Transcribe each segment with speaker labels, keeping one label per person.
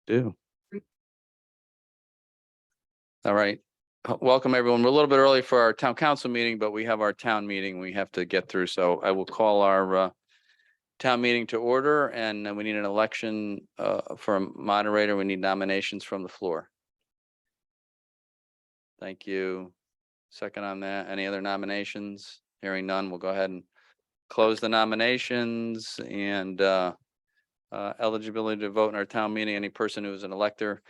Speaker 1: Do. All right. Welcome, everyone. We're a little bit early for our town council meeting, but we have our town meeting we have to get through. So I will call our town meeting to order, and we need an election for a moderator. We need nominations from the floor. Thank you. Second on that. Any other nominations? Hearing none, we'll go ahead and close the nominations and eligibility to vote in our town meeting. Any person who is an elector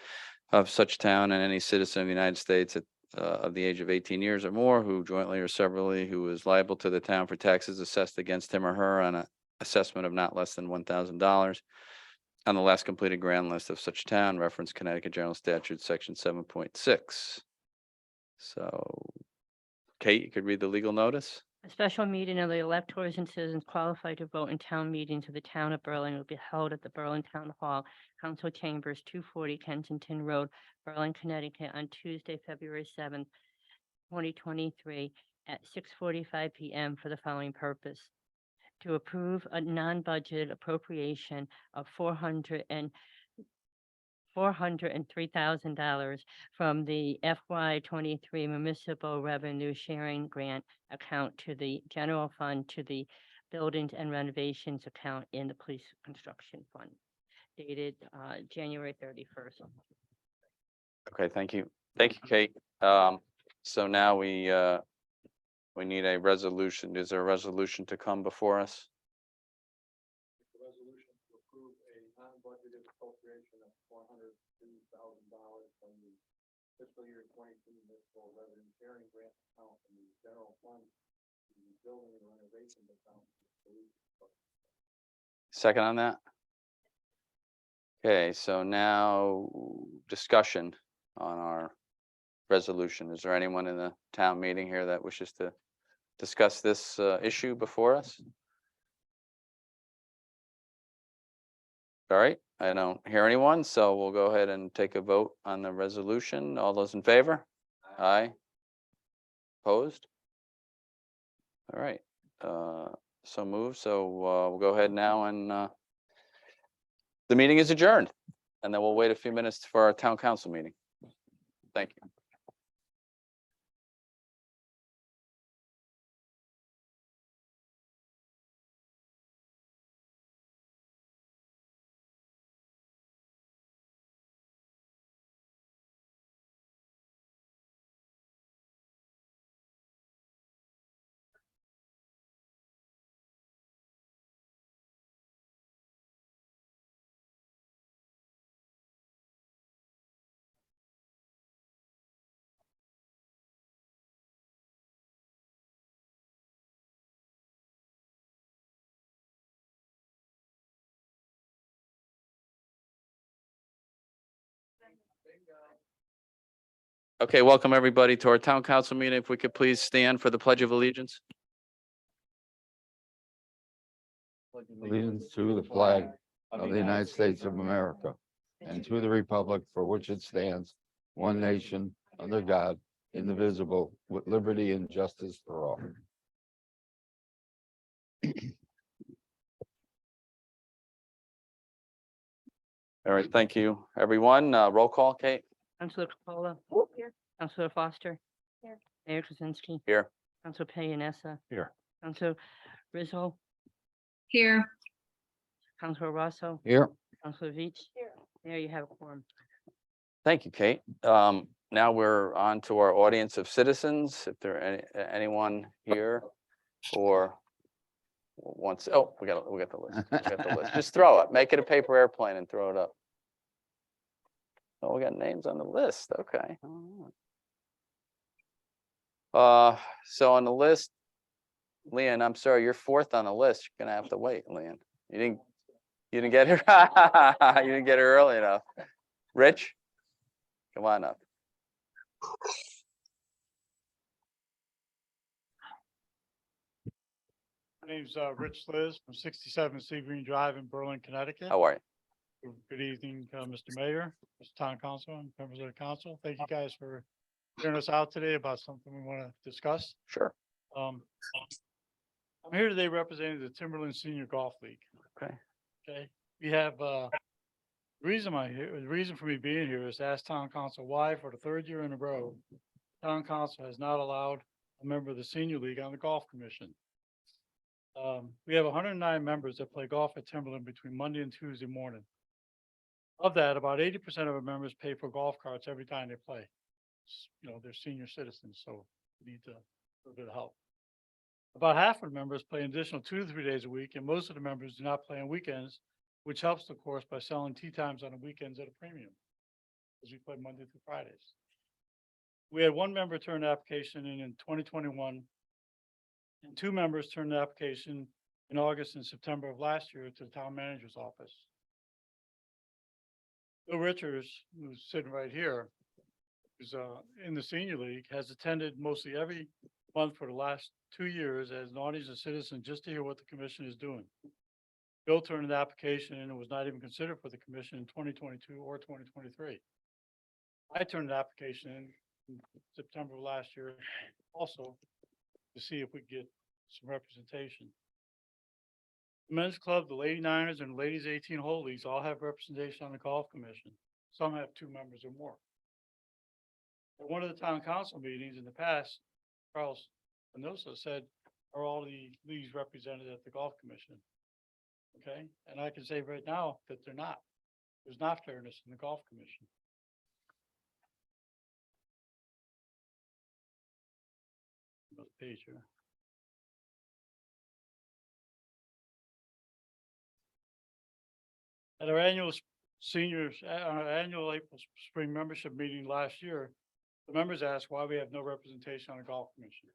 Speaker 1: of such town and any citizen of the United States of the age of 18 years or more who jointly or severally who is liable to the town for taxes assessed against him or her on an assessment of not less than $1,000 on the last completed grand list of such town, reference Connecticut General Statute, section 7.6. So, Kate, you could read the legal notice?
Speaker 2: A special meeting of the electors and citizens qualified to vote in town meetings of the town of Berlin will be held at the Berlin Town Hall, Council Chambers, 240 Kensington Road, Berlin, Connecticut, on Tuesday, February 7th, 2023, at 6:45 p.m. for the following purpose: to approve a non-budget appropriation of $403,000 from the FY 23 Municipal Revenue Sharing Grant account to the general fund to the buildings and renovations account in the police construction fund, dated January 31st.
Speaker 1: Okay, thank you. Thank you, Kate. So now we need a resolution. Is there a resolution to come before us?
Speaker 3: The resolution to approve a non-budgeted appropriation of $402,000 from the fiscal year 22 municipal revenue sharing grant account in the general fund to the building and renovation account.
Speaker 1: Second on that? Okay, so now discussion on our resolution. Is there anyone in the town meeting here that wishes to discuss this issue before us? All right, I don't hear anyone, so we'll go ahead and take a vote on the resolution. All those in favor? Aye. Opposed? All right, so moved. So we'll go ahead now and the meeting is adjourned. And then we'll wait a few minutes for our town council meeting. Thank you. Okay, welcome everybody to our town council meeting. If we could please stand for the Pledge of Allegiance.
Speaker 4: Allegiance to the flag of the United States of America and to the republic for which it stands, one nation, under God, indivisible, with liberty and justice for all.
Speaker 1: All right, thank you, everyone. Roll call, Kate?
Speaker 2: Councilor Capola. Here. Councilor Foster. Here. Mayor Krasinski.
Speaker 1: Here.
Speaker 2: Councilor Payanessa.
Speaker 4: Here.
Speaker 2: Councilor Rizzo.
Speaker 5: Here.
Speaker 2: Councilor Rosso.
Speaker 4: Here.
Speaker 2: Councilor Veach. Here. There you have a quorum.
Speaker 1: Thank you, Kate. Now we're on to our audience of citizens. If there anyone here or wants, oh, we got the list. We got the list. Just throw it. Make it a paper airplane and throw it up. Oh, we got names on the list. Okay. So on the list, Leon, I'm sorry, you're fourth on the list. You're gonna have to wait, Leon. You didn't get here. You didn't get here early enough. Rich, come on up.
Speaker 3: My name's Rich Liz from 67 Sea Green Drive in Berlin, Connecticut.
Speaker 1: How are you?
Speaker 3: Good evening, Mr. Mayor, Mr. Town Council, and members of the council. Thank you guys for hearing us out today about something we want to discuss.
Speaker 1: Sure.
Speaker 3: I'm here today representing the Timberland Senior Golf League.
Speaker 1: Okay.
Speaker 3: Okay, we have The reason for me being here is to ask town council why, for the third year in a row, town council has not allowed a member of the senior league on the golf commission. We have 109 members that play golf at Timberland between Monday and Tuesday morning. Of that, about 80% of our members pay for golf carts every time they play. They're senior citizens, so we need a little bit of help. About half of the members play an additional 2 to 3 days a week, and most of the members do not play on weekends, which helps, of course, by selling tee times on the weekends at a premium, because we play Monday through Fridays. We had one member turn an application in 2021, and 2 members turned the application in August and September of last year to the town manager's office. Bill Richards, who's sitting right here, who's in the senior league, has attended mostly every month for the last 2 years as an audience and citizen just to hear what the commission is doing. Bill turned an application in and was not even considered for the commission in 2022 or 2023. I turned an application in September of last year also to see if we could get some representation. The men's club, the Lady Niners, and the ladies 18-hole leagues all have representation on the golf commission. Some have 2 members or more. At one of the town council meetings in the past, Charles Penosa said, are all the leagues represented at the golf commission? Okay, and I can say right now that they're not. There's not fairness in the golf commission. Another page here. At our annual April spring membership meeting last year, the members asked why we have no representation on the golf commission.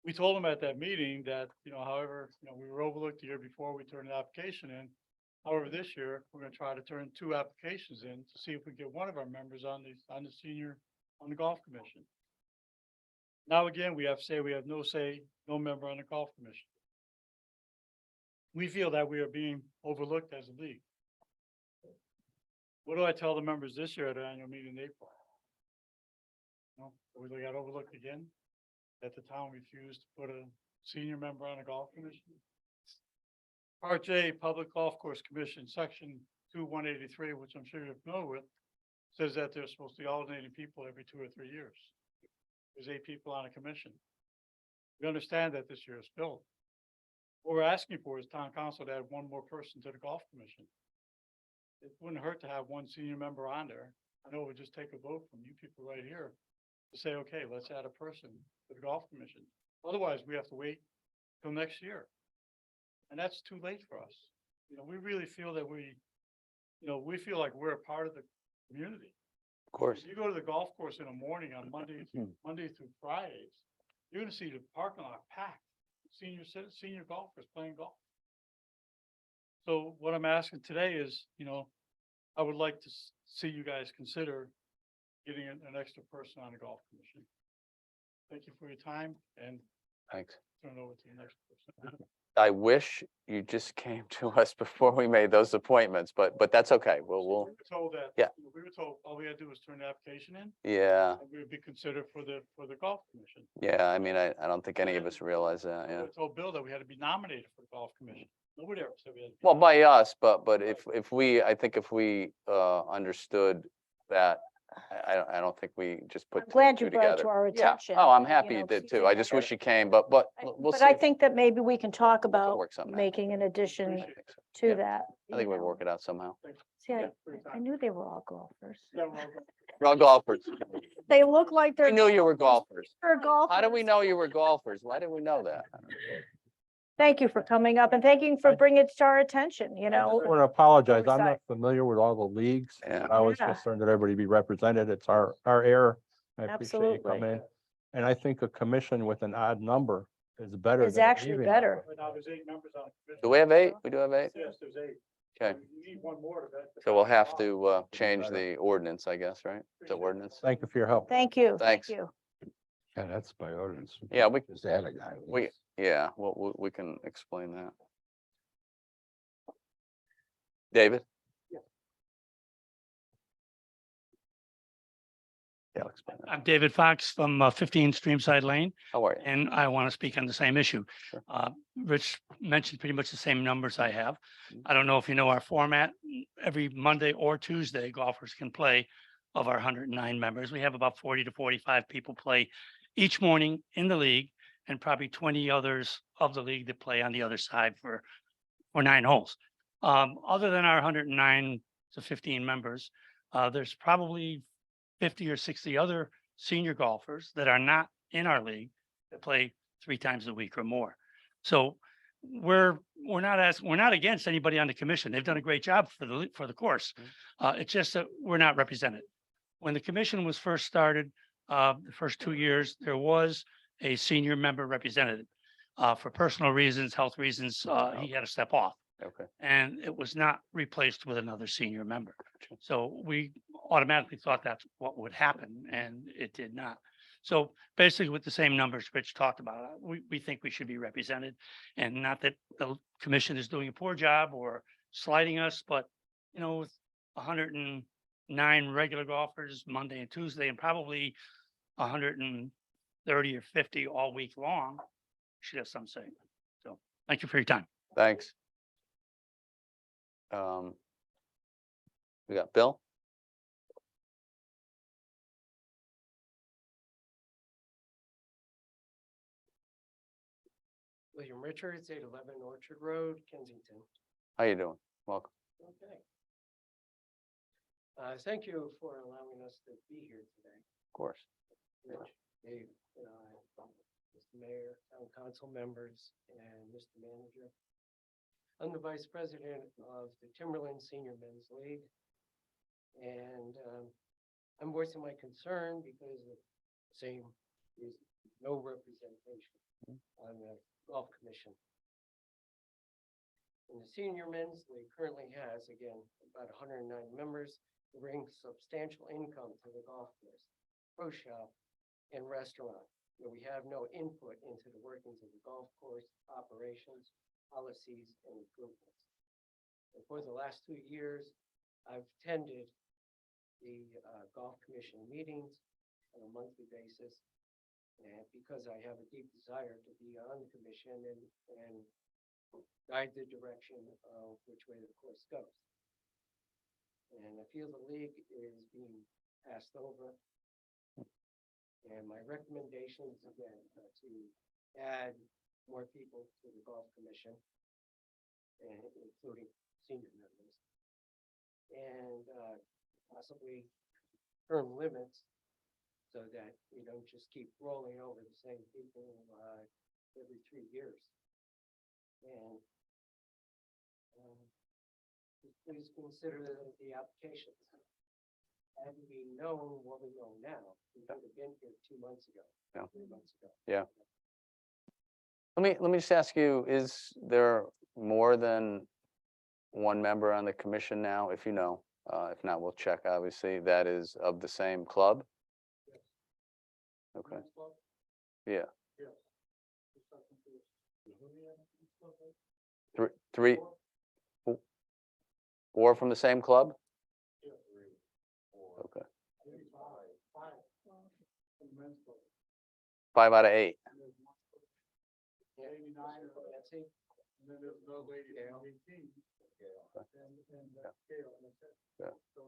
Speaker 3: We told them at that meeting that, however, we were overlooked the year before we turned an application in. However, this year, we're gonna try to turn 2 applications in to see if we get one of our members on the golf commission. Now, again, we have to say we have no say, no member on the golf commission. We feel that we are being overlooked as a league. What do I tell the members this year at our annual meeting in April? We got overlooked again? That the town refused to put a senior member on a golf commission? Part J, Public Golf Course Commission, section 2183, which I'm sure you're familiar with, says that they're supposed to be alternating people every 2 or 3 years. There's 8 people on a commission. We understand that this year is filled. What we're asking for is town council to add 1 more person to the golf commission. It wouldn't hurt to have 1 senior member on there. I know it would just take a vote from you people right here to say, okay, let's add a person to the golf commission. Otherwise, we have to wait till next year. And that's too late for us. We really feel that we feel like we're a part of the community.
Speaker 1: Of course.
Speaker 3: If you go to the golf course in the morning on Monday through Fridays, you're gonna see the parking lot packed, senior golfers playing golf. So what I'm asking today is, I would like to see you guys consider getting an extra person on the golf commission. Thank you for your time, and
Speaker 1: Thanks.
Speaker 3: turn it over to the next person.
Speaker 1: I wish you just came to us before we made those appointments, but that's okay. We'll,
Speaker 3: We were told that.
Speaker 1: Yeah.
Speaker 3: We were told all we had to do was turn the application in,
Speaker 1: yeah,
Speaker 3: and we would be considered for the golf commission.
Speaker 1: yeah. I mean, I don't think any of us realize that,
Speaker 3: We
Speaker 1: yeah.
Speaker 3: were told Bill that we had to be nominated for the golf commission. Nobody ever said we had. to be
Speaker 1: Well, by us, but if we, I think if we understood that, I don't think we just put
Speaker 5: I'm
Speaker 1: 2
Speaker 5: glad
Speaker 1: and 2
Speaker 5: you brought it
Speaker 1: together.
Speaker 5: to our
Speaker 1: Yeah.
Speaker 5: attention.
Speaker 1: Oh, I'm happy you
Speaker 5: know,
Speaker 1: did
Speaker 5: because
Speaker 1: too. I just wish you came, but we'll
Speaker 5: But
Speaker 1: see.
Speaker 5: I think that maybe we can talk about
Speaker 1: work something out.
Speaker 5: making an addition
Speaker 3: Appreciate it.
Speaker 5: to
Speaker 1: Yeah.
Speaker 5: that.
Speaker 1: I think
Speaker 5: you
Speaker 1: we'll
Speaker 5: know.
Speaker 1: work it out somehow.
Speaker 5: See,
Speaker 3: Yeah, for your
Speaker 5: I
Speaker 3: time.
Speaker 5: knew they were all golfers.
Speaker 3: Yeah, well,
Speaker 1: We're all golfers.
Speaker 5: They look like
Speaker 1: We
Speaker 5: they're.
Speaker 1: knew you were golfers.
Speaker 5: Golfers.
Speaker 1: How did we know you were golfers? Why did we know that?
Speaker 5: Thank you for coming up and thank you for bringing it to our attention,
Speaker 6: I want to apologize. I'm
Speaker 5: Oversight.
Speaker 6: not familiar with all the leagues.
Speaker 1: Yeah.
Speaker 6: And I was
Speaker 5: Yeah.
Speaker 6: concerned that everybody be represented. It's our error. I appreciate you
Speaker 5: Absolutely.
Speaker 6: coming. And I think a commission with an odd number is better.
Speaker 5: Is
Speaker 6: than an
Speaker 5: actually
Speaker 6: even
Speaker 5: better.
Speaker 6: number.
Speaker 3: Right now, there's 8 members on the commission.
Speaker 1: Do we have 8? We do have 8?
Speaker 3: Yes, there's 8.
Speaker 1: Okay.
Speaker 3: You need 1 more to that.
Speaker 1: So we'll have to change the ordinance, I guess, right? The ordinance.
Speaker 6: Thank you for your help.
Speaker 5: Thank you.
Speaker 1: Thanks.
Speaker 5: Thank you.
Speaker 4: Yeah, that's by ordinance.
Speaker 1: Yeah, we,
Speaker 4: Just add a guy.
Speaker 1: yeah, we can explain that. David? Yeah, I'll explain that.
Speaker 7: I'm David Fox from 15 Streamside Lane,
Speaker 1: How are you?
Speaker 7: and I want to speak on the same issue.
Speaker 1: Sure.
Speaker 7: Rich mentioned pretty much the same numbers I have.
Speaker 1: Mhm.
Speaker 7: I don't know if you know our format. Every Monday or Tuesday, golfers can play. Of our 109 members, we have about 40 to 45 people play each morning in the league, and probably 20 others of the league that play on the other side for 9 holes. Other than our 109 to 15 members, there's probably 50 or 60 other senior golfers that are not in our league that play 3 times a week or more. So we're not against anybody on the commission. They've done a great job for the course. It's just that we're not represented. When the commission was first started, the first 2 years, there was a senior member representative. For personal reasons, health reasons, he had to step off.
Speaker 1: Okay.
Speaker 7: And it was not replaced with another senior member. So we automatically thought that's what would happen, and it did not. So basically with the same numbers Rich talked about, we think we should be represented. And not that the commission is doing a poor job or slighting us, but with 109 regular golfers Monday and Tuesday, and probably 130 or 50 all week long, we should have some say. So thank you for your time.
Speaker 1: Thanks. We got Bill?
Speaker 8: William Richards, 811 Orchard Road, Kensington.
Speaker 1: How you doing? Welcome.
Speaker 8: Okay. Thank you for allowing us to be here today.
Speaker 1: Of course.
Speaker 8: Rich, Dave, and I, Mr. Mayor, Town Council members, and Mr. Manager. I'm the Vice President of the Timberland Senior Men's League. And I'm voicing my concern because of the same reason, no representation on the golf commission. And the Senior Men's League currently has, again, about 109 members who bring substantial income to the golf course, pro shop, and restaurant, where we have no input into the workings of the golf course operations, policies, and improvements. And for the last 2 years, I've attended the golf commission meetings on a monthly basis. And because I have a deep desire to be on the commission and guide the direction of which way the course goes. And I feel the league is being passed over. And my recommendations again are to add more people to the golf commission, and including senior members. And possibly term limits so that we don't just keep rolling over the same people every 3 years. And please consider the applications. Had we known what we know now, we would have been here 2 months ago,
Speaker 1: Yeah.
Speaker 8: 3 months ago.
Speaker 1: Yeah. Let me just ask you, is there more than one member on the commission now, if you know? If not, we'll check, obviously, that is of the same club? Okay, yeah. Three, 4 from the same club? Okay. 5 out of 8.
Speaker 8: Nancy?
Speaker 3: And then there's no lady
Speaker 8: Yeah.
Speaker 3: on 18. And Gail, and that's it.
Speaker 1: Yeah.
Speaker 3: So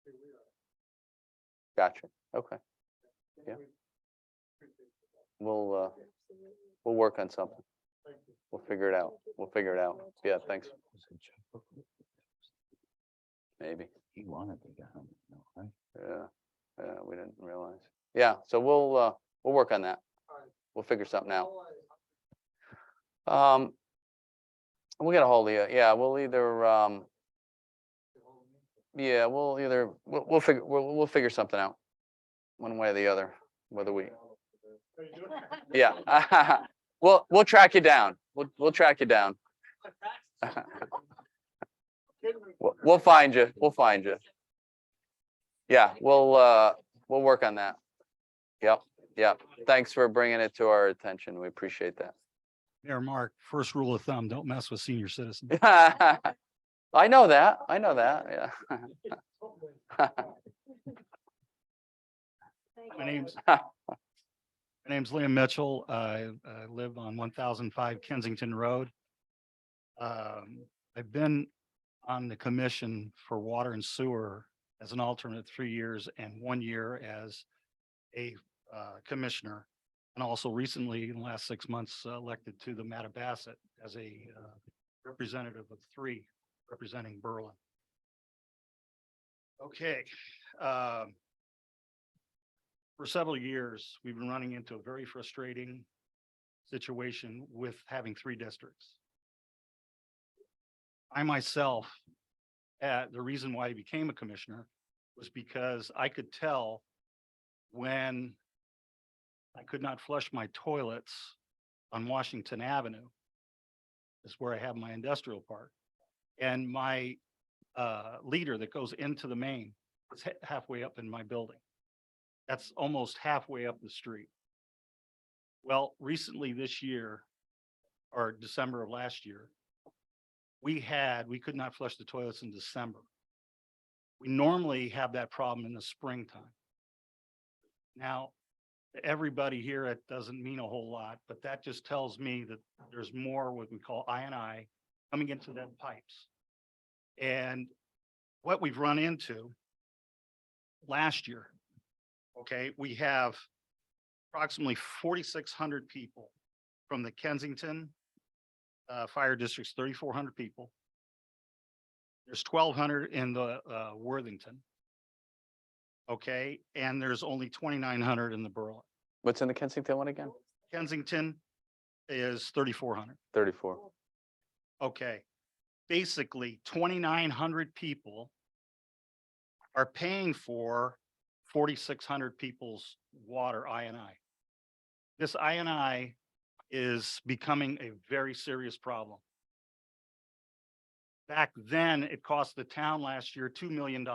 Speaker 3: here we are.
Speaker 1: Gotcha, okay. Yeah. We'll work on something. We'll figure it out. We'll figure it out. Yeah, thanks. Maybe.
Speaker 4: He wanted to get him, right?
Speaker 1: Yeah, we didn't realize. Yeah, so we'll work on that. We'll figure something out. We'll get a hold of you. Yeah, we'll either, yeah, we'll figure something out. One way or the other, whether we, yeah. We'll track you down. We'll track you down. We'll find you. We'll find you. Yeah, we'll work on that. Yep. Thanks for bringing it to our attention. We appreciate that.
Speaker 9: Mayor Mark, first rule of thumb, don't mess with senior citizens.
Speaker 1: I know that, yeah.
Speaker 9: name's Liam Mitchell. I live on 1005 Kensington Road. I've been on the commission for water and sewer as an alternate 3 years and 1 year as a commissioner. And also recently, in the last 6 months, elected to the Mattabasset as a representative of 3 representing Berlin. Okay. For several years, we've been running into a very frustrating situation with having 3 districts. I myself, the reason why I became a commissioner was because I could tell when I could not flush my toilets on Washington Avenue. Is where I have my industrial park. And my leader that goes into the main is halfway up in my building. That's almost halfway up the street. Well, recently this year, or December of last year, we could not flush the toilets in December. We normally have that problem in the springtime. Now, to everybody here, it doesn't mean a whole lot, but that just tells me that there's more what we call I&I coming into them pipes. And what we've run into last year, okay, we have approximately 4,600 people from the Kensington fire districts, 3,400 people. There's 1,200 in the Worthington. Okay, and there's only 2,900 in the Berlin.
Speaker 1: What's in the Kensington one again?
Speaker 9: Kensington is 3,400.
Speaker 1: 34.
Speaker 9: Okay, basically 2,900 people are paying for 4,600 people's water I&I. This I&I is becoming a very serious problem. Back then, it cost the town last year $2 million.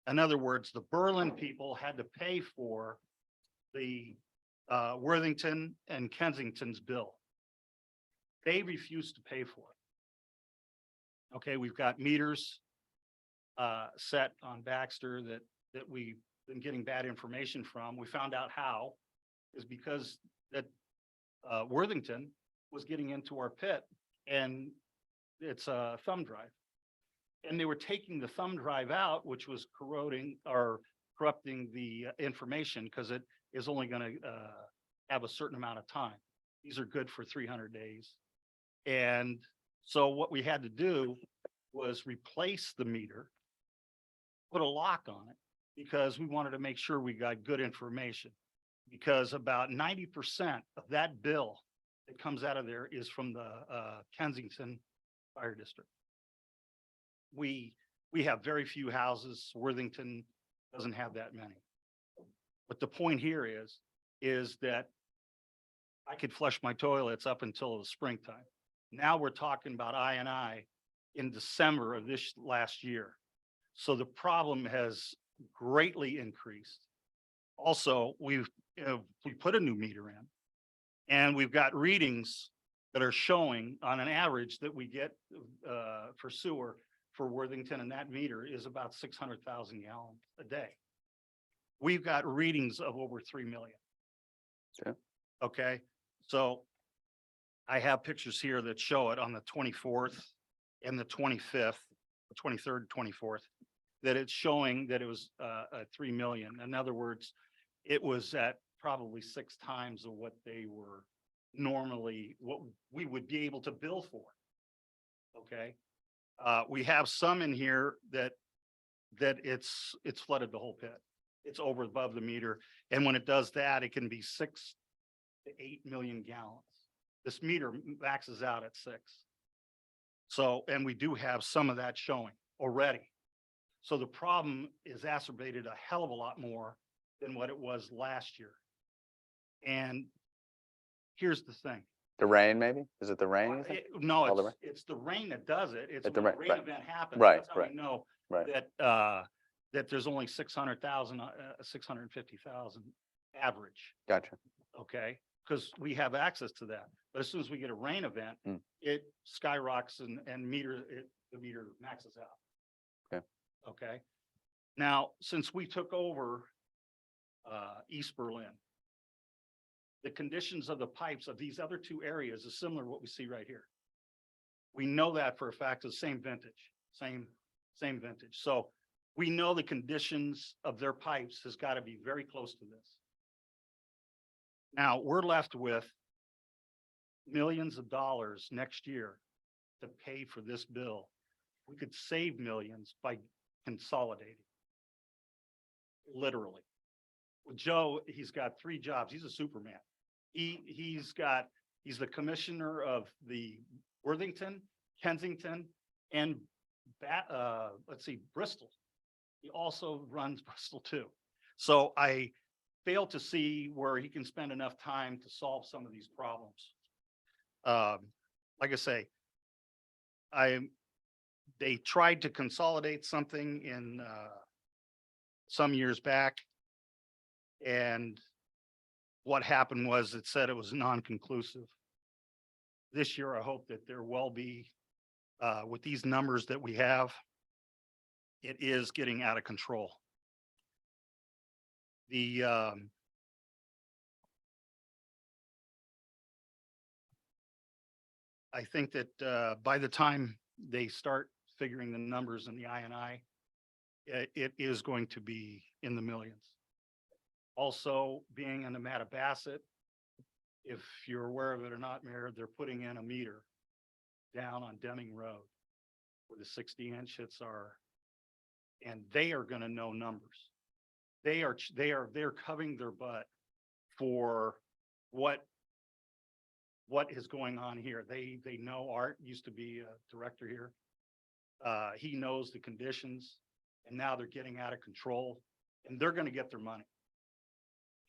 Speaker 9: In other words, the Berlin people had to pay for the Worthington and Kensington's bill. They refused to pay for it. Okay, we've got meters set on Baxter that we've been getting bad information from. We found out how is because that Worthington was getting into our pit and it's a thumb drive. And they were taking the thumb drive out, which was corroding or corrupting the information because it is only going to have a certain amount of time. These are good for 300 days. And so what we had to do was replace the meter, put a lock on it because we wanted to make sure we got good information. Because about 90% of that bill that comes out of there is from the Kensington Fire District. We have very few houses. Worthington doesn't have that many. But the point here is that I could flush my toilets up until the springtime. Now we're talking about I&I in December of this last year. So the problem has greatly increased. Also, we put a new meter in and we've got readings that are showing on an average that we get for sewer for Worthington, and that meter is about 600,000 gallons a day. We've got readings of over 3 million.
Speaker 1: Sure.
Speaker 9: Okay, so I have pictures here that show it on the 24th and the 25th, the 23rd, 24th, that it's showing that it was 3 million. In other words, it was at probably 6 times of what they were normally, what we would be able to bill for. Okay. We have some in here that it's flooded the whole pit. It's over above the meter. And when it does that, it can be 6 to 8 million gallons. This meter maxes out at 6. So, and we do have some of that showing already. So the problem is exacerbated a hell of a lot more than what it was last year. And here's the thing.
Speaker 1: The rain, maybe? Is it the rain? you think?
Speaker 9: No,
Speaker 1: All the
Speaker 9: it's the rain that does it. It's
Speaker 1: At the
Speaker 9: when the
Speaker 1: rain,
Speaker 9: rain
Speaker 1: right.
Speaker 9: event happens.
Speaker 1: Right,
Speaker 9: That's how
Speaker 1: right,
Speaker 9: we know
Speaker 1: right.
Speaker 9: that there's only 600,000, 650,000 average.
Speaker 1: Gotcha.
Speaker 9: Okay, because we have access to that. But as soon as we get a rain event,
Speaker 1: Mm.
Speaker 9: it skyrockets and the meter maxes out.
Speaker 1: Okay.
Speaker 9: Okay. Now, since we took over East Berlin. The conditions of the pipes of these other two areas is similar to what we see right here. We know that for a fact, it's the same vintage, same vintage. So we know the conditions of their pipes has got to be very close to this. Now, we're left with millions of dollars next year to pay for this bill. We could save millions by consolidating. Literally. With Joe, he's got 3 jobs. He's a Superman. He's the commissioner of the Worthington, Kensington, and Bristol. He also runs Bristol too. So I fail to see where he can spend enough time to solve some of these problems. Like I say, they tried to consolidate something in some years back. And what happened was it said it was non-conclusive. This year, I hope that there will be, with these numbers that we have, it is getting out of control. I think that by the time they start figuring the numbers in the INI, it is going to be in the millions. Also, being in the Mattabasset, if you're aware of it or not, Mayor, they're putting in a meter down on Deming Road where the 60-inch hits are, and they are going to know numbers. They're covering their butt for what is going on here. They know. Art used to be a director here. He knows the conditions, and now they're getting out of control, and they're going to get their money.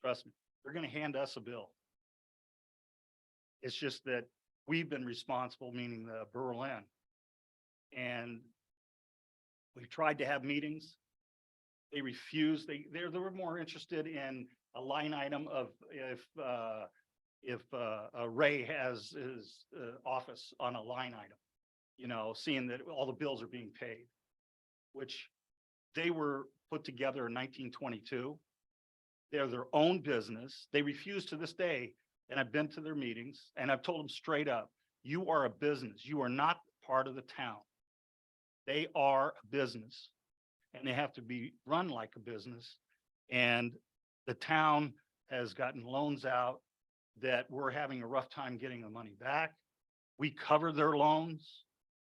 Speaker 9: Trust me, they're going to hand us a bill. It's just that we've been responsible, meaning the Berlin, and we've tried to have meetings. They refused. They were more interested in a line item of if Ray has his office on a line item, you know, seeing that all the bills are being paid, which they were put together in 1922. They're their own business. They refuse to this day. And I've been to their meetings and I've told them straight up, you are a business. You are not part of the town. They are a business and they have to be run like a business. And the town has gotten loans out that we're having a rough time getting the money back. We cover their loans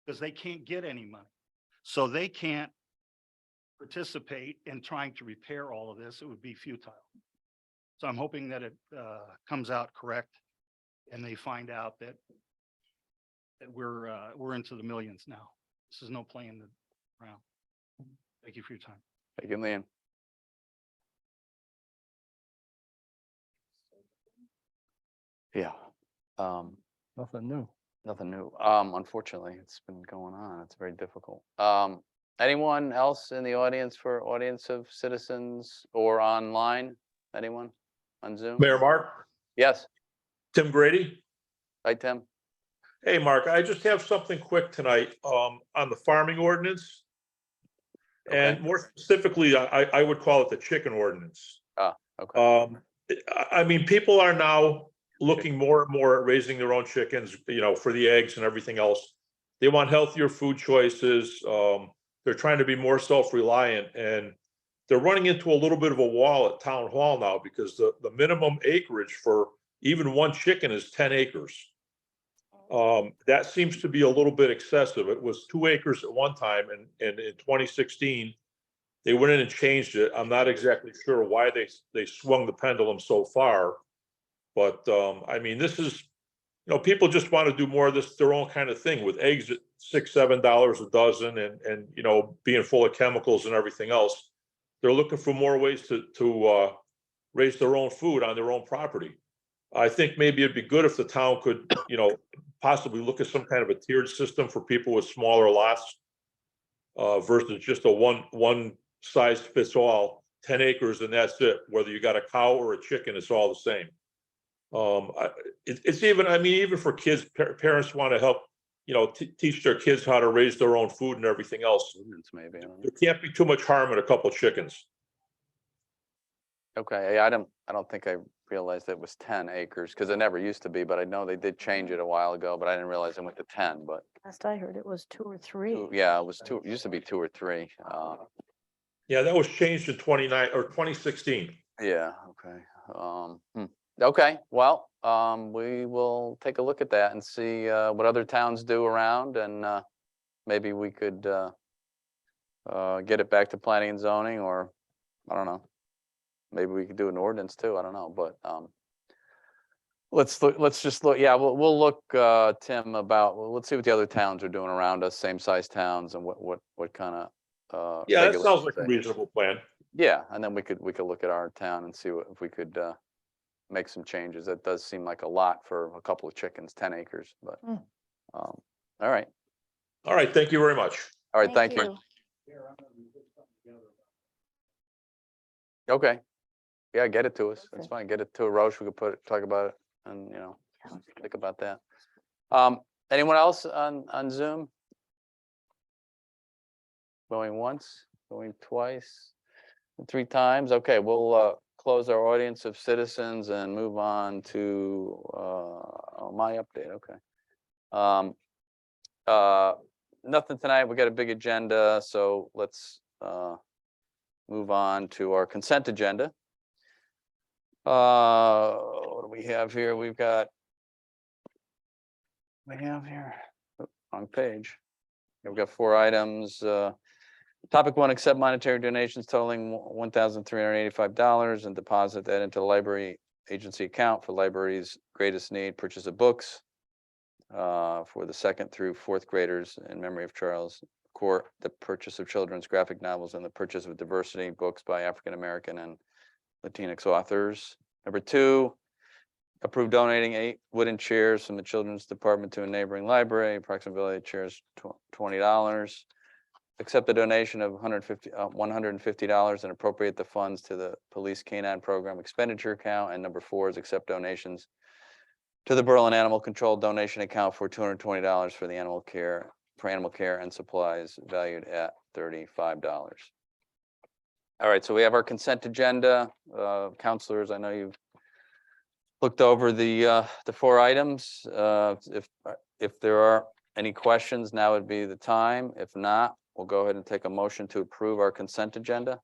Speaker 9: because they can't get any money. So they can't participate in trying to repair all of this. It would be futile. So I'm hoping that it comes out correct and they find out that we're into the millions now. This is no playing around. Thank you for your time.
Speaker 1: Thank you, Leon. Yeah,
Speaker 6: Nothing new.
Speaker 1: nothing new. Unfortunately, it's been going on. It's very difficult. Anyone else in the audience for audience of citizens or online? Anyone on Zoom?
Speaker 10: Mayor Mark,
Speaker 1: Yes.
Speaker 10: Tim Grady.
Speaker 1: Hi, Tim.
Speaker 10: Hey, Mark, I just have something quick tonight on the farming ordinance. And
Speaker 1: Okay.
Speaker 10: more specifically, I would call it the chicken ordinance.
Speaker 1: Okay.
Speaker 10: I mean, people are now looking more and more at raising their own chickens, you know, for the eggs and everything else. They want healthier food choices. They're trying to be more self-reliant, and they're running into a little bit of a wall at town hall now because the minimum acreage for even one chicken is 10 acres. That seems to be a little bit excessive. It was 2 acres at one time, and in 2016, they went in and changed it. I'm not exactly sure why they swung the pendulum so far, but I mean, this is, you know, people just want to do more of this, their own kind of thing with eggs at $6, $7 a dozen, and you know, being full of chemicals and everything else. They're looking for more ways to raise their own food on their own property. I think maybe it'd be good if the town could, you know, possibly look at some kind of a tiered system for people with smaller lots versus just a one size fits all, 10 acres and that's it. Whether you got a cow or a chicken, it's all the same. It's even, I mean, even for kids, parents want to help, you know, teach their kids how to raise their own food and everything else.
Speaker 1: Maybe. I don't know.
Speaker 10: There can't be too much harm in a couple of chickens.
Speaker 1: Okay, I don't think I realized it was 10 acres, because it never used to be, but I know they did change it a while ago, but I didn't realize it went to 10, but.
Speaker 5: Last I heard it was 2 or 3.
Speaker 1: Yeah, it was two, it used to be 2 or 3.
Speaker 10: Yeah, that was changed in 2016.
Speaker 1: Yeah, okay. Okay, well, we will take a look at that and see what other towns do around, and maybe we could get it back to planning and zoning, or I don't know. Maybe we could do an ordinance too. I don't know, but let's just look. Yeah, we'll look, Tim, about, let's see what the other towns are doing around us, same size towns, and what kind of
Speaker 10: Yeah, that sounds like a
Speaker 1: regulations they-
Speaker 10: reasonable plan.
Speaker 1: Yeah, and then we could look at our town and see if we could make some changes. That does seem like a lot for a couple of chickens, 10 acres, but
Speaker 5: Mm.
Speaker 1: all right.
Speaker 10: All right, thank you very much.
Speaker 1: All right, thank you. Okay. Yeah, get it to us. That's
Speaker 5: Okay.
Speaker 1: fine. Get it to Roche. We could talk about it and, think about that. Anyone else on Zoom? Going once, going twice, 3 times? Okay, we'll close our audience of citizens and move on to my update. Okay. Nothing tonight. We got a big agenda, so let's move on to our consent agenda. What do we have here? We have here, wrong page. We've got 4 items. Topic 1, accept monetary donations totaling $1,385 and deposit that into the library agency account for library's greatest need, purchase of books for the 2nd through 4th graders in memory of Charles Court, the purchase of children's graphic novels, and the purchase of diversity books by African American and Latinx authors. Number 2, approve donating 8 wooden chairs from the children's department to a neighboring library, approximately chairs $20. Accept the donation of $150 and appropriate the funds to the police canine program expenditure account. And number 4 is accept donations to the Berlin Animal Control donation account for $220 for animal care and supplies valued at $35. All right, so we have our consent agenda. Counselors, I know you've looked over the 4 items. If there are any questions, now would be the time. If not, we'll go ahead and take a motion to approve our consent agenda.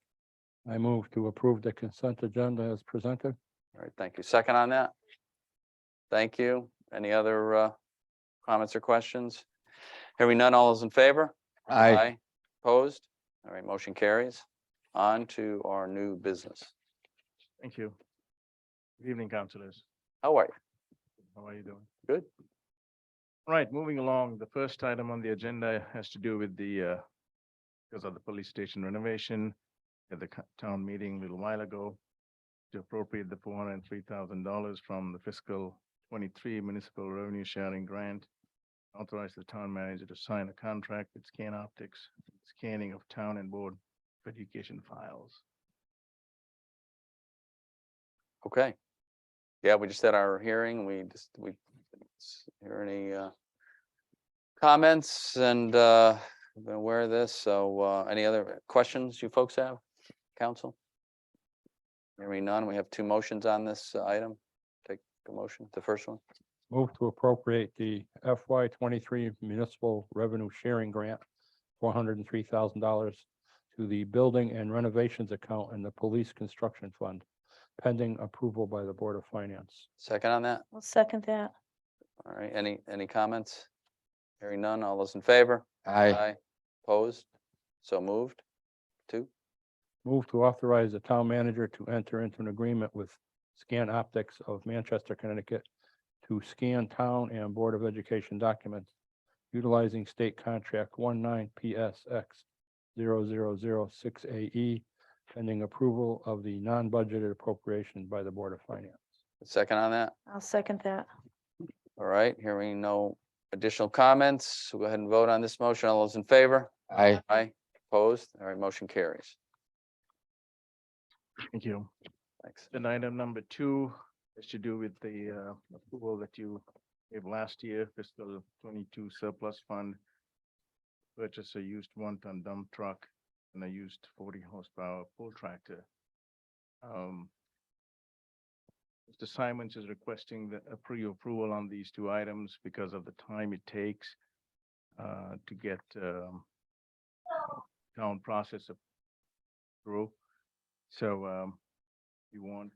Speaker 6: I move to approve the consent agenda as presented.
Speaker 1: All right, thank you. Second on that? Thank you. Any other comments or questions? Hearing none, all those in favor?
Speaker 4: Aye.
Speaker 1: Opposed? All right, motion carries. On to our new business.
Speaker 3: Thank you. Good evening, councilors.
Speaker 1: How are you?
Speaker 3: How are you doing?
Speaker 1: Good.
Speaker 3: All right, moving along, the first item on the agenda has to do with because of the police station renovation at the town meeting a little while ago to appropriate the $403,000 from the fiscal 23 municipal revenue sharing grant. Authorize the town manager to sign a contract with Scan Optics, scanning of town and board of education files.
Speaker 1: Okay. Yeah, we just had our hearing. We hear any comments, and we've been aware of this. So any other questions you folks have, council? Hearing none, we have 2 motions on this item. Take a motion, the first one.
Speaker 6: Move to appropriate the FY 23 municipal revenue sharing grant, $403,000 to the building and renovations account in the police construction fund, pending approval by the Board of Finance.
Speaker 1: Second on that?
Speaker 5: I'll second that.
Speaker 1: All right, any comments? Hearing none, all those in favor?
Speaker 4: Aye.
Speaker 1: Opposed? So moved. 2.
Speaker 6: Move to authorize the town manager to enter into an agreement with Scan Optics of Manchester, Connecticut to scan town and Board of Education documents utilizing state contract 19 PSX 0006 AE, pending approval of the non-budgeted appropriation by the Board of Finance.
Speaker 1: Second on that?
Speaker 5: I'll second that.
Speaker 1: All right, hearing no additional comments, we'll go ahead and vote on this motion. All those in favor?
Speaker 4: Aye.
Speaker 1: Aye. Opposed? All right, motion carries.
Speaker 3: Thank you.
Speaker 1: Thanks.
Speaker 3: Then item number 2 has to do with the approval that you gave last year, fiscal 22 surplus fund. Purchase a used 1-ton dump truck and a used 40 horsepower pull tractor. Mr. Simons is requesting the pre-approval on these two items because of the time it takes to get town process through. So you want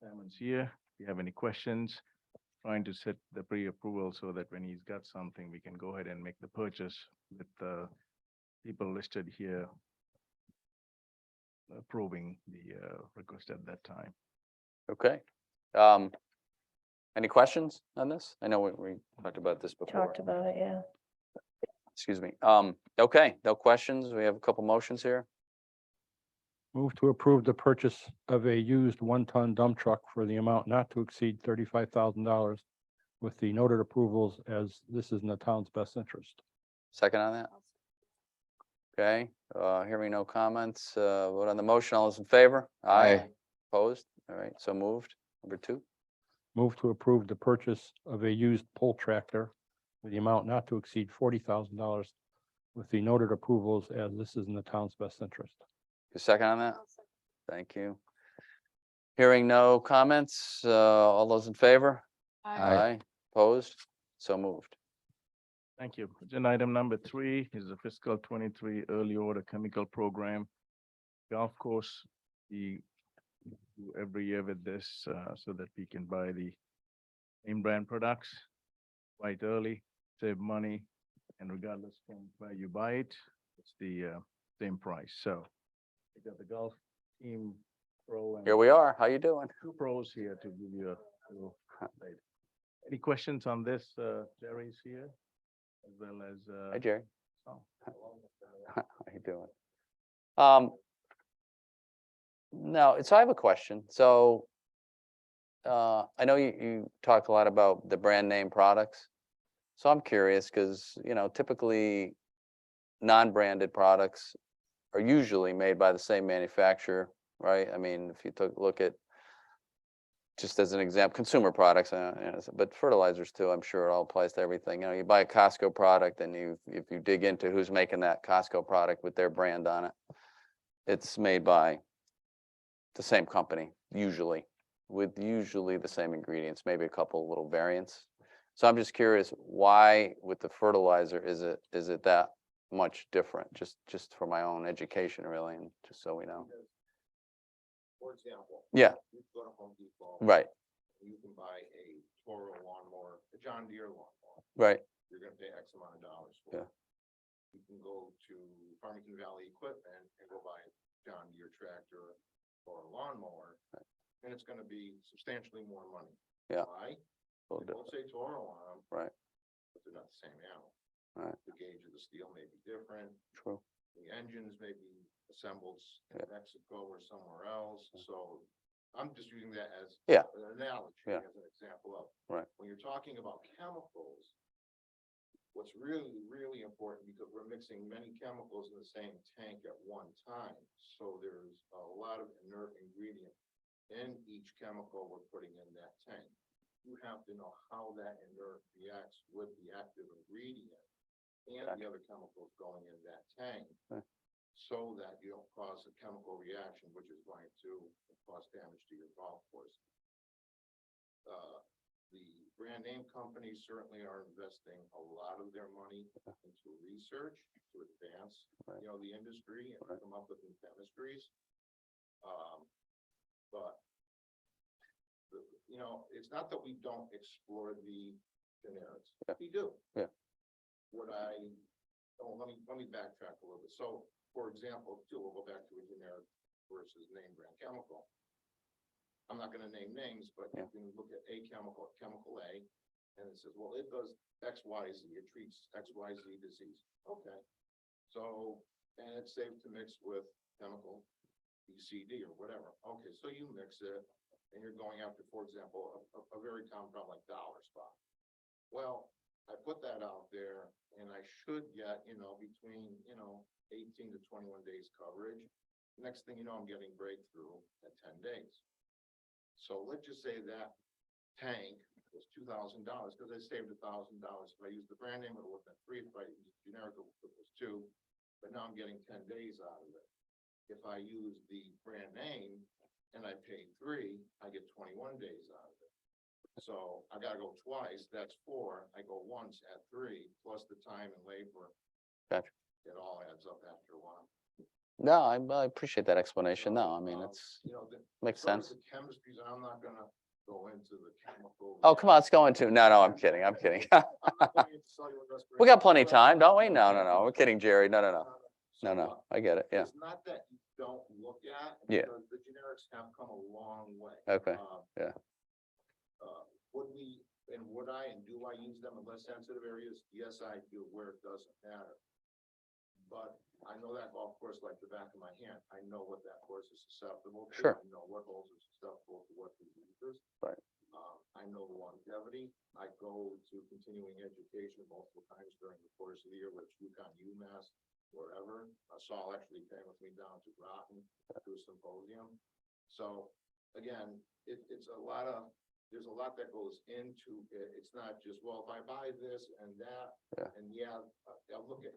Speaker 3: Simons here. If you have any questions, trying to set the pre-approval so that when he's got something, we can go ahead and make the purchase with the people listed here approving the request at that time.
Speaker 1: Okay. Any questions on this? I know we talked about this before.
Speaker 5: Talked about it, yeah.
Speaker 1: Excuse me. Okay, no questions. We have a couple motions here.
Speaker 6: Move to approve the purchase of a used one-ton dump truck for the amount not to exceed $35,000 with the noted approvals as this is in the town's best interest.
Speaker 1: Second on that? Okay, hearing no comments, vote on the motion. All those in favor?
Speaker 4: Aye.
Speaker 1: Opposed? All right, so moved. Number 2.
Speaker 6: Move to approve the purchase of a used pull tractor with the amount not to exceed $40,000 with the noted approvals as this is in the town's best interest.
Speaker 1: A second on that? Thank you. Hearing no comments, all those in favor?
Speaker 4: Aye.
Speaker 1: Opposed? So moved.
Speaker 3: Thank you. Agenda item number 3 is the fiscal 23 early order chemical program. Golf course, we do every year with this so that we can buy the name brand products quite early, save money, and regardless from where you buy it, it's the same price. So we got the golf team pro and
Speaker 1: Here we are. How you doing?
Speaker 3: 2 pros here to give you a little update. Any questions on this? Jerry's here, as well as
Speaker 1: Hi, Jerry.
Speaker 3: oh,
Speaker 1: How you doing? No, so I have a question. So I know you talk a lot about the brand name products. So I'm curious because, typically non-branded products are usually made by the same manufacturer, right? I mean, if you look at, just as an example, consumer products, but fertilizers too, I'm sure it all applies to everything. You buy a Costco product and if you dig into who's making that Costco product with their brand on it, it's made by the same company, usually, with usually the same ingredients, maybe a couple little variants. So I'm just curious, why with the fertilizer is it that much different? Just for my own education, really, and just so we know.
Speaker 3: for example,
Speaker 1: Yeah,
Speaker 3: you go to Home Depot.
Speaker 1: right,
Speaker 3: You can buy a Toro lawnmower, a John Deere lawnmower.
Speaker 1: right,
Speaker 3: You're gonna pay X amount of dollars for
Speaker 1: Yeah.
Speaker 3: it. You can go to Farmington Valley Equipment and go buy a John Deere tractor or a lawnmower, and it's gonna be substantially more money.
Speaker 1: Yeah.
Speaker 3: Why?
Speaker 1: Little
Speaker 3: They both say Toro on them.
Speaker 1: Right.
Speaker 3: But they're not the same animal.
Speaker 1: Right.
Speaker 3: The gauge of the steel may be different.
Speaker 1: true,
Speaker 3: The engines may be assembled in
Speaker 1: Yeah.
Speaker 3: Mexico or somewhere else, so I'm just using that as
Speaker 1: Yeah.
Speaker 3: an analogy,
Speaker 1: Yeah.
Speaker 3: as an example of.
Speaker 1: Right.
Speaker 3: When you're talking about chemicals, what's really, really important, because we're mixing many chemicals in the same tank at one time, so there's a lot of inert ingredient in each chemical we're putting in that tank. You have to know how that inert reacts with the active ingredient and the other chemicals going in that tank.
Speaker 1: Okay.
Speaker 3: So that you don't cause a chemical reaction, which is going to cause damage to your golf course. The brand name companies certainly are investing a lot of their money into research to advance,
Speaker 1: Right.
Speaker 3: The industry and
Speaker 1: Right.
Speaker 3: come up with new chemistries. But it's not that we don't explore the generics.
Speaker 1: Yeah.
Speaker 3: We do.
Speaker 1: Yeah.
Speaker 3: Let me backtrack a little bit. So, for example, we'll go back to a generic versus name brand chemical. I'm not gonna name names, but
Speaker 1: Yeah.
Speaker 3: you can look at a chemical, chemical A, and it says, well, it does X, Y, Z, it treats X, Y, Z disease. Okay. So, and it's safe to mix with chemical B, C, D, or whatever. Okay, so you mix it, and you're going after, for example, a very common problem like dollar spot. Well, I put that out there, and I should get, between, 18 to 21 days coverage. Next thing you know, I'm getting breakthrough at 10 days. So let's just say that tank was $2,000, because I saved $1,000. If I used the brand name, it would have been $3. If I used generic, it was $2. But now I'm getting 10 days out of it. If I use the brand name,
Speaker 11: and I pay 3, I get 21 days out of it. So I gotta go twice, that's 4, I go once at 3, plus the time and labor.
Speaker 1: Gotcha.
Speaker 11: It all adds up after a while.
Speaker 1: No, I appreciate that explanation. No, I mean, it's,
Speaker 11: You know,
Speaker 1: makes
Speaker 11: as far as
Speaker 1: sense.
Speaker 11: the chemistries, I'm not gonna go into the chemical.
Speaker 1: Oh, come on, it's going to. No, I'm kidding. I'm kidding.
Speaker 11: I'm not going into cellular
Speaker 1: We got
Speaker 11: respiration.
Speaker 1: plenty of time, don't we? No, we're kidding, Jerry. No.
Speaker 11: So,
Speaker 1: I get it. Yeah.
Speaker 11: It's not that you don't look at.
Speaker 1: Yeah.
Speaker 11: Because the generics have come a long way.
Speaker 1: Okay, yeah.
Speaker 11: Would I and do I use them in less sensitive areas? Yes, I do, where it doesn't matter. But I know that golf course like the back of my hand. I know what that course is susceptible to.
Speaker 1: Sure.
Speaker 11: I know what holes are susceptible to what diseases.
Speaker 1: Right.
Speaker 11: I know the longevity. I go to continuing education multiple times during the course of the year, which UConn, UMass, wherever. Saul actually came with me down to Groton to a symposium. So again, it's a lot of, there's a lot that goes into it. It's not just, well, if I buy this and that, and I'll look at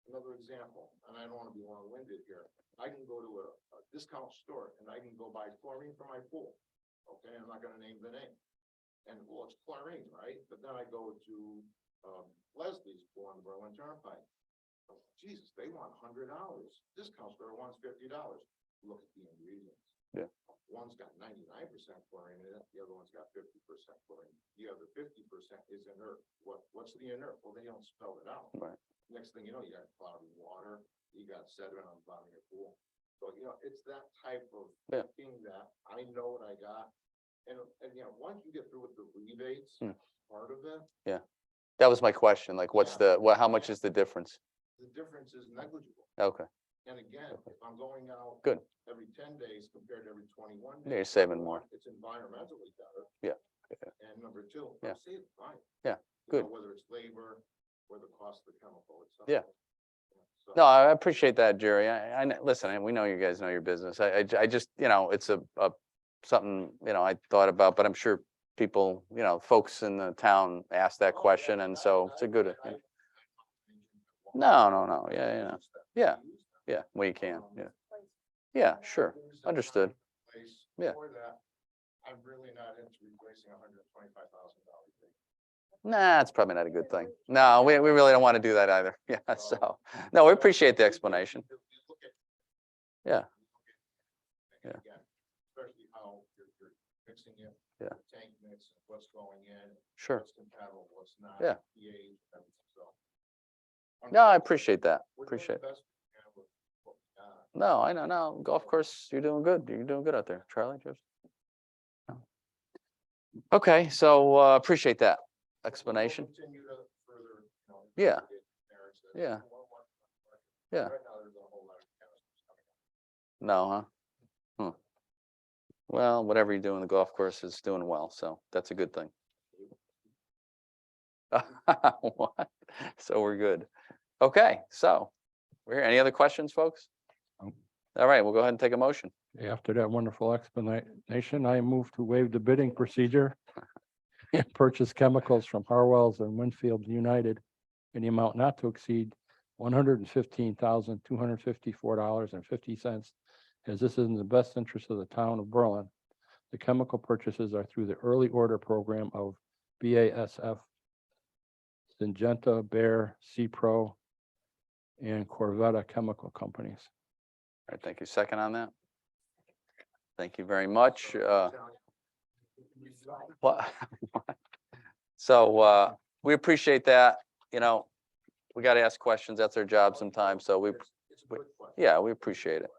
Speaker 11: another example, and I don't want to be long-winded here. I can go to a discount store and I can go buy chlorine for my pool. Okay, I'm not gonna name the name. And well, it's chlorine, right? But then I go to Leslie's pool on the Berlin Turnpike. Oh, Jesus, they want $100. Discount store wants $50. Look at the ingredients.
Speaker 1: Yeah.
Speaker 11: One's got 99% chlorine in it, the other one's got 50% chlorine. The other 50% is inert. What's the inert? Well, they don't spell it out.
Speaker 1: Right.
Speaker 11: Next thing you know, you got cloudy water, you got sediment on the bottom of your pool. So, you know, it's that type of thing that I know what I got. And you know, once you get through with the rebates, part of it,
Speaker 1: That was my question. Like, what's how much is the difference?
Speaker 11: the difference is negligible.
Speaker 1: Okay.
Speaker 11: And again, if I'm going out
Speaker 1: Good.
Speaker 11: every 10 days compared to every 21 days.
Speaker 1: Yeah, you're saving
Speaker 11: number
Speaker 1: more.
Speaker 11: one, It's environmentally better.
Speaker 1: Yeah.
Speaker 11: And number 2,
Speaker 1: Yeah.
Speaker 11: I'm saving money.
Speaker 1: Yeah,
Speaker 11: You know,
Speaker 1: good.
Speaker 11: Whether it's labor or the cost of the chemical itself.
Speaker 1: Yeah.
Speaker 11: So-
Speaker 1: No, I appreciate that, Jerry. Listen, we know you guys know your business. I just, it's a something, I thought about, but I'm sure people, folks in the town ask that question, and so it's a good. No. Yeah, we can. Yeah, sure. Understood. Yeah.
Speaker 11: For that, I'm really not into replacing $125,000.
Speaker 1: Nah, it's probably not a good thing. No, we really don't want to do that either. Yeah, so, no, we appreciate the explanation. Yeah.
Speaker 11: And
Speaker 1: Yeah.
Speaker 11: again, especially how you're mixing it.
Speaker 1: Yeah.
Speaker 11: the Tank mix, what's going in.
Speaker 1: Sure.
Speaker 11: What's compatible, what's not.
Speaker 1: Yeah.
Speaker 11: pH, everything, so.
Speaker 1: No, I appreciate that.
Speaker 11: We're doing
Speaker 1: Appreciate
Speaker 11: the
Speaker 1: it.
Speaker 11: best we can with what we got.
Speaker 1: No, I know. No, golf course, you're doing good. You're doing good out there, Charlie. Just. Okay, so appreciate that
Speaker 11: We'll
Speaker 1: explanation.
Speaker 11: Continue to further,
Speaker 1: Yeah.
Speaker 11: investigate merits that-
Speaker 1: Yeah.
Speaker 11: Right
Speaker 1: Yeah.
Speaker 11: now, there's a whole lot of chemistries coming up.
Speaker 1: No, huh? Well, whatever you do in the golf course is doing well, so that's a good thing. What? So we're good. Okay, so we're here. Any other questions, folks?
Speaker 6: No.
Speaker 1: All right, we'll go ahead and take a motion.
Speaker 6: After that wonderful explanation, I move to waive the bidding procedure and purchase chemicals from Harwells and Winfield United in the amount not to exceed $115,254.50, as this is in the best interest of the town of Berlin. The chemical purchases are through the early order program of BASF, Syngenta, Bayer, CPro, and Corvetta Chemical Companies.
Speaker 1: All right, thank you. Second on that? Thank you very much. What? So we appreciate that, we got to ask questions. That's our job sometimes. So
Speaker 11: It's a good question.
Speaker 1: yeah, we appreciate it.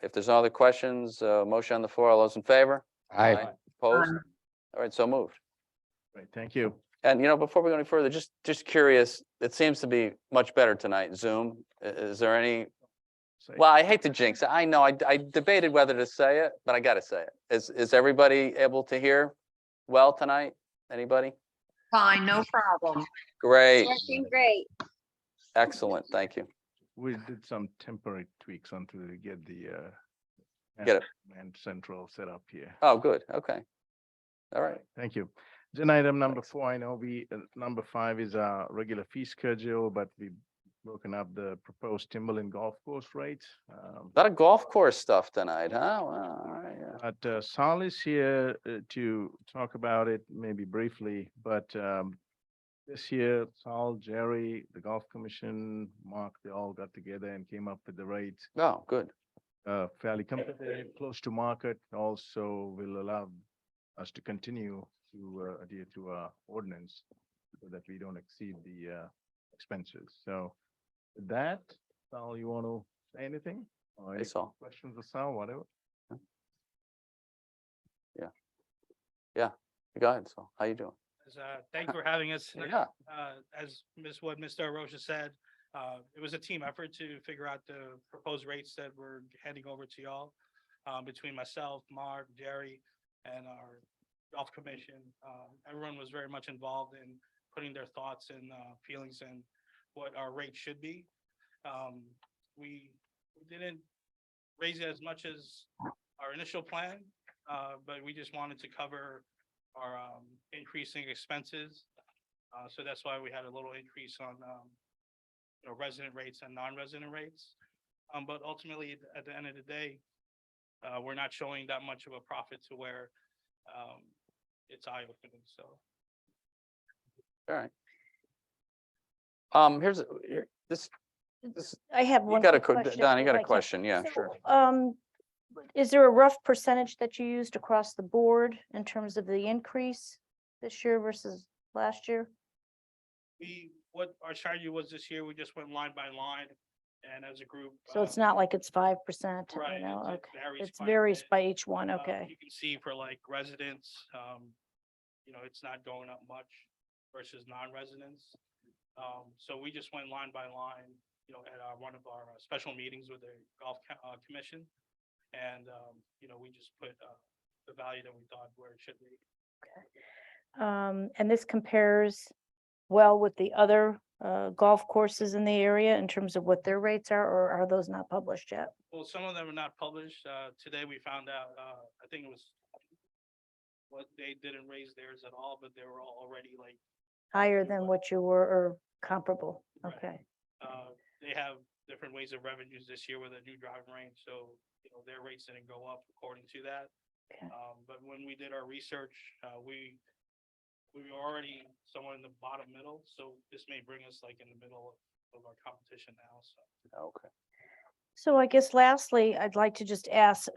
Speaker 1: If there's no other questions, motion on the floor, all those in favor?
Speaker 4: Aye.
Speaker 1: Opposed? All right, so moved.
Speaker 3: Right, thank you.
Speaker 1: And before we go any further, just curious, it seems to be much better tonight, Zoom. Is there any, well, I hate to jinx it. I know, I debated whether to say it, but I gotta say it. Is everybody able to hear well tonight? Anybody?
Speaker 12: Fine, no problem.
Speaker 1: Great,
Speaker 12: Working great.
Speaker 1: excellent, thank you.
Speaker 3: We did some temporary tweaks onto to get the
Speaker 1: Get it.
Speaker 3: and central set up here.
Speaker 1: Oh, good, okay. All right,
Speaker 3: Thank you. Agenda item number 4, I know number 5 is our regular fee schedule, but we've broken up the proposed Timberland golf course rates.
Speaker 1: a lot of golf course stuff tonight, huh? Well, all right,
Speaker 3: But Sal is here to talk about it maybe briefly, but this year, Sal, Jerry, the Golf Commission, Mark, they all got together and came up with the rates.
Speaker 1: Oh, good.
Speaker 3: Fairly competitive, close to market, also will allow us to continue to adhere to our ordinance so that we don't exceed the expenses. So with that, Sal, you want to say anything? Or any
Speaker 1: Sal.
Speaker 3: questions of Sal, whatever?
Speaker 1: Go ahead. So how you doing?
Speaker 13: Thanks for having us. tonight.
Speaker 1: Yeah.
Speaker 13: As Mr. Rocha said, it was a team effort to figure out the proposed rates that we're handing over to y'all. Between myself, Mark, Jerry, and our golf commission. Everyone was very much involved in putting their thoughts and feelings in what our rate should be. We didn't raise it as much as our initial plan, but we just wanted to cover our increasing expenses. So that's why we had a little increase on resident rates and non-resident rates. But ultimately, at the end of the day, we're not showing that much of a profit to where it's eye-opening, so.
Speaker 1: All right. This,
Speaker 5: I have
Speaker 1: you
Speaker 5: one.
Speaker 1: got a,
Speaker 5: quick question,
Speaker 1: Don, you
Speaker 5: if
Speaker 1: got
Speaker 5: I
Speaker 1: a
Speaker 5: can.
Speaker 1: question? Yeah,
Speaker 5: So,
Speaker 1: sure.
Speaker 5: Is there a rough percentage that you used across the board in terms of the increase this year versus last year?
Speaker 13: What our strategy was this year, we just went line by line and as a group.
Speaker 5: So it's not like it's 5%,
Speaker 13: Right,
Speaker 5: you know,
Speaker 13: it
Speaker 5: okay.
Speaker 13: varies
Speaker 5: It
Speaker 13: quite a
Speaker 5: varies
Speaker 13: bit.
Speaker 5: by each one, okay.
Speaker 13: You can see for like residents, it's not going up much versus non-residents. So we just went line by line, at one of our special meetings with the golf commission. And, we just put the value that we thought where it should be.
Speaker 5: And this compares well with the other golf courses in the area in terms of what their rates are, or are those not published yet?
Speaker 13: Well, some of them are not published. Today we found out, I think it was what they didn't raise theirs at all, but they were all already like,
Speaker 5: Higher than what you were, or comparable?
Speaker 13: Right.
Speaker 5: Okay,
Speaker 13: they have different ways of revenues this year with a new driving range. So, their rates didn't go up according to that.
Speaker 5: Okay.
Speaker 13: But when we did our research, we were already somewhere in the bottom middle. So this may bring us like in the middle of our competition now. So.
Speaker 1: Okay.
Speaker 5: so I guess lastly, I'd like to just ask,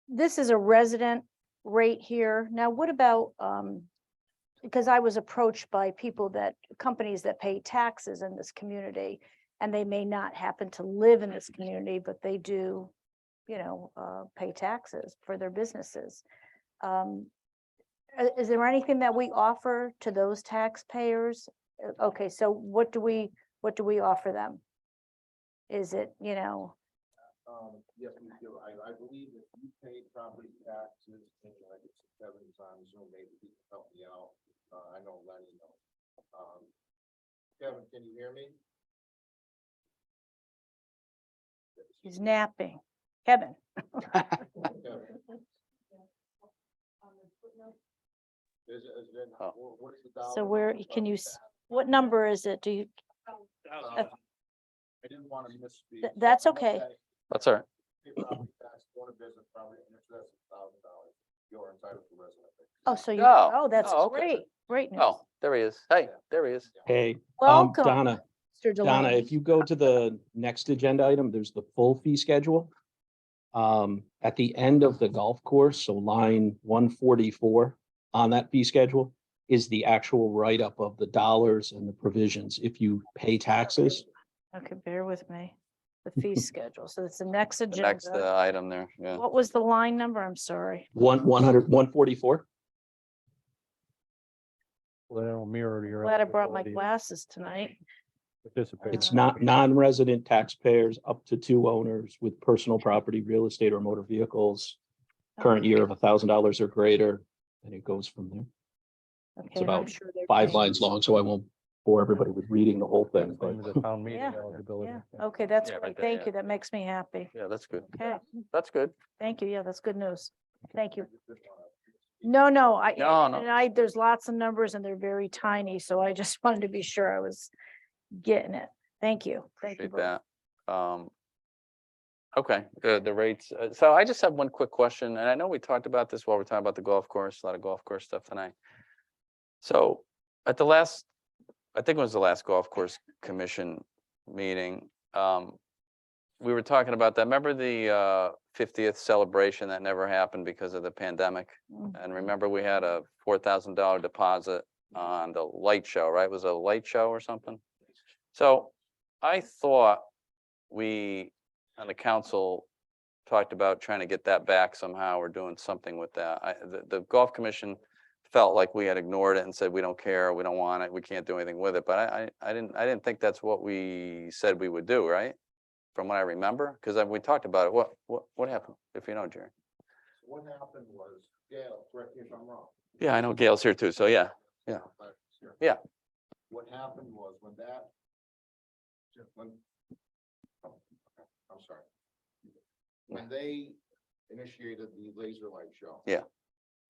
Speaker 5: this is a resident rate here. Now, what about, because I was approached by companies that pay taxes in this community, and they may not happen to live in this community, but they do, pay taxes for their businesses. Is there anything that we offer to those taxpayers? Okay, so what do we offer them? Is it,
Speaker 11: Yes, we do. I believe if you pay property taxes, and I guess Kevin's on Zoom, maybe he can help me out. I know Lenny knows. Kevin, can you hear me?
Speaker 5: he's napping? Kevin?
Speaker 11: Kevin. What is the dollar?
Speaker 5: So where, can you, what number is it? Do you,
Speaker 11: I didn't want to misspeak.
Speaker 5: That's okay.
Speaker 1: That's all right.
Speaker 11: Pay property tax, going to visit property, and it's less than $1,000. You're entitled to resident.
Speaker 5: oh, so you,
Speaker 1: Oh,
Speaker 5: that's
Speaker 1: oh, okay.
Speaker 5: great, great news.
Speaker 1: Oh, there he is. Hey, there he is.
Speaker 14: Hey,
Speaker 5: Welcome,
Speaker 14: Donna,
Speaker 5: Mr.
Speaker 14: Donna,
Speaker 5: Delaney.
Speaker 14: if you go to the next agenda item, there's the full fee schedule. At the end of the golf course, so line 144 on that fee schedule is the actual write-up of the dollars and the provisions if you pay taxes.
Speaker 5: Okay, bear with me. The fee schedule. So it's the next
Speaker 1: The next
Speaker 5: agenda.
Speaker 1: item there. Yeah.
Speaker 5: What was the line number? I'm sorry.
Speaker 14: 144.
Speaker 6: Well, that'll mirror your.
Speaker 5: Glad I brought my
Speaker 6: eligibility to
Speaker 5: glasses tonight.
Speaker 6: participate.
Speaker 14: It's not non-resident taxpayers up to 2 owners with personal property, real estate or motor vehicles. Current year of $1,000 or greater, and it goes from there.
Speaker 5: Okay, and I'm
Speaker 14: about
Speaker 5: sure they're
Speaker 14: 5
Speaker 5: paying-
Speaker 14: lines long, so I won't bore everybody with reading the whole thing, but
Speaker 6: Same as the town meeting
Speaker 5: Yeah,
Speaker 6: eligibility.
Speaker 5: Yeah, okay, that's
Speaker 1: Yeah, right
Speaker 5: great.
Speaker 1: there,
Speaker 5: Thank
Speaker 1: yeah.
Speaker 5: you. That makes me happy.
Speaker 1: Yeah, that's good.
Speaker 5: Okay,
Speaker 1: That's good.
Speaker 5: thank you. Yeah, that's good news. Thank you. No, no,
Speaker 1: No.
Speaker 5: there's lots of numbers and they're very tiny, so I just wanted to be sure I was getting it. Thank you. Thank you.
Speaker 1: Appreciate
Speaker 5: both.
Speaker 1: that. Okay, the rates. So I just have one quick question, and I know we talked about this while we're talking about the golf course, a lot of golf course stuff tonight. So at the last, I think it was the last golf course commission meeting, we were talking about that. Remember the 50th celebration that never happened because of the pandemic? And remember, we had a $4,000 deposit on the light show, right? It was a light show or something? So I thought we, on the council, talked about trying to get that back somehow or doing something with that. The golf commission felt like we had ignored it and said, we don't care, we don't want it, we can't do anything with it. But I didn't think that's what we said we would do, right? From what I remember, because we talked about it. What happened, if you know, Jerry?
Speaker 11: What happened was, Gail, correct me if I'm wrong.
Speaker 1: Yeah, I know Gail's here too, so yeah. Yeah.
Speaker 11: Sure.
Speaker 1: Yeah.
Speaker 11: What happened was I'm sorry. When they initiated the laser light show.
Speaker 1: Yeah.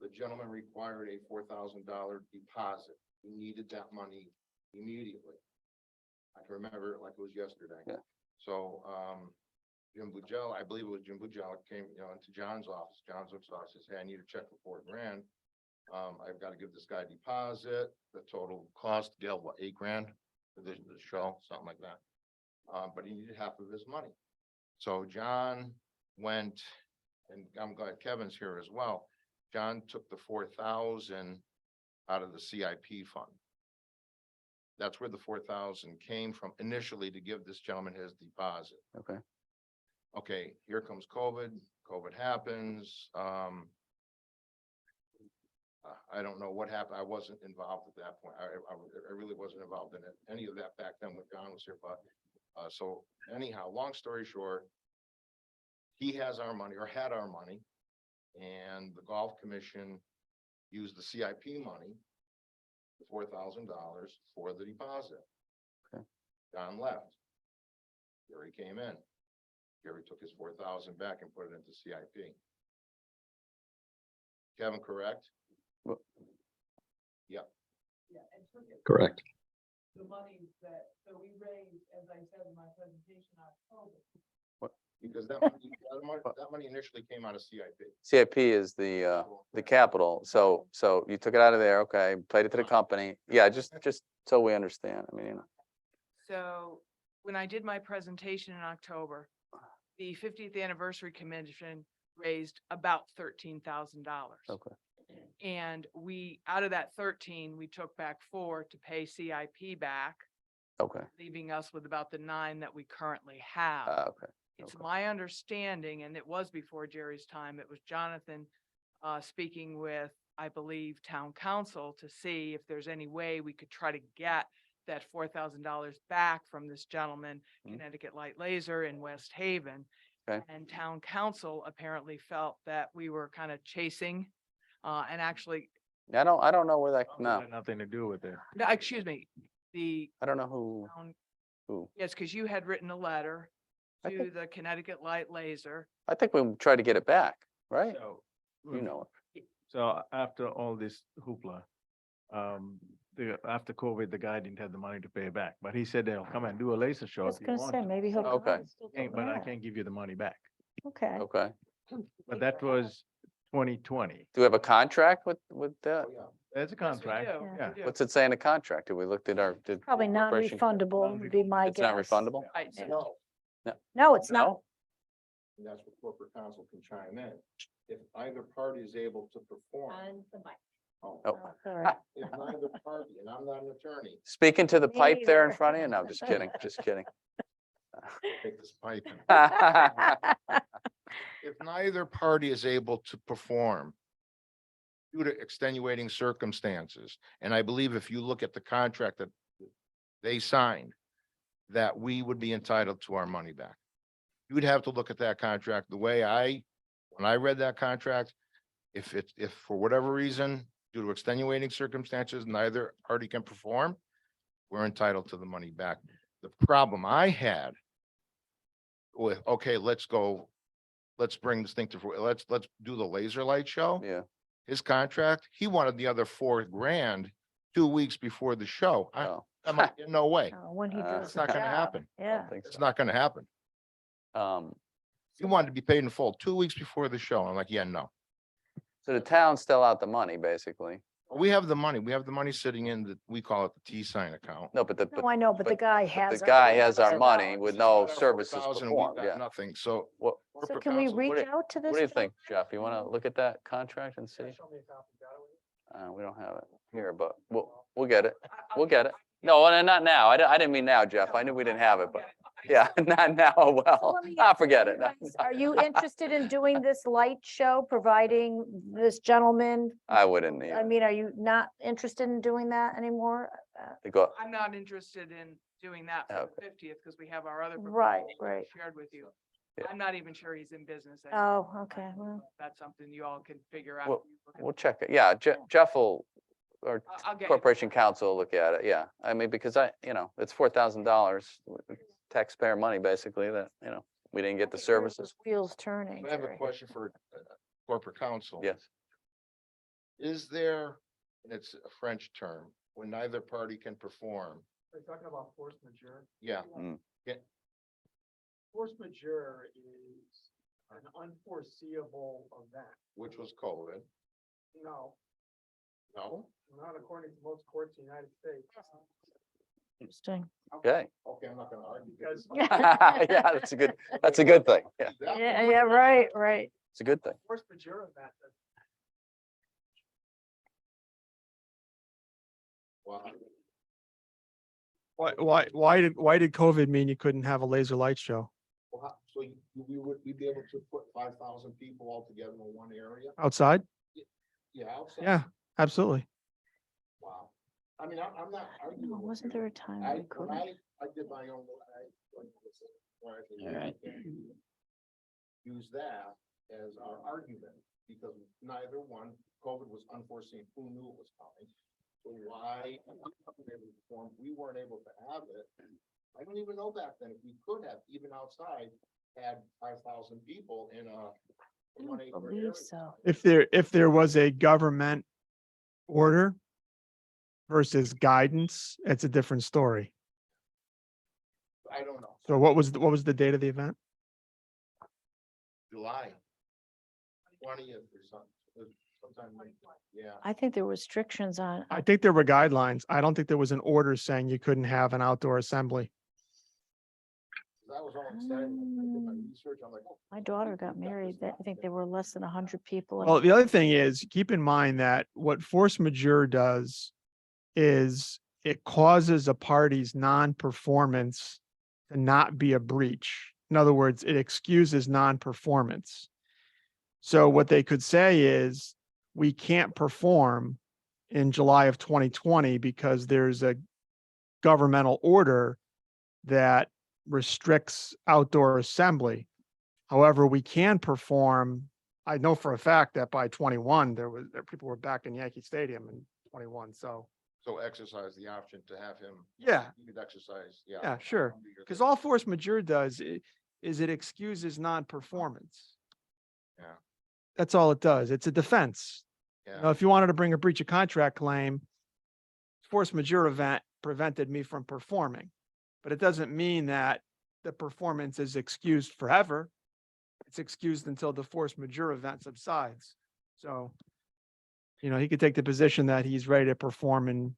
Speaker 11: The gentleman required a $4,000 deposit. He needed that money immediately. I can remember it like it was yesterday.
Speaker 1: Yeah.
Speaker 11: So, Jim Bujel, I believe it was Jim Bujel, came, into John's office. John's office says, hey, I need a check for $4,000. I've got to give this guy a deposit. The total cost, Gail, what, $8,000 for the show, something like that. But he needed half of his money. So John went, and I'm glad Kevin's here as well. John took the 4,000 out of the CIP fund. That's where the 4,000 came from initially to give this gentleman his deposit.
Speaker 1: Okay.
Speaker 11: Okay, here comes COVID. COVID happens. I don't know what happened. I wasn't involved at that point. I really wasn't involved in it, any of that back then when John was here, but so anyhow, long story short, he has our money or had our money, and the golf commission used the CIP money, the $4,000 for the deposit.
Speaker 1: Okay.
Speaker 11: John left. Gary came in. Gary took his 4,000 back and put it into CIP. Kevin, correct?
Speaker 1: Well-
Speaker 11: Yeah.
Speaker 14: Correct.
Speaker 8: The money that, so we raised, as I said in my presentation, October.
Speaker 11: Because that money initially came out of CIP.
Speaker 1: CIP is the capital. So you took it out of there, okay, paid it to the company. Yeah, just so we understand. I mean,
Speaker 15: So when I did my presentation in October, the 50th anniversary commission raised about $13,000.
Speaker 1: okay,
Speaker 15: And we, out of that 13, we took back 4 to pay CIP back,
Speaker 1: okay,
Speaker 15: leaving us with about the 9 that we currently have.
Speaker 1: okay.
Speaker 15: It's
Speaker 1: okay.
Speaker 15: my understanding, and it was before Jerry's time, it was Jonathan speaking with, I believe, town council to see if there's any way we could try to get that $4,000 back from this gentleman,
Speaker 1: Mhm.
Speaker 15: Connecticut Light Laser in West Haven.
Speaker 1: Okay.
Speaker 15: And town council apparently felt that we were kind of chasing, and actually,
Speaker 1: I don't know where that, no,
Speaker 3: Nothing to do with it.
Speaker 15: no, excuse me, the
Speaker 1: I don't know who,
Speaker 15: town, yes, because you had written a letter
Speaker 1: I
Speaker 15: to
Speaker 1: think-
Speaker 15: the Connecticut Light Laser.
Speaker 1: I think we tried to get it back, right?
Speaker 3: So,
Speaker 1: You know it.
Speaker 3: so after all this hoopla, after COVID, the guy didn't have the money to pay it back, but he said they'll come and do a laser
Speaker 5: I
Speaker 3: show
Speaker 5: was
Speaker 3: if you
Speaker 5: gonna
Speaker 3: want.
Speaker 5: say, maybe he'll.
Speaker 1: Okay.
Speaker 5: come.
Speaker 3: But I
Speaker 5: Yeah,
Speaker 3: can't give you the money back.
Speaker 5: Okay.
Speaker 1: Okay.
Speaker 3: But that was 2020.
Speaker 1: Do we have a contract with that?
Speaker 11: Oh, yeah.
Speaker 3: There's a
Speaker 15: Yes, we
Speaker 3: contract.
Speaker 15: do,
Speaker 3: Yeah.
Speaker 15: we do.
Speaker 1: What's it say in the contract? Did we looked at our, did?
Speaker 5: Probably
Speaker 1: corporation-
Speaker 5: non-refundable would be my
Speaker 1: It's
Speaker 5: guess.
Speaker 1: not refundable?
Speaker 15: Right, so
Speaker 11: No,
Speaker 5: No, it's not.
Speaker 1: No?
Speaker 11: and that's what corporate counsel can chime in. If either party is able to perform. Oh,
Speaker 1: Oh.
Speaker 5: All right.
Speaker 11: if neither party, and I'm not an attorney,
Speaker 1: Speaking to the
Speaker 5: Me
Speaker 1: pipe there in
Speaker 5: neither.
Speaker 1: front of you? No, just kidding, just kidding.
Speaker 11: take this pipe. If neither party is able to perform due to extenuating circumstances, and I believe if you look at the contract that they signed, that we would be entitled to our money back. You would have to look at that contract the way when I read that contract, if for whatever reason, due to extenuating circumstances, neither party can perform, we're entitled to the money back. The problem I had with, okay, let's bring this thing to, let's do the laser light show.
Speaker 1: Yeah,
Speaker 11: His contract, he wanted the other $4,000 2 weeks before the show.
Speaker 1: oh,
Speaker 5: No way.
Speaker 1: Uh,
Speaker 5: When he does
Speaker 11: It's
Speaker 5: the
Speaker 11: not gonna
Speaker 5: job.
Speaker 11: happen.
Speaker 1: I
Speaker 5: Yeah.
Speaker 1: don't think
Speaker 11: It's
Speaker 1: so.
Speaker 11: not gonna happen. He wanted to be paid in full 2 weeks before the show. I'm like, yeah, no.
Speaker 1: So the town's still out the money, basically.
Speaker 11: We have the money. We have the money sitting in the, we call it the T-sign account.
Speaker 1: No, but
Speaker 5: No, I know, but the guy
Speaker 1: the
Speaker 5: has.
Speaker 1: guy has our
Speaker 5: $100,000.
Speaker 1: money with no
Speaker 11: Out of
Speaker 1: services
Speaker 11: 4,000, we've
Speaker 1: performed,
Speaker 11: got
Speaker 1: yeah.
Speaker 11: Nothing, so.
Speaker 1: What,
Speaker 5: So
Speaker 11: corporate
Speaker 5: can we
Speaker 11: counsel-
Speaker 5: reach
Speaker 1: What do-
Speaker 5: out to this?
Speaker 1: what do you
Speaker 5: guy?
Speaker 1: think, Jeff? You wanna look at that contract and see?
Speaker 3: Show me a copy, got it?
Speaker 1: We don't have it here, but we'll get it. We'll get it. No, well, not now. I didn't mean now, Jeff. I knew we didn't have it, but yeah, not now.
Speaker 5: So
Speaker 1: Well,
Speaker 5: let me ask
Speaker 1: forget
Speaker 5: you
Speaker 1: it.
Speaker 5: guys, Are you interested in doing this light show, providing this gentleman?
Speaker 1: I wouldn't need
Speaker 5: I mean, are you not interested in doing that anymore?
Speaker 1: to go.
Speaker 15: I'm not interested in doing that for the 50th because we have our other.
Speaker 5: Right,
Speaker 15: proposal
Speaker 5: right.
Speaker 15: Shared with you.
Speaker 1: Yeah.
Speaker 15: I'm not even sure he's in business. anymore.
Speaker 5: Oh, okay, well,
Speaker 15: That's something you all can figure out.
Speaker 1: We'll-
Speaker 15: if you look at
Speaker 1: We'll
Speaker 15: the-
Speaker 1: check it. Yeah, Jeff will, or
Speaker 15: I'll get you.
Speaker 1: Corporation Counsel will look at it. Yeah. I mean, because it's $4,000 taxpayer money, basically, that, we didn't get the services.
Speaker 5: wheels turning.
Speaker 11: I have a
Speaker 5: Jerry.
Speaker 11: question for corporate counsel.
Speaker 1: Yes.
Speaker 11: Is there, and it's a French term, when neither party can perform?
Speaker 3: Are you talking about force majeure?
Speaker 11: Yeah.
Speaker 1: Mm.
Speaker 3: Force majeure is an unforeseeable event.
Speaker 11: Which was COVID.
Speaker 3: No,
Speaker 11: No?
Speaker 3: not according to most courts in the United States.
Speaker 5: Interesting.
Speaker 1: Okay.
Speaker 11: Okay, I'm not gonna argue.
Speaker 3: Because
Speaker 1: Yeah, that's a good thing. Yeah,
Speaker 5: Yeah, right, right.
Speaker 1: it's a good thing.
Speaker 3: force majeure event,
Speaker 11: Wow.
Speaker 16: Why did COVID mean you couldn't have a laser light show
Speaker 11: So we'd be able to put 5,000 people all together in one area?
Speaker 16: outside?
Speaker 11: Yeah. outside?
Speaker 16: Yeah, absolutely.
Speaker 11: Wow. I mean, I'm not arguing.
Speaker 5: Oh,
Speaker 11: with
Speaker 5: Wasn't
Speaker 11: you.
Speaker 5: there a time
Speaker 11: I,
Speaker 5: we
Speaker 11: when
Speaker 5: couldn't?
Speaker 11: I did my own,
Speaker 5: All right.
Speaker 11: use that as our argument, because neither one, COVID was unforeseen, who knew it was coming? So why, we weren't able to have it. I don't even know back then, if we could have, even outside, had 5,000 people in a.
Speaker 5: I
Speaker 11: 1
Speaker 5: don't
Speaker 11: acre
Speaker 5: believe
Speaker 11: area.
Speaker 5: so.
Speaker 16: If there was a government order versus guidance, it's a different story.
Speaker 11: I don't know,
Speaker 16: So what was the date of the event?
Speaker 11: July 20th or something, sometime like, yeah.
Speaker 5: I think there were restrictions on.
Speaker 16: I think there were guidelines. I don't think there was an order saying you couldn't have an outdoor assembly.
Speaker 11: That was all exciting. I did my research, I'm like, oh,
Speaker 5: My daughter got married. I think there were less than 100 people.
Speaker 16: Well, the other thing is, keep in mind that what force majeure does is it causes a party's non-performance to not be a breach. In other words, it excuses non-performance. So what they could say is, we can't perform in July of 2020 because there's a governmental order that restricts outdoor assembly. However, we can perform. I know for a fact that by 21, people were back in Yankee Stadium in 21. So
Speaker 11: so exercise the option to have him.
Speaker 16: yeah,
Speaker 11: You could exercise, yeah.
Speaker 16: yeah, sure. Because all force majeure does is it excuses non-performance.
Speaker 11: Yeah.
Speaker 16: That's all it does. It's a defense.
Speaker 11: Yeah.
Speaker 16: Now, if you wanted to bring a breach of contract claim, force majeure event prevented me from performing. But it doesn't mean that the performance is excused forever. It's excused until the force majeure event subsides. So, he could take the position that he's ready to perform in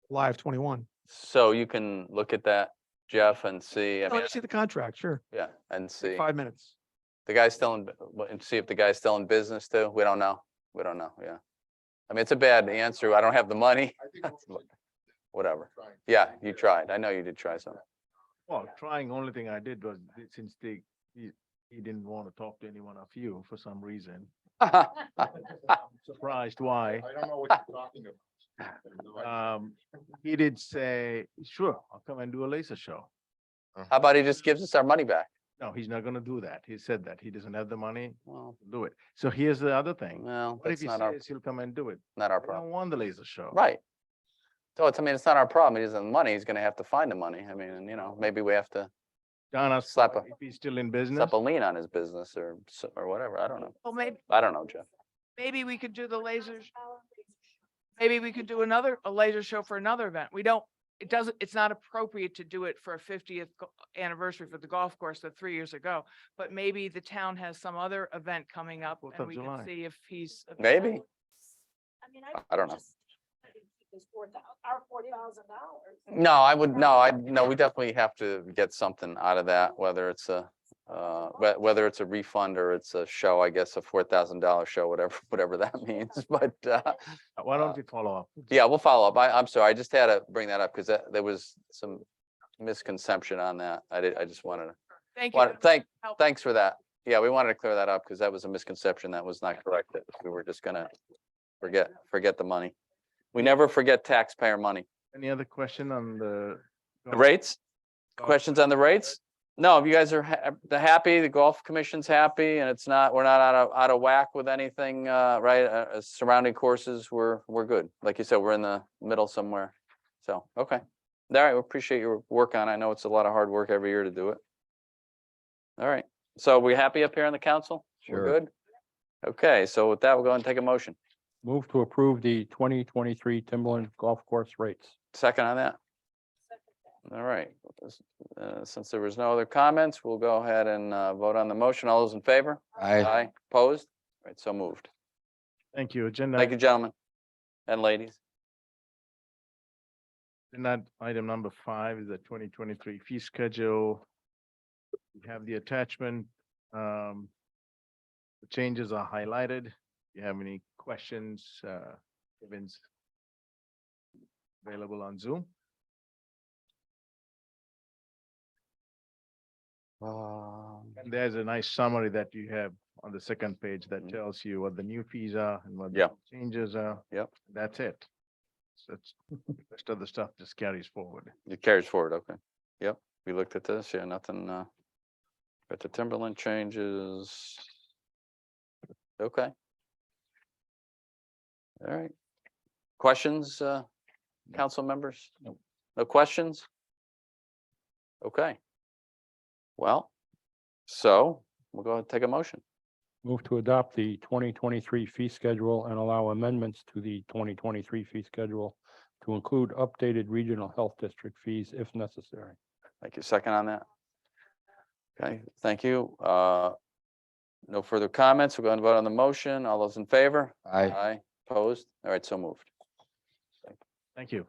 Speaker 16: July of 21.
Speaker 1: So you can look at that, Jeff, and see,
Speaker 16: Let me see the contract, sure.
Speaker 1: yeah, and see.
Speaker 16: 5 minutes.
Speaker 1: The guy's still and see if the guy's still in business too. We don't know. We don't know. Yeah. I mean, it's a bad answer. I don't have the money.
Speaker 11: I think we're
Speaker 1: Whatever.
Speaker 11: trying.
Speaker 1: Yeah, you tried. I know you did try something.
Speaker 6: Well, trying, only thing I did was, since he didn't want to talk to any one of you for some reason. Surprised why.
Speaker 11: I don't know what you're talking about.
Speaker 6: He did say, sure, I'll come and do a laser show.
Speaker 1: How about he just gives us our money back?
Speaker 6: No, he's not gonna do that. He said that. He doesn't have the money
Speaker 1: Well,
Speaker 6: to do it. So here's the other thing.
Speaker 1: well,
Speaker 6: What if
Speaker 1: that's
Speaker 6: he
Speaker 1: not our,
Speaker 6: says he'll come and do it?
Speaker 1: not our
Speaker 6: I
Speaker 1: problem.
Speaker 6: don't want the laser show.
Speaker 1: Right. So it's not our problem. He doesn't have the money. He's gonna have to find the money. I mean, maybe we have to
Speaker 6: Donna,
Speaker 1: Slap a-
Speaker 6: if he's still in business,
Speaker 1: slap a lien on his business or whatever. I don't know.
Speaker 15: Well,
Speaker 1: I don't know, Jeff.
Speaker 15: maybe we could do the lasers. Maybe we could do a laser show for another event. We don't it's not appropriate to do it for a 50th anniversary for the golf course of 3 years ago. But maybe the town has some other event coming up
Speaker 9: Fourth
Speaker 15: and
Speaker 9: of
Speaker 15: we
Speaker 9: July.
Speaker 15: can see if he's.
Speaker 1: Maybe.
Speaker 5: I mean,
Speaker 1: I don't know.
Speaker 5: It's our $4,000.
Speaker 1: No, I would, no, we definitely have to get something out of that, whether it's a, whether it's a refund or it's a show, I guess, a $4,000 show, whatever that means, but,
Speaker 9: Why don't we follow up?
Speaker 1: yeah, we'll follow up. I'm sorry, I just had to bring that up because there was some misconception on that. I just wanted to,
Speaker 15: Thank you.
Speaker 1: thanks for that. Yeah, we wanted to clear that up because that was a misconception. That was not correct. That we were just gonna forget the money. We never forget taxpayer money.
Speaker 9: Any other question on the?
Speaker 1: The rates? Questions on the rates? No, if you guys are happy, the golf commission's happy, and it's not, we're not out of whack with anything, right? Surrounding courses, we're good. Like you said, we're in the middle somewhere. So, okay. All right, we appreciate your work on it. I know it's a lot of hard work every year to do it. All right, so we happy up here on the council? We're
Speaker 4: Sure.
Speaker 1: good? Okay, so with that, we'll go ahead and take a motion.
Speaker 6: Move to approve the 2023 Timberland Golf Course rates.
Speaker 1: Second on that? All right, since there was no other comments, we'll go ahead and vote on the motion. All those in favor?
Speaker 4: Aye.
Speaker 1: Opposed? All right, so moved.
Speaker 9: Thank you. Agenda.
Speaker 1: Thank you, gentlemen and ladies.
Speaker 9: Agenda item number 5 is the 2023 fee schedule. We have the attachment. The changes are highlighted. If you have any questions, Kevin's available on Zoom. And there's a nice summary that you have on the second page that tells you what the new fees are and what the
Speaker 1: Yep.
Speaker 9: changes are.
Speaker 1: Yep.
Speaker 9: That's it. So it's, rest of the stuff just carries forward.
Speaker 1: It carries forward, okay. Yep, we looked at this, yeah, nothing, got the Timberland changes. Okay. All right. Questions, council members? No questions? Okay. Well, so we'll go ahead and take a motion.
Speaker 6: Move to adopt the 2023 fee schedule and allow amendments to the 2023 fee schedule to include updated regional health district fees if necessary.
Speaker 1: Thank you. Second on that. Okay, thank you. No further comments. We're going to vote on the motion. All those in favor?
Speaker 4: Aye.
Speaker 1: Opposed? All right, so moved.
Speaker 9: Thank you.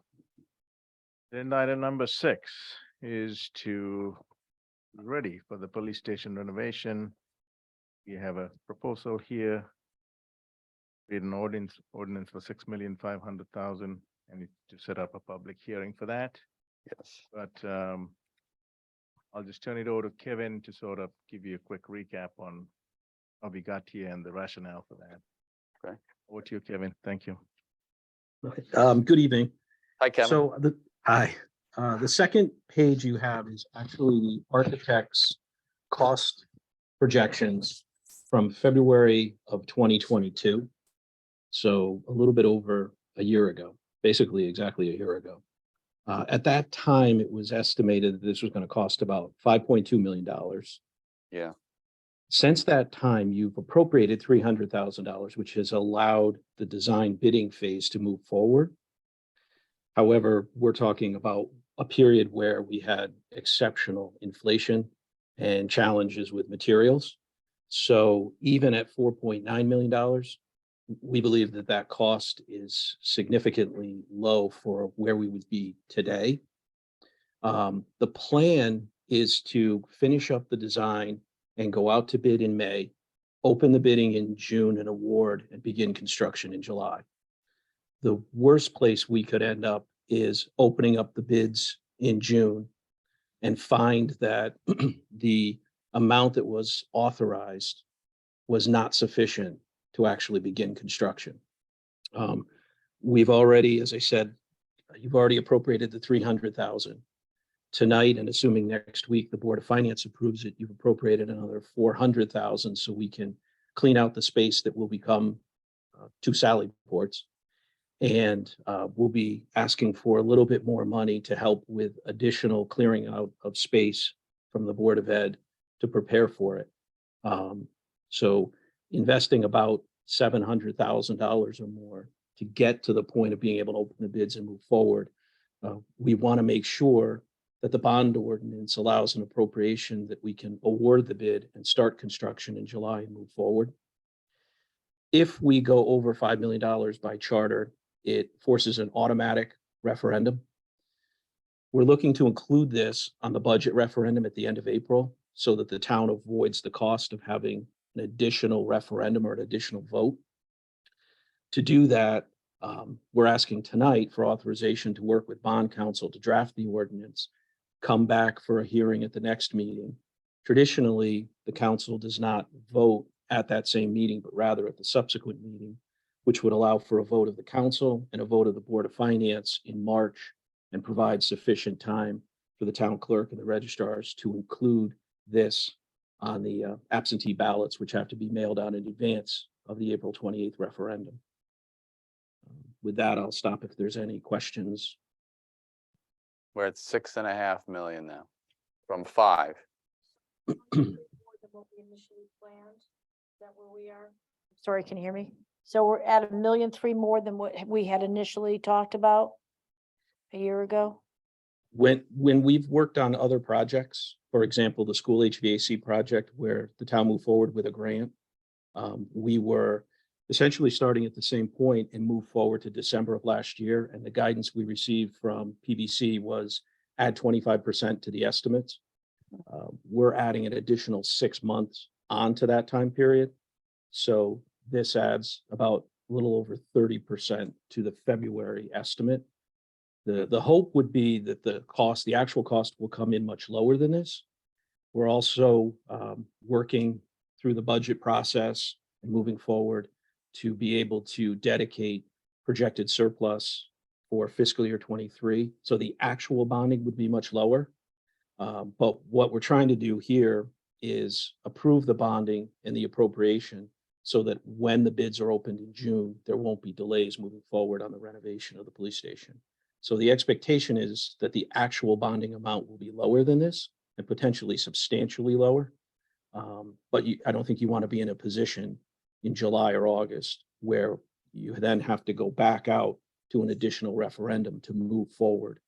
Speaker 9: Then item number 6 is to be ready for the police station renovation. We have a proposal here. Create an ordinance for $6,500,000 and to set up a public hearing for that.
Speaker 1: Yes.
Speaker 9: But I'll just turn it over to Kevin to sort of give you a quick recap on how we got here and the rationale for that.
Speaker 1: Okay.
Speaker 9: Over to you, Kevin. Thank you.
Speaker 14: Good evening.
Speaker 1: Hi, Kevin.
Speaker 14: So the second page you have is actually the architect's cost projections from February of 2022. So a little bit over a year ago, basically exactly a year ago. At that time, it was estimated that this was going to cost about $5.2 million.
Speaker 1: Yeah.
Speaker 14: Since that time, you've appropriated $300,000, which has allowed the design bidding phase to move forward. However, we're talking about a period where we had exceptional inflation and challenges with materials. So even at $4.9 million, we believe that that cost is significantly low for where we would be today. The plan is to finish up the design and go out to bid in May, open the bidding in June and award and begin construction in July. The worst place we could end up is opening up the bids in June and find that the amount that was authorized was not sufficient to actually begin construction. We've already, as I said, you've already appropriated the $300,000. Tonight, and assuming next week the Board of Finance approves it, you've appropriated another $400,000 so we can clean out the space that will become 2 Sally ports. And we'll be asking for a little bit more money to help with additional clearing out of space from the Board of Ed to prepare for it. So investing about $700,000 or more to get to the point of being able to open the bids and move forward we want to make sure that the bond ordinance allows an appropriation that we can award the bid and start construction in July and move forward. If we go over $5 million by charter, it forces an automatic referendum. We're looking to include this on the budget referendum at the end of April so that the town avoids the cost of having an additional referendum or an additional vote. To do that, we're asking tonight for authorization to work with bond counsel to draft the ordinance, come back for a hearing at the next meeting. Traditionally, the council does not vote at that same meeting, but rather at the subsequent meeting, which would allow for a vote of the council and a vote of the Board of Finance in March and provide sufficient time for the town clerk and the registrars to include this on the absentee ballots, which have to be mailed out in advance of the April 28th referendum. With that, I'll stop if there's any questions.
Speaker 1: We're at 6.5 million now from 5.
Speaker 5: Sorry, can you hear me? So we're at 1.3 million more than what we had initially talked about a year ago?
Speaker 14: When we've worked on other projects, for example, the school HVAC project where the town moved forward with a grant, we were essentially starting at the same point and moved forward to December of last year. And the guidance we received from PBC was add 25% to the estimates. We're adding an additional 6 months onto that time period. So this adds about a little over 30% to the February estimate. The hope would be that the actual cost will come in much lower than this. We're also working through the budget process and moving forward to be able to dedicate projected surplus for fiscal year 23. So the actual bonding would be much lower. But what we're trying to do here is approve the bonding and the appropriation so that when the bids are opened in June, there won't be delays moving forward on the renovation of the police station. So the expectation is that the actual bonding amount will be lower than this and potentially substantially lower. But I don't think you want to be in a position in July or August where you then have to go back out to an additional referendum to move forward.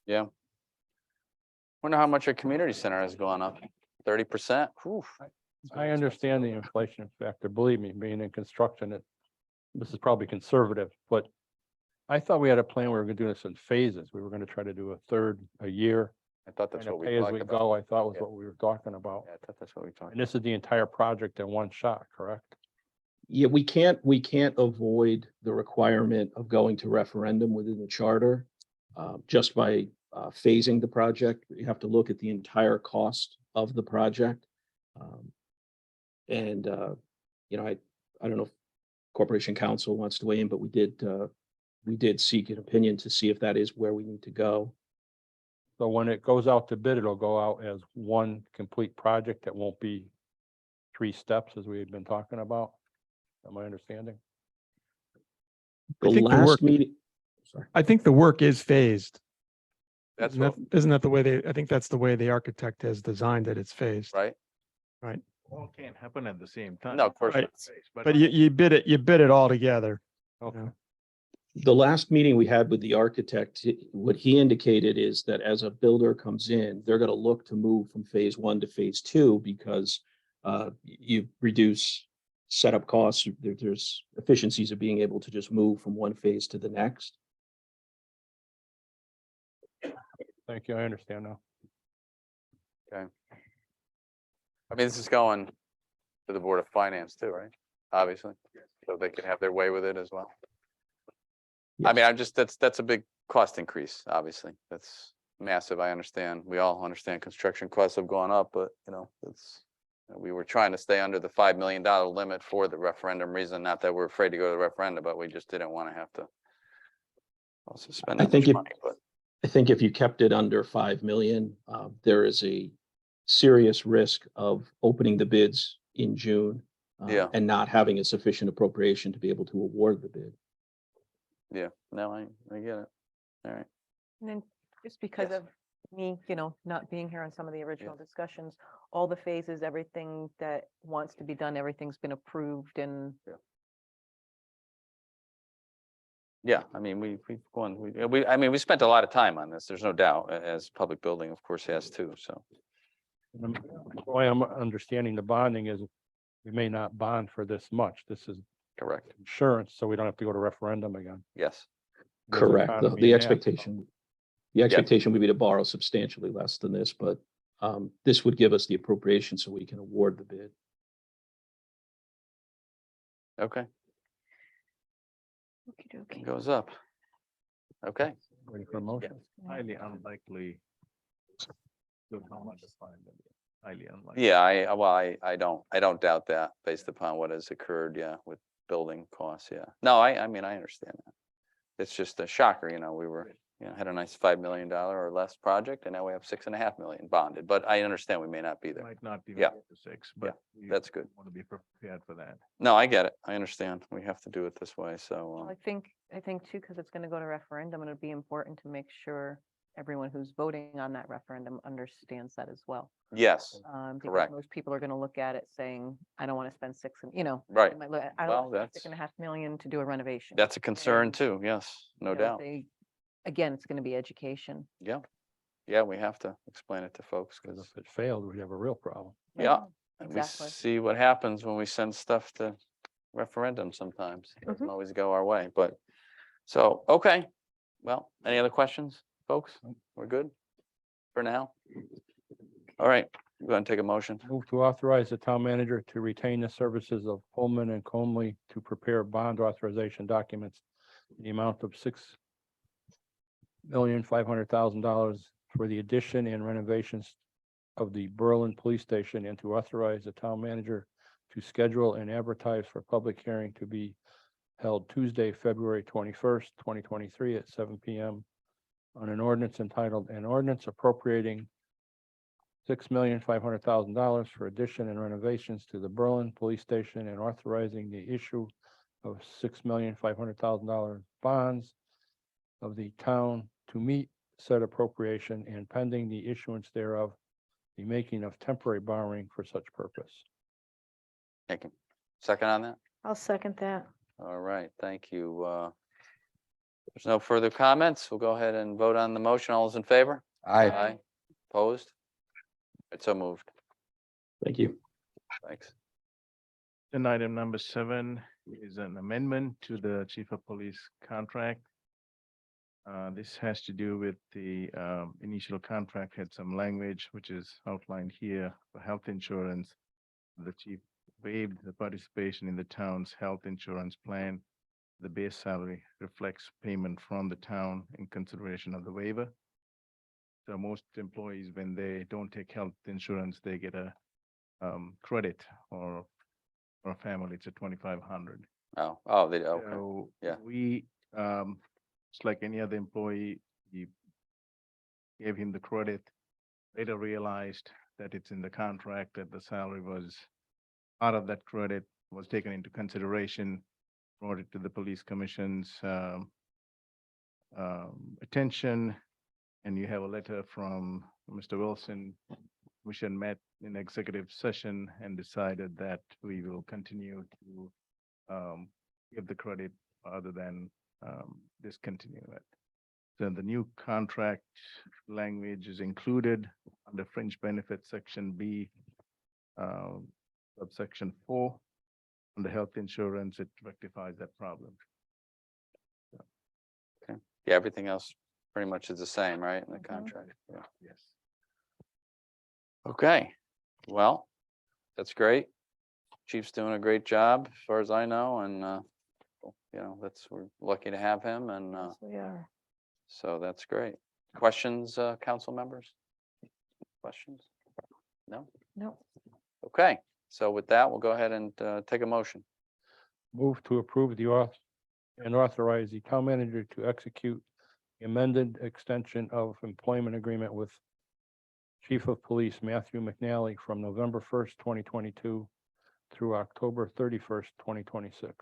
Speaker 1: Yeah. Wonder how much our community center has gone up. 30%.
Speaker 6: I understand the inflation factor. Believe me, being in construction, this is probably conservative, but I thought we had a plan. We were gonna do this in phases. We were gonna try to do a third a year.
Speaker 1: I thought that's
Speaker 6: And
Speaker 1: what we
Speaker 6: pay as
Speaker 1: talked
Speaker 6: we
Speaker 1: about.
Speaker 6: go, I thought was
Speaker 1: Yeah.
Speaker 6: what we were talking about.
Speaker 1: Yeah, I thought that's what we talked
Speaker 6: And this is the entire project in one shot, correct?
Speaker 14: Yeah, we can't avoid the requirement of going to referendum within the charter just by phasing the project. You have to look at the entire cost of the project. And you know, I don't know if Corporation Council wants to weigh in, but we did seek an opinion to see if that is where we need to go.
Speaker 6: So when it goes out to bid, it'll go out as one complete project. That won't be 3 steps as we had been talking about. Am I understanding?
Speaker 14: The
Speaker 16: think the
Speaker 14: last
Speaker 16: work-
Speaker 14: meeting, sorry.
Speaker 16: I think the work is phased.
Speaker 1: That's
Speaker 16: Isn't
Speaker 1: what,
Speaker 16: isn't that the way I think that's the way the architect has designed it. It's phased.
Speaker 1: right?
Speaker 16: Right.
Speaker 3: All can't happen at the same time.
Speaker 1: No, of course
Speaker 16: Right.
Speaker 1: not.
Speaker 16: But you bid it all together.
Speaker 6: Okay.
Speaker 14: The last meeting we had with the architect, what he indicated is that as a builder comes in, they're going to look to move from phase 1 to phase 2 because you reduce setup costs. There's efficiencies of being able to just move from one phase to the next.
Speaker 6: Thank you. I understand now.
Speaker 1: I mean, this is going to the Board of Finance too, right? Obviously, so they can have their way with it as well. I mean, that's a big cost increase, obviously. That's massive. I understand. We all understand construction costs have gone up, but we were trying to stay under the $5 million limit for the referendum reason, not that we're afraid to go to the referendum, but we just didn't want to have to also spend
Speaker 14: I
Speaker 1: that
Speaker 14: think
Speaker 1: much money, but.
Speaker 14: I think if you kept it under 5 million, there is a serious risk of opening the bids in June
Speaker 1: Yeah.
Speaker 14: and not having a sufficient appropriation to be able to award the bid.
Speaker 1: Yeah, no, I get it. All right.
Speaker 17: And then just because
Speaker 1: Yes.
Speaker 17: of me, not being here on some of the original discussions, all the phases, everything that wants to be done, everything's been approved and
Speaker 1: Yeah. Yeah, I mean, we've gone, I mean, we spent a lot of time on this. There's no doubt, as public building, of course, has too, so.
Speaker 6: The way I'm understanding the bonding is we may not bond for this much. This is
Speaker 1: Correct.
Speaker 6: insurance, so we don't have to go to referendum again.
Speaker 1: Yes.
Speaker 6: There's
Speaker 14: Correct.
Speaker 6: economy
Speaker 14: The
Speaker 6: in that, so-
Speaker 14: expectation would be to borrow substantially less than this, but this would give us the appropriation so we can award the bid.
Speaker 1: Okay,
Speaker 5: Okey-dokey.
Speaker 1: goes up. Okay,
Speaker 6: Ready for a motion?
Speaker 3: Highly unlikely. How much is 5 million? Highly unlikely.
Speaker 1: yeah, I don't doubt that based upon what has occurred, yeah, with building costs, yeah. No, I mean, I understand that. It's just a shocker, we were, had a nice $5 million or less project, and now we have 6.5 million bonded, but I understand we may not be there.
Speaker 3: Might not be
Speaker 1: Yeah.
Speaker 3: up to 6, but we
Speaker 1: That's good.
Speaker 3: want to be prepared for that.
Speaker 1: No, I get it. I understand. We have to do it this way,
Speaker 17: Well,
Speaker 1: so,
Speaker 17: I think too, because it's going to go to referendum, it'd be important to make sure everyone who's voting on that referendum understands that as well.
Speaker 1: yes,
Speaker 17: Because
Speaker 1: correct.
Speaker 17: most people are going to look at it saying, I don't want to spend
Speaker 1: Right.
Speaker 17: they might look at, I
Speaker 1: Well,
Speaker 17: don't want
Speaker 1: that's-
Speaker 17: $6.5 million to do a renovation.
Speaker 1: That's a concern
Speaker 17: And,
Speaker 1: too, yes, no
Speaker 17: you know,
Speaker 1: doubt.
Speaker 17: Again, it's going to be education.
Speaker 1: Yeah. Yeah, we have to explain it to folks,
Speaker 6: Because
Speaker 1: because,
Speaker 6: if it failed, we'd have a real problem.
Speaker 1: yeah, and we
Speaker 17: Exactly.
Speaker 1: see what happens when we send stuff to referendum sometimes. It doesn't
Speaker 17: Mhm.
Speaker 1: always go our way, but, so, okay. Well, any other questions, folks? We're good for now? All right, we're going to take a motion.
Speaker 6: Move to authorize the town manager to retain the services of Pullman and Comley to prepare bond authorization documents in the amount of $6,500,000 for the addition and renovations of the Berlin Police Station, and to authorize the town manager to schedule and advertise for public hearing to be held Tuesday, February 21st, 2023 at 7 PM on an ordinance entitled, an ordinance appropriating $6,500,000 for addition and renovations to the Berlin Police Station, and authorizing the issue of $6,500,000 bonds of the town to meet said appropriation, and pending the issuance thereof, the making of temporary borrowing for such purpose.
Speaker 1: Thank you. Second on that?
Speaker 5: I'll second that.
Speaker 1: All right, thank you. There's no further comments. We'll go ahead and vote on the motion. All those in favor?
Speaker 4: Aye.
Speaker 1: Opposed? It's so moved.
Speaker 14: Thank you.
Speaker 1: Thanks.
Speaker 3: Then item number 7 is an amendment to the chief of police contract. This has to do with the initial contract had some language which is outlined here for health insurance. The chief waived the participation in the town's health insurance plan. The base salary reflects payment from the town in consideration of the waiver. So most employees, when they don't take health insurance, they get a credit, or for a family, it's a 2,500.
Speaker 1: Oh, they, okay.
Speaker 3: So
Speaker 1: yeah.
Speaker 3: we, just like any other employee, we gave him the credit. Later realized that it's in the contract that the salary was part of that credit was taken into consideration, brought it to the police commission's attention. And you have a letter from Mr. Wilson. Commission met in executive session and decided that we will continue to give the credit other than discontinue it. So the new contract language is included under fringe benefits, section B, subsection 4. Under health insurance, it rectifies that problem.
Speaker 1: Yeah, everything else pretty much is the same, right, in the contract? Yeah.
Speaker 3: Yes.
Speaker 1: Okay, well, that's great. Chief's doing a great job, as far as I know, and, we're lucky to have him, and,
Speaker 5: Yes, we are.
Speaker 1: so that's great. Questions, council members? Questions? No?
Speaker 5: No.
Speaker 1: Okay, so with that, we'll go ahead and, take a motion.
Speaker 6: Move to approve and authorize the town manager to execute the amended extension of employment agreement with Chief of Police Matthew McNally from November 1st, 2022 through October 31st, 2026.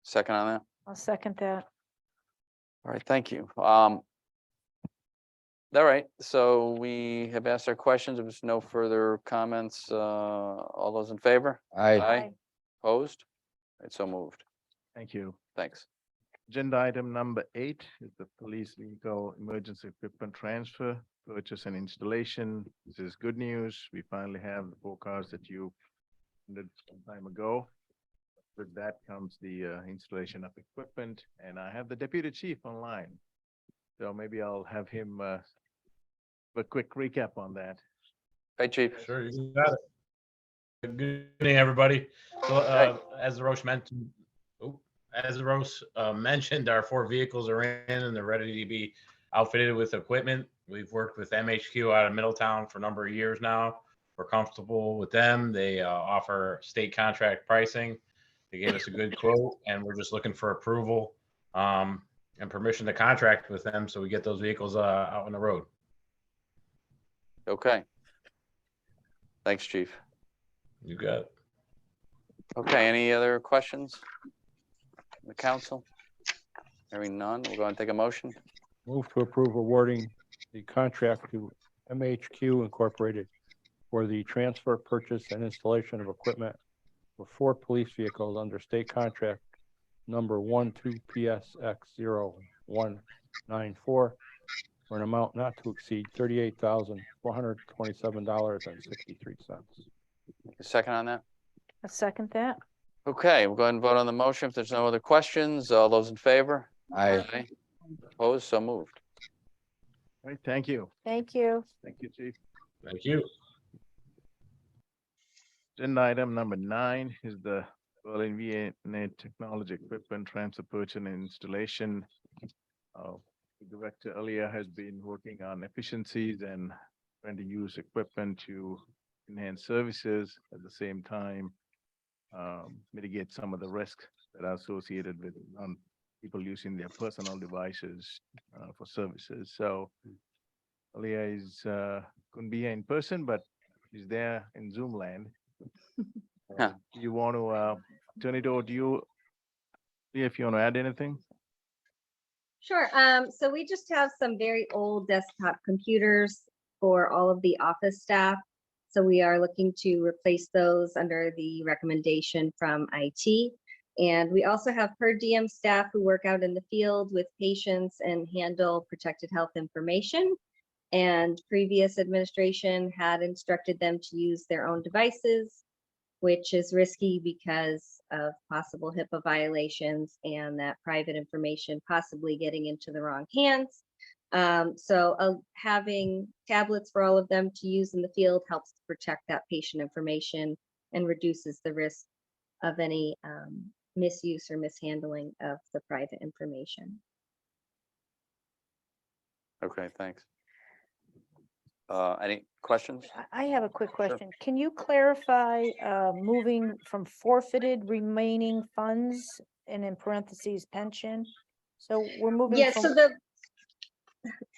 Speaker 1: Second on that?
Speaker 5: I'll second that.
Speaker 1: All right, thank you. All right, so we have asked our questions. If there's no further comments, all those in favor?
Speaker 4: Aye.
Speaker 1: Aye. Opposed? It's so moved.
Speaker 3: Thank you.
Speaker 1: Thanks.
Speaker 3: Agenda item number 8 is the police vehicle emergency equipment transfer, purchase and installation. This is good news. We finally have the 4 cars that you did some time ago. With that comes the installation of equipment, and I have the deputy chief online. So maybe I'll have him a quick recap on that.
Speaker 1: Hi, chief.
Speaker 18: Sure, you got it. Good evening, everybody. So,
Speaker 1: Hey.
Speaker 18: as Roche mentioned, mentioned, our 4 vehicles are in and they're ready to be outfitted with equipment. We've worked with MHQ out of Middletown for a number of years now. We're comfortable with them. They offer state contract pricing. They gave us a good quote, and we're just looking for approval and permission to contract with them so we get those vehicles out on the road.
Speaker 1: Okay. Thanks, chief.
Speaker 18: You got it.
Speaker 1: Okay, any other questions? from The council? Hearing none, we'll go and take a motion.
Speaker 6: Move to approve awarding the contract to MHQ Incorporated for the transfer, purchase, and installation of equipment for 4 police vehicles under state contract number 12PSX0194 for an amount not to exceed $38,427.63.
Speaker 1: A second on that?
Speaker 5: I second that.
Speaker 1: Okay, we'll go ahead and vote on the motion. If there's no other questions, all those in favor?
Speaker 4: Aye.
Speaker 1: Opposed, so moved.
Speaker 3: All right, thank you.
Speaker 5: Thank you.
Speaker 3: Thank you, chief.
Speaker 18: Thank you.
Speaker 3: Agenda item number 9 is the Berlin VNet Technology Equipment Transfer Purchase and Installation. The director earlier has been working on efficiencies and trying to use equipment to enhance services at the same time, mitigate some of the risks that are associated with people using their personal devices for services. So earlier is couldn't be here in person, but he's there in Zoom land.
Speaker 1: Huh.
Speaker 3: You want to turn it over to you, Leah, if you want to add anything?
Speaker 12: Sure. So we just have some very old desktop computers for all of the office staff. So we are looking to replace those under the recommendation from IT. And we also have per diem staff who work out in the field with patients and handle protected health information. And previous administration had instructed them to use their own devices, which is risky because of possible HIPAA violations and that private information possibly getting into the wrong hands. So having tablets for all of them to use in the field helps to protect that patient information and reduces the risk of any misuse or mishandling of the private information.
Speaker 1: Okay, thanks. Any questions?
Speaker 5: I have a quick question. Can you clarify moving from forfeited remaining funds and in parentheses pension? So we're moving
Speaker 12: Yes,
Speaker 5: from.
Speaker 12: so the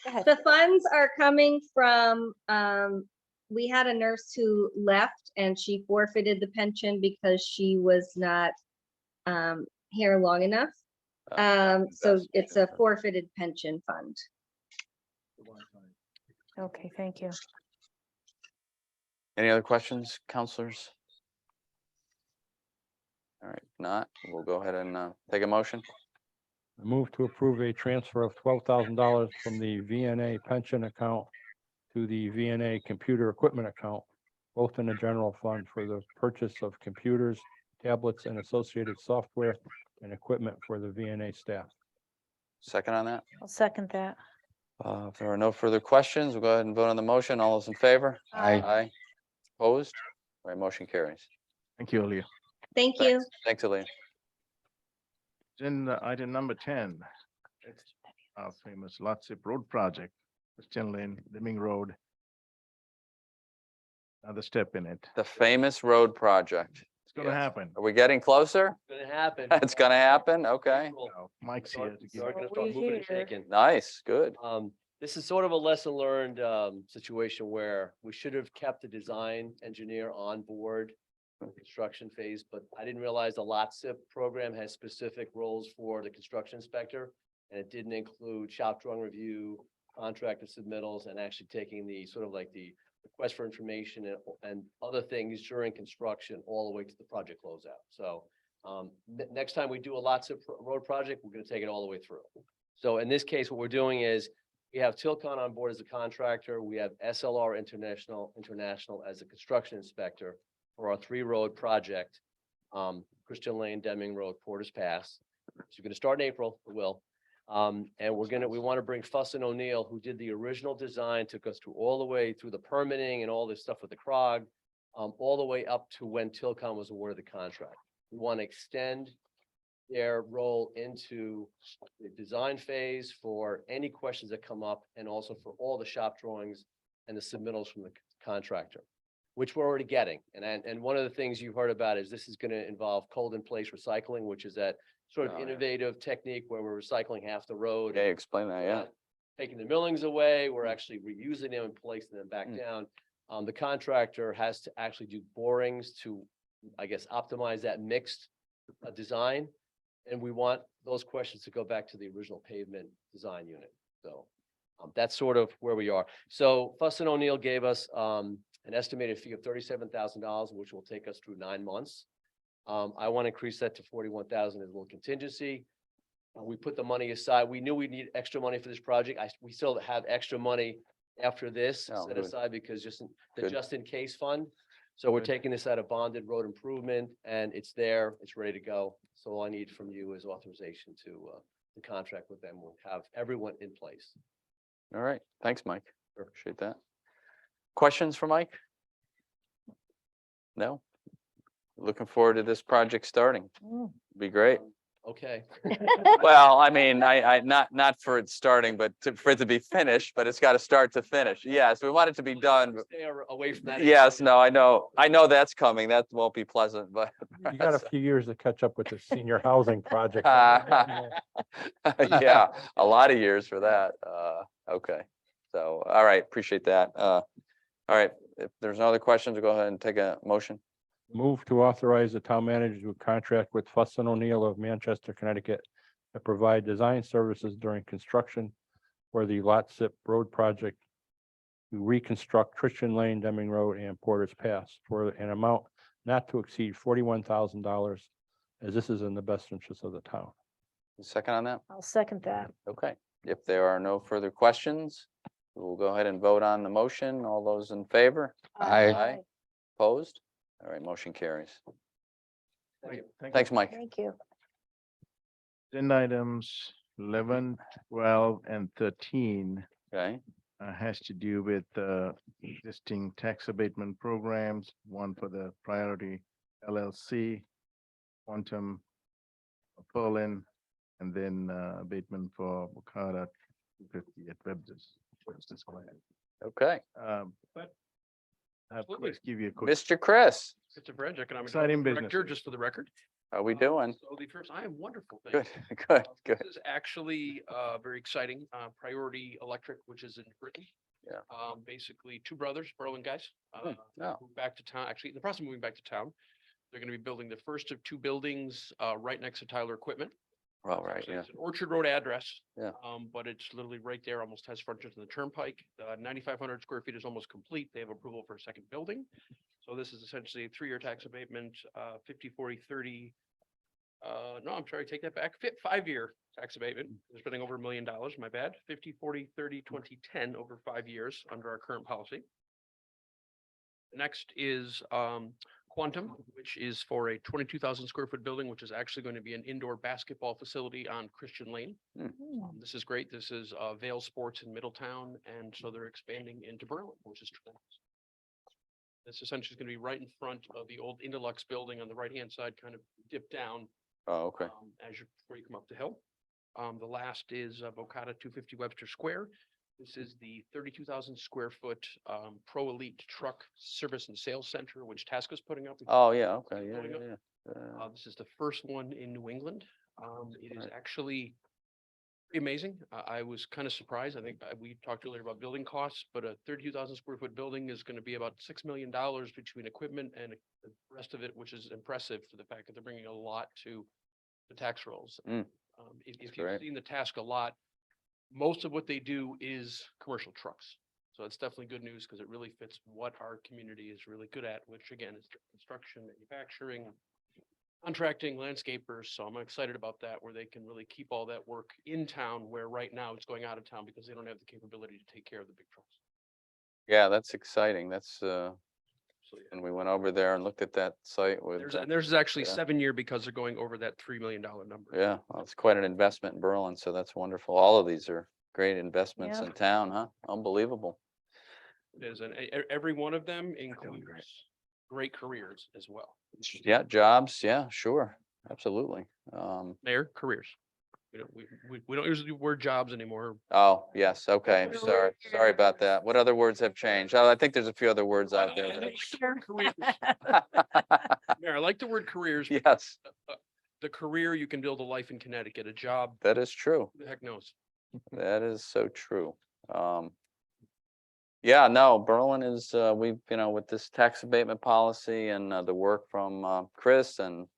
Speaker 5: Go ahead.
Speaker 12: The funds are coming from, we had a nurse who left and she forfeited the pension because she was not here long enough. So it's a forfeited pension fund.
Speaker 5: Okay, thank you.
Speaker 1: Any other questions, counselors? All right, if not, we'll go ahead and take a motion.
Speaker 6: I move to approve a transfer of $12,000 from the VNA pension account to the VNA computer equipment account, both in the general fund for the purchase of computers, tablets, and associated software and equipment for the VNA staff.
Speaker 1: Second on that?
Speaker 5: I'll second that.
Speaker 1: If there are no further questions, we'll go ahead and vote on the motion. All those in favor?
Speaker 4: Aye.
Speaker 1: Aye. Opposed? All right, motion carries.
Speaker 3: Thank you, Leah.
Speaker 12: Thank you.
Speaker 1: Thanks, Aaliyah.
Speaker 3: Agenda item number 10. It's our famous Lotsip Road project, Christian Lane, Deming Road. Another step in it.
Speaker 1: The famous road project.
Speaker 3: It's gonna happen.
Speaker 1: Are we getting closer?
Speaker 8: Gonna happen.
Speaker 1: It's gonna happen, okay.
Speaker 3: Mike's here to give.
Speaker 8: Start gonna
Speaker 5: Well,
Speaker 8: start
Speaker 5: we
Speaker 8: moving and
Speaker 5: hear.
Speaker 8: shaking.
Speaker 1: Nice, good.
Speaker 8: This is sort of a lesson learned situation where we should have kept the design engineer on board for the construction phase, but I didn't realize the LOTSIP program has specific roles for the construction inspector. And it didn't include shop drawing review, contractor submittals, and actually taking the sort of like the request for information and other things during construction all the way to the project closeout. So Next time we do a lots of road project, we're gonna take it all the way through. So in this case, what we're doing is we have Tilcon on board as a contractor. We have SLR International as a construction inspector for our 3-road project. Christian Lane, Deming Road, Porter's Pass. So we're gonna start in April, we will. And we want to bring Fuss and O'Neill, who did the original design, took us through all the way through the permitting and all this stuff with the CROG, all the way up to when Tilcon was awarded the contract. We want to extend their role into the design phase for any questions that come up and also for all the shop drawings and the submittals from the contractor, which we're already getting. And one of the things you heard about is this is going to involve cold in place recycling, which is that sort of
Speaker 1: Oh, yeah.
Speaker 8: innovative technique where we're recycling half the road.
Speaker 1: Okay, explain that, yeah.
Speaker 8: Taking the millings away, we're actually reusing them and placing them back
Speaker 1: Mm.
Speaker 8: down. The contractor has to actually do borings to, I guess, optimize that mixed design. And we want those questions to go back to the original pavement design unit. So that's sort of where we are. So Fuss and O'Neill gave us an estimated fee of $37,000, which will take us through 9 months. I want to increase that to 41,000 as a little contingency. We put the money aside. We knew we'd need extra money for this project. We still have extra money after this
Speaker 1: Oh,
Speaker 8: set
Speaker 1: good.
Speaker 8: aside because the
Speaker 1: Good.
Speaker 8: just in case fund. So we're
Speaker 1: Good.
Speaker 8: taking this out of bonded road improvement and it's there, it's ready to go. So all I need from you is authorization to contract with them. We'll have everyone in place.
Speaker 1: All right, thanks, Mike. Appreciate that. Questions for Mike? No? Looking forward to this project starting. Be great.
Speaker 8: Okay.
Speaker 1: Well, I mean, I not for it starting, but for it to be finished, but it's got to start to finish. Yes, we want it to be done. but-
Speaker 8: Stay away from that.
Speaker 1: Yes, no, I know that's coming. That won't be pleasant, but.
Speaker 6: You got a few years to catch up with the senior housing project.
Speaker 1: Yeah, a lot of years for that. Okay. So, all right, appreciate that. All right, if there's no other questions, we'll go ahead and take a motion.
Speaker 6: Move to authorize the town manager to contract with Fuss and O'Neill of Manchester, Connecticut to provide design services during construction for the Lot Sip Road project to reconstruct Christian Lane, Deming Road, and Porter's Pass for an amount not to exceed $41,000, as this is in the best interest of the town.
Speaker 1: Second on that?
Speaker 5: I'll second that.
Speaker 1: Okay, if there are no further questions, we'll go ahead and vote on the motion. All those in favor? Aye. Opposed? All right, motion carries. Thanks, Mike.
Speaker 5: Thank you.
Speaker 3: Agenda items 11, 12, and 13
Speaker 1: Okay,
Speaker 3: has to do with existing tax abatement programs, one for the Priority LLC, Quantum, Berlin, and then abatement for Bocata 250 at Webster's Square.
Speaker 1: okay.
Speaker 3: But I'll just give you a quick.
Speaker 1: Mr. Chris,
Speaker 19: Mr. Bridge, Economic
Speaker 3: Exciting
Speaker 19: Development Director,
Speaker 3: business.
Speaker 19: just for the record.
Speaker 1: how are we doing?
Speaker 19: So the first, I am wonderful.
Speaker 1: Good,
Speaker 19: thanks.
Speaker 1: good, good.
Speaker 19: This is actually very exciting. Priority Electric, which is in Britain.
Speaker 1: Yeah.
Speaker 19: Basically two brothers, Berlin guys.
Speaker 1: yeah.
Speaker 19: Moved back to town, actually in the process of moving back to town. They're going to be building the first of 2 buildings right next to Tyler Equipment.
Speaker 1: All right,
Speaker 19: So
Speaker 1: yeah.
Speaker 19: It's an Orchard Road address.
Speaker 1: Yeah.
Speaker 19: But it's literally right there, almost has frontage on the turnpike. 9,500 square feet is almost complete. They have approval for a second building. So this is essentially a 3-year tax abatement, 50, 40, 30. No, I'm sorry, take that back. 5-year tax abatement. They're spending over $1 million, my bad. 50, 40, 30, 20, 10 over 5 years under our current policy. Next is Quantum, which is for a 22,000 square foot building, which is actually going to be an indoor basketball facility on Christian Lane. This is great. This is Vale Sports in Middletown, and so they're expanding into Berlin, which is tremendous. This essentially is going to be right in front of the old Indilux building on the right-hand side, kind of dip down
Speaker 1: Oh, okay.
Speaker 19: before you come up the hill. The last is Bocata 250 Webster Square. This is the 32,000 square foot Pro Elite Truck Service and Sales Center, which Tasca's putting up.
Speaker 1: Oh, yeah, okay, yeah,
Speaker 19: Building up.
Speaker 1: yeah.
Speaker 19: This is the first one in New England. It is
Speaker 1: Right.
Speaker 19: actually pretty amazing. I was kind of surprised. I think we talked earlier about building costs, but a 32,000 square foot building is going to be about $6 million between equipment and the rest of it, which is impressive for the fact that they're bringing a lot to the tax rolls.
Speaker 1: Mm.
Speaker 19: If
Speaker 1: great.
Speaker 19: you've seen the task a lot, most of what they do is commercial trucks. So it's definitely good news because it really fits what our community is really good at, which again is construction, manufacturing, contracting landscapers, so I'm excited about that, where they can really keep all that work in town, where right now it's going out of town because they don't have the capability to take care of the big trucks.
Speaker 1: Yeah, that's exciting. That's,
Speaker 19: So, yeah.
Speaker 1: and we went over there and looked at that site with.
Speaker 19: There's actually
Speaker 1: yeah.
Speaker 19: 7 year because they're going over that $3 million number.
Speaker 1: Yeah, well, it's quite an investment in Berlin, so that's wonderful. All of these are great investments
Speaker 5: Yeah.
Speaker 1: in town, huh? Unbelievable.
Speaker 19: It is, and every one of them includes great careers as well.
Speaker 1: Yeah, jobs, yeah, sure, absolutely.
Speaker 19: Mayor, careers. We don't usually do word jobs anymore.
Speaker 1: Oh, yes, okay, sorry about that. What other words have changed? Oh, I think there's a few other words out there.
Speaker 19: I like the word careers.
Speaker 1: that-
Speaker 19: Mayor, I like the word careers.
Speaker 1: Yes,
Speaker 19: The career, you can build a life in Connecticut, a job,
Speaker 1: that is true.
Speaker 19: who the heck knows?
Speaker 1: That is so true. Yeah, no, Berlin is, we've, with this tax abatement policy and the work from Chris and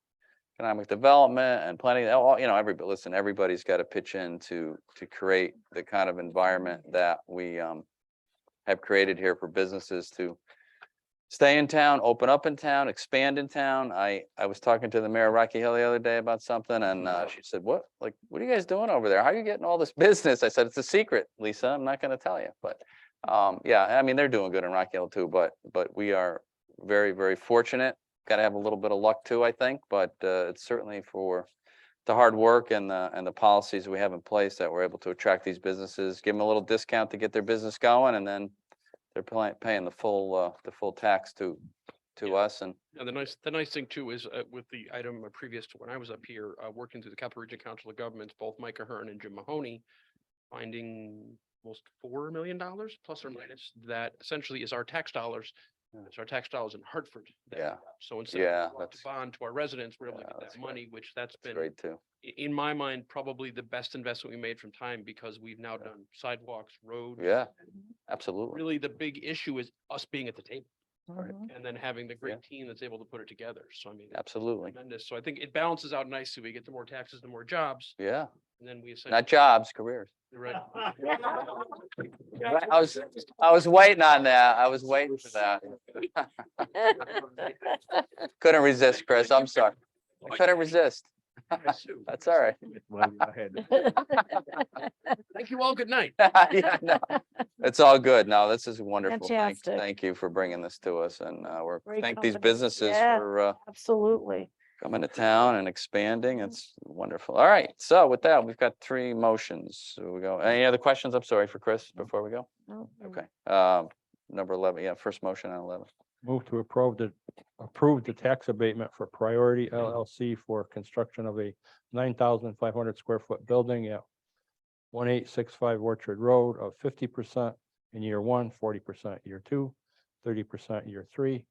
Speaker 1: economic development and planning, everybody, listen, everybody's got to pitch in to create the kind of environment that we have created here for businesses to stay in town, open up in town, expand in town. I was talking to the mayor of Rocky Hill the other day about something, and she said, what are you guys doing over there? How are you getting all this business? I said, it's a secret, Lisa. I'm not going to tell you, but yeah, I mean, they're doing good in Rocky Hill too, but we are very, very fortunate. Got to have a little bit of luck too, I think, but it's certainly for the hard work and the policies we have in place that we're able to attract these businesses, give them a little discount to get their business going, and then they're paying the full tax to us. And
Speaker 19: And the nice thing too is with the item previous to when I was up here, working through the Capital Region Council of Governments, both Mike Ahern and Jim Mahoney, finding almost $4 million plus or minus that essentially is our tax dollars. It's our tax dollars in Hartford. that we
Speaker 1: Yeah.
Speaker 19: got. So instead
Speaker 1: Yeah,
Speaker 19: of going to
Speaker 1: that's-
Speaker 19: bond to our residents, we're able to
Speaker 1: Yeah,
Speaker 19: get
Speaker 1: that's
Speaker 19: that money, which that's
Speaker 1: it's
Speaker 19: been,
Speaker 1: great too.
Speaker 19: in my mind, probably the best investment we made from time, because we've now done sidewalks, roads.
Speaker 1: Yeah, absolutely.
Speaker 19: Really, the big issue is us being at the table
Speaker 5: Mhm.
Speaker 19: and then having the
Speaker 1: Yeah.
Speaker 19: great team that's able to put it together. So I mean, it's
Speaker 1: Absolutely.
Speaker 19: tremendous. So I think it balances out nicely. We get the more taxes, the more jobs,
Speaker 1: Yeah,
Speaker 19: and then we essentially.
Speaker 1: not jobs, careers.
Speaker 19: Right.
Speaker 1: I was waiting on that. I was waiting for that. Couldn't resist, Chris. I'm sorry. I couldn't resist. That's all right.
Speaker 19: Thank you all. Good night.
Speaker 1: Yeah, no, it's all good. No, this is wonderful.
Speaker 5: Fantastic.
Speaker 1: Thank you for bringing this to us, and
Speaker 5: Great
Speaker 1: thank these
Speaker 5: company.
Speaker 1: businesses
Speaker 5: Yeah.
Speaker 1: for
Speaker 5: Absolutely.
Speaker 1: coming to town and expanding. It's wonderful. All right, so with that, we've got 3 motions. So we go, any other questions? I'm sorry for Chris before we go.
Speaker 5: No.
Speaker 1: Okay, number 11, yeah, first motion on 11.
Speaker 6: Move to approve the tax abatement for Priority LLC for construction of a 9,500 square foot building at 1865 Orchard Road of 50% in year 1, 40% year 2, 30% year 3,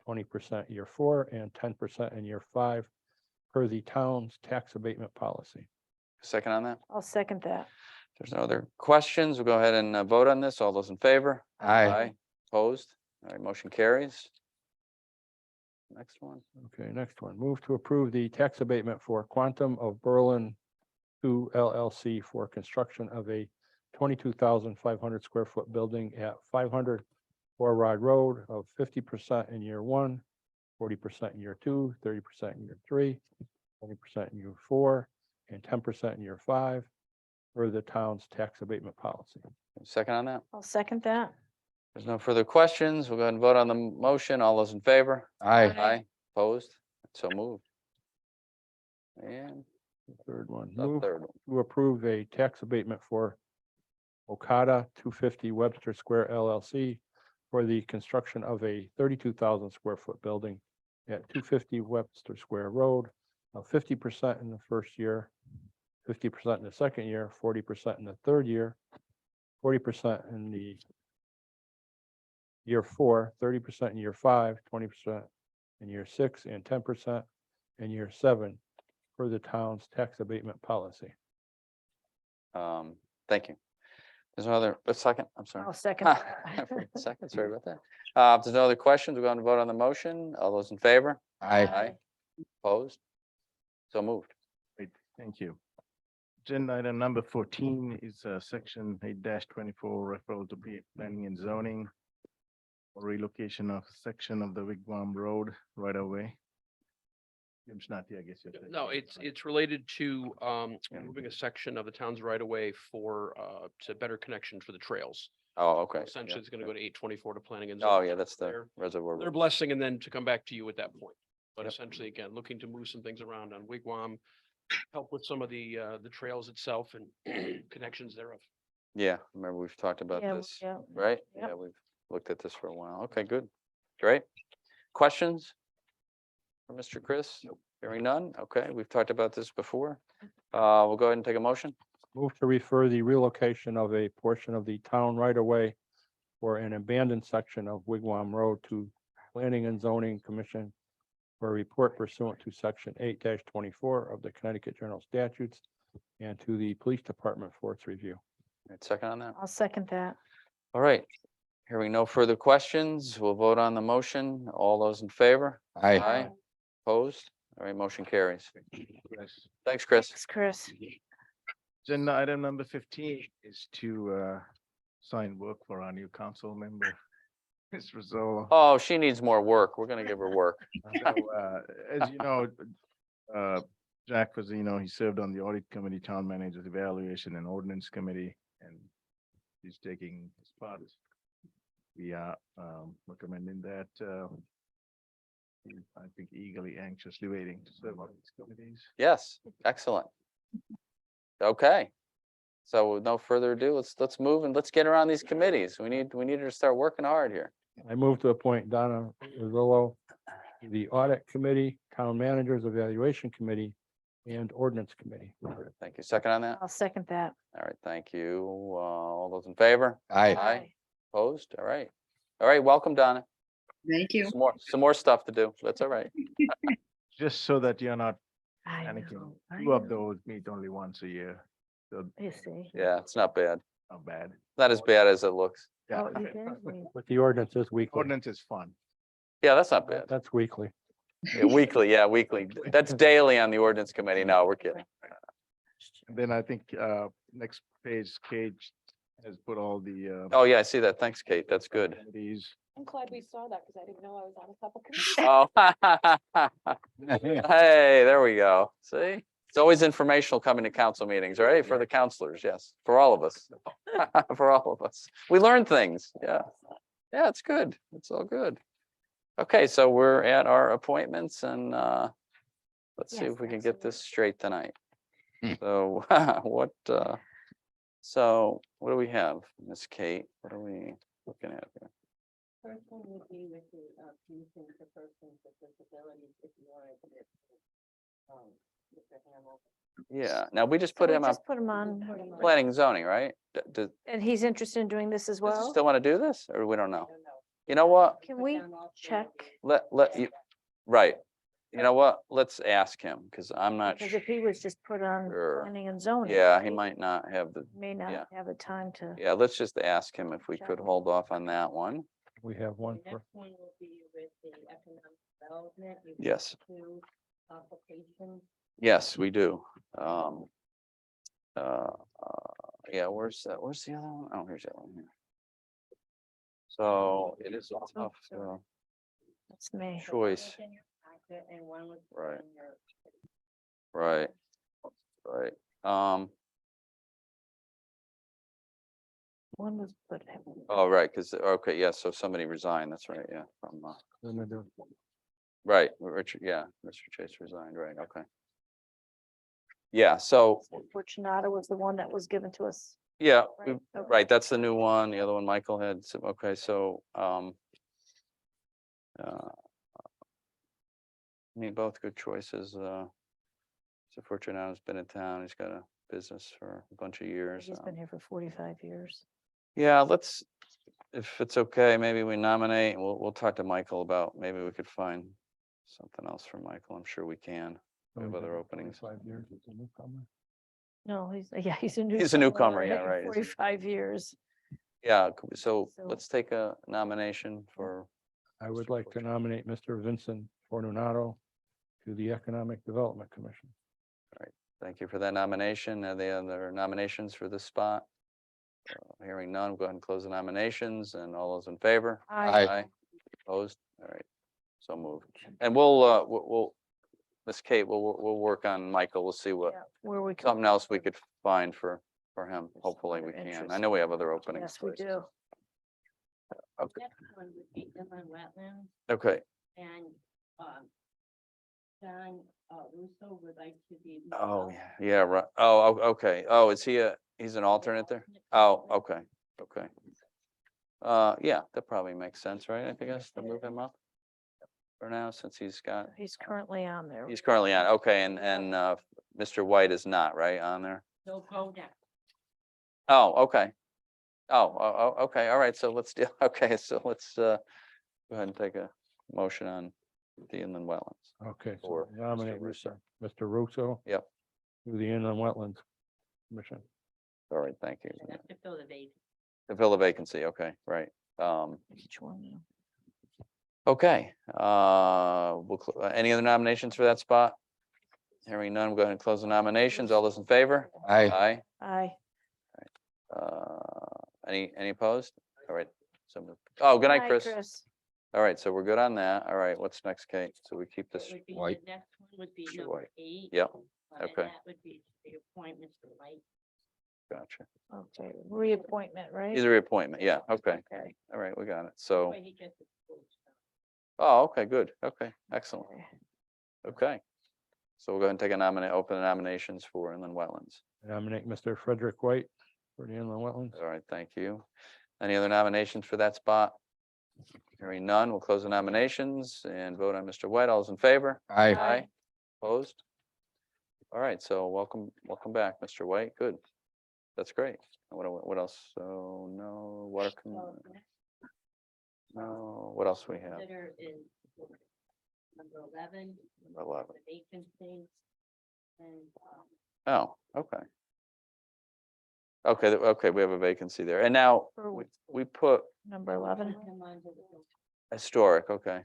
Speaker 6: 20% year 4, and 10% in year 5 per the town's tax abatement policy.
Speaker 1: Second on that?
Speaker 5: I'll second that.
Speaker 1: If there's no other questions, we'll go ahead and vote on this. All those in favor?
Speaker 4: Aye.
Speaker 1: Opposed? All right, motion carries. Next one.
Speaker 6: Okay, next one. Move to approve the tax abatement for Quantum of Berlin 2 LLC for construction of a 22,500 square foot building at 500 Four Rod Road of 50% in year 1, 40% in year 2, 30% in year 3, 20% in year 4, and 10% in year 5 for the town's tax abatement policy.
Speaker 1: Second on that?
Speaker 5: I'll second that.
Speaker 1: There's no further questions. We'll go ahead and vote on the motion. All those in favor?
Speaker 4: Aye.
Speaker 1: Aye. Opposed? So moved. And
Speaker 6: Third one.
Speaker 1: the
Speaker 6: Move
Speaker 1: third one.
Speaker 6: to approve a tax abatement for Okada 250 Webster Square LLC for the construction of a 32,000 square foot building at 250 Webster Square Road of 50% in the first year, 50% in the second year, 40% in the third year, 40% in the year 4, 30% in year 5, 20% in year 6, and 10% in year 7 for the town's tax abatement policy.
Speaker 1: Thank you. There's no other, a second, I'm sorry.
Speaker 5: I'll second.
Speaker 1: Second, sorry about that. If there's no other questions, we're going to vote on the motion. All those in favor?
Speaker 4: Aye.
Speaker 1: Opposed? So moved.
Speaker 3: Great, thank you. Agenda item number 14 is section 8-24 referral to planning and zoning for relocation of section of the Wigwam Road right away. Jim's not here, I guess.
Speaker 19: No, it's related to moving a section of the town's right of way for to better connection for the trails.
Speaker 1: Oh, okay.
Speaker 19: Essentially,
Speaker 1: yeah.
Speaker 19: it's gonna go to 824 to planning and.
Speaker 1: Oh,
Speaker 19: zoning.
Speaker 1: yeah, that's the
Speaker 19: Their-
Speaker 1: reservoir.
Speaker 19: Their
Speaker 1: road.
Speaker 19: blessing and then to come back to you at that point. But
Speaker 1: Yep.
Speaker 19: essentially, again, looking to move some things around on Wigwam, help with some of the trails itself and connections thereof.
Speaker 1: Yeah, remember we've talked about
Speaker 5: Yeah,
Speaker 1: this,
Speaker 5: yeah,
Speaker 1: right?
Speaker 5: yep.
Speaker 1: Yeah, we've looked at this for a while. Okay, good. Great. Questions? For Mr. Chris? Hearing none? Okay, we've talked about this before. We'll go ahead and take a motion.
Speaker 6: Move to refer the relocation of a portion of the town right of way for an abandoned section of Wigwam Road to Planning and Zoning Commission for a report pursuant to section 8-24 of the Connecticut General Statutes and to the Police Department for its review.
Speaker 1: Right, second on that.
Speaker 5: I'll second that.
Speaker 1: All right. Hearing no further questions, we'll vote on the motion. All those in favor?
Speaker 4: Aye.
Speaker 1: Opposed? All right, motion carries. Thanks, Chris.
Speaker 5: Thanks, Chris.
Speaker 3: Agenda item number 15 is to sign work for our new council member, Ms. Rizzola.
Speaker 1: Oh, she needs more work. We're gonna give her work.
Speaker 3: So, as you know, Jack Fazzino, he served on the audit committee, town manager's evaluation and ordinance committee, and he's taking his part. We are recommending that. I think eagerly, anxiously waiting to serve on these committees.
Speaker 1: Yes, excellent. Okay. So with no further ado, let's move and let's get her on these committees. We need her to start working hard here.
Speaker 6: I move to appoint Donna Rizzolo to the Audit Committee, Town Managers Evaluation Committee, and Ordinance Committee.
Speaker 1: Thank you. Second on that?
Speaker 5: I'll second that.
Speaker 1: All right, thank you. All those in favor?
Speaker 4: Aye.
Speaker 1: Aye. Opposed? All right. All right, welcome, Donna.
Speaker 12: Thank you.
Speaker 1: Some more stuff to do. That's all right.
Speaker 3: Just so that you're not
Speaker 5: I
Speaker 3: panicking.
Speaker 5: know, I
Speaker 3: Two of
Speaker 5: know.
Speaker 3: those meet only once a year, so
Speaker 5: You see.
Speaker 1: Yeah, it's not bad.
Speaker 3: not bad.
Speaker 1: Not as bad as it looks.
Speaker 3: Yeah.
Speaker 5: Oh, you did? Wait.
Speaker 6: But the ordinance is weekly.
Speaker 3: Ordinance is fun.
Speaker 1: Yeah, that's not bad.
Speaker 6: That's weekly.
Speaker 1: Yeah, weekly, yeah, weekly. That's daily on the ordinance committee. No, we're kidding.
Speaker 3: And then I think next page, Kate has put all the
Speaker 1: Oh, yeah, I see that. Thanks, Kate. That's good.
Speaker 3: committees.
Speaker 17: I'm glad we saw that because I didn't know I was on a couple committees.
Speaker 1: Oh. Hey, there we go. See? It's always informational coming to council meetings, right? For the counselors, yes, for all of us. For all of us. We learn things, yeah. Yeah, it's good. It's all good. Okay, so we're at our appointments and let's see
Speaker 5: Yes,
Speaker 1: if we can get this straight tonight.
Speaker 4: Hmm.
Speaker 1: So so what do we have, Miss Kate? What are we looking at here?
Speaker 2: First one would be with the commission for persons with disabilities, if you wanted to. Mr. Hamel.
Speaker 1: Yeah, now we just
Speaker 5: So
Speaker 1: put
Speaker 5: we
Speaker 1: him on
Speaker 5: just put him on.
Speaker 1: planning and zoning, right? Does
Speaker 5: And he's interested in doing this as
Speaker 1: he
Speaker 5: well?
Speaker 1: still want to do this or we don't know?
Speaker 2: I don't know.
Speaker 1: You know what?
Speaker 5: Can we check?
Speaker 1: Let you, right. You know what? Let's ask him because I'm not
Speaker 5: Because if he was just put on
Speaker 1: sure.
Speaker 5: planning and zoning.
Speaker 1: Yeah, he might not have the,
Speaker 5: May
Speaker 1: yeah.
Speaker 5: not have the time to.
Speaker 1: yeah, let's just ask him if we
Speaker 5: Check.
Speaker 1: could hold off on that one.
Speaker 6: We have one
Speaker 2: The
Speaker 6: for,
Speaker 2: next one will be with the economic development. You
Speaker 1: Yes.
Speaker 2: have two applications.
Speaker 1: Yes, we do. Yeah, where's the other one? Oh, here's that one here. So it is a tough
Speaker 5: That's me.
Speaker 2: So one was
Speaker 1: choice,
Speaker 2: in your packet And one was.
Speaker 1: Right.
Speaker 2: in your-
Speaker 1: right? Right.
Speaker 5: One was put.
Speaker 1: Oh, right, because, okay, yeah, so somebody resigned, that's right, yeah, from,
Speaker 6: then they do-
Speaker 1: right, Richard, yeah, Mr. Chase resigned, right, okay. Yeah, so,
Speaker 5: Fortunato was the one that was given to us.
Speaker 1: yeah,
Speaker 5: Right,
Speaker 1: we-
Speaker 5: okay.
Speaker 1: right, that's the new one, the other one Michael had, okay, so, I mean, both good choices, so Fortunato's been in town, he's got a business for a bunch of years.
Speaker 5: He's been here for 45 years.
Speaker 1: Yeah, let's, if it's okay, maybe we nominate, we'll talk to Michael about, maybe we could find something else for Michael, I'm sure we can. We have other openings.
Speaker 6: 5 years as a newcomer.
Speaker 5: No, he's a newcomer.
Speaker 1: He's a newcomer,
Speaker 5: right?
Speaker 1: yeah, right, he's a-
Speaker 5: 45 years.
Speaker 1: Yeah, so
Speaker 5: So-
Speaker 1: let's take a nomination for,
Speaker 6: I would like to nominate Mr. Vincent Fortunato to the Economic Development Commission.
Speaker 1: thank you for that nomination. Are there other nominations for this spot? Hearing none, we'll go ahead and close the nominations and all those in favor?
Speaker 5: Aye.
Speaker 1: Opposed? All right, so moved. And we'll Miss Kate, we'll work on Michael. We'll see what,
Speaker 5: Yeah, where we can.
Speaker 1: something else we could find for him.
Speaker 5: There's
Speaker 1: Hopefully we
Speaker 5: other
Speaker 1: can. I
Speaker 5: interest.
Speaker 1: know we have other openings.
Speaker 5: Yes, we
Speaker 1: places.
Speaker 5: do.
Speaker 1: Okay.
Speaker 2: Next one would be inland wetlands
Speaker 1: Okay.
Speaker 2: and, John Russo would like to be. moved
Speaker 1: Oh,
Speaker 2: up.
Speaker 1: yeah, right. Oh, okay. Oh, is he he's an alternate there? Oh, okay, okay. Yeah, that probably makes sense, right? I guess to move him up for now, since he's
Speaker 5: Currently on there.
Speaker 1: currently on, okay, and Mr. White is not, right, on there?
Speaker 2: So go down.
Speaker 1: Oh, okay. Oh, okay, all right, so let's do, okay, so let's go ahead and take a motion on the inland wetlands.
Speaker 6: Okay, so
Speaker 1: Or
Speaker 6: nominate
Speaker 1: Mr. Russo.
Speaker 6: Mr. Russo.
Speaker 1: Yep.
Speaker 6: To the Inland Wetlands Commission.
Speaker 1: All right, thank you.
Speaker 2: And that's to fill the vacancy.
Speaker 1: To fill the vacancy, okay, right.
Speaker 5: Each one now.
Speaker 1: Okay, any other nominations for that spot? Hearing none, we'll go ahead and close the nominations. All those in favor?
Speaker 4: Aye.
Speaker 1: Aye.
Speaker 5: Aye.
Speaker 1: Any opposed? All right. So, oh, good night,
Speaker 5: Aye,
Speaker 1: Chris. All right, so we're good on that. All right, what's next, Kate? So we keep this
Speaker 2: It would be- the
Speaker 1: White.
Speaker 2: Next one would be
Speaker 1: Mr.
Speaker 2: number
Speaker 1: White.
Speaker 2: 8.
Speaker 1: Yep,
Speaker 2: and
Speaker 1: okay.
Speaker 2: That would be the appointment Mr. White.
Speaker 1: Gotcha.
Speaker 5: Okay, reappointment, right?
Speaker 1: He's a reappointment. Yeah, okay.
Speaker 5: Okay.
Speaker 1: All right, we got it. So,
Speaker 2: Wait, he just approved, so.
Speaker 1: oh, okay, good. Okay, excellent.
Speaker 5: Okay.
Speaker 1: Okay. So we'll go ahead and take open the nominations for inland wetlands.
Speaker 6: Nominate Mr. Frederick White for the Inland Wetlands.
Speaker 1: All right, thank you. Any other nominations for that spot? Hearing none, we'll close the nominations and vote on Mr. White. All those in favor?
Speaker 4: Aye.
Speaker 1: Aye. Opposed? All right, so welcome back, Mr. White. Good. That's great. What else? So no water.
Speaker 2: So the next
Speaker 1: No, what else we have?
Speaker 2: consider is number 11.
Speaker 1: Number 11.
Speaker 2: The vacancy. And,
Speaker 1: Oh, okay. Okay, okay, we have a vacancy there. And now
Speaker 5: For
Speaker 1: we put
Speaker 5: Number 11.
Speaker 2: put him on to the
Speaker 1: historic, okay.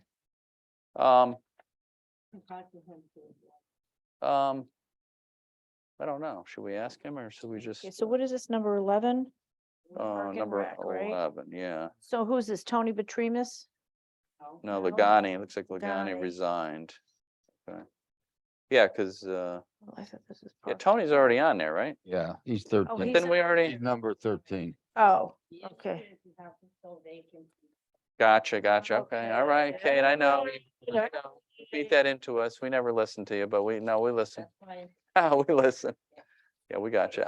Speaker 2: comprehensive.
Speaker 1: I don't know. Should we ask him or should we just,
Speaker 5: Okay, so what is this, number 11? Park and
Speaker 1: number
Speaker 5: Rec, right?
Speaker 1: 11, yeah.
Speaker 5: So who's this, Tony Petrimus?
Speaker 1: No,
Speaker 5: No.
Speaker 1: Lagani, looks like Lagani
Speaker 5: Lagani.
Speaker 1: resigned. Okay. Yeah, because,
Speaker 5: Oh, I thought this is.
Speaker 1: yeah,
Speaker 5: Park.
Speaker 1: Tony's already on there, right?
Speaker 4: Yeah, he's
Speaker 5: Oh,
Speaker 4: 13.
Speaker 5: he's
Speaker 1: Didn't we already?
Speaker 4: He's number 13.
Speaker 5: Oh,
Speaker 2: The issue
Speaker 5: okay.
Speaker 2: is you have to fill vacancies.
Speaker 1: Gotcha, okay, all right,
Speaker 5: Okay.
Speaker 1: Kate, I know.
Speaker 5: Yeah.
Speaker 1: I know. You beat that into us. We never listen to you, but we listen.
Speaker 2: That's why
Speaker 1: Oh, we listen. Yeah, we got you.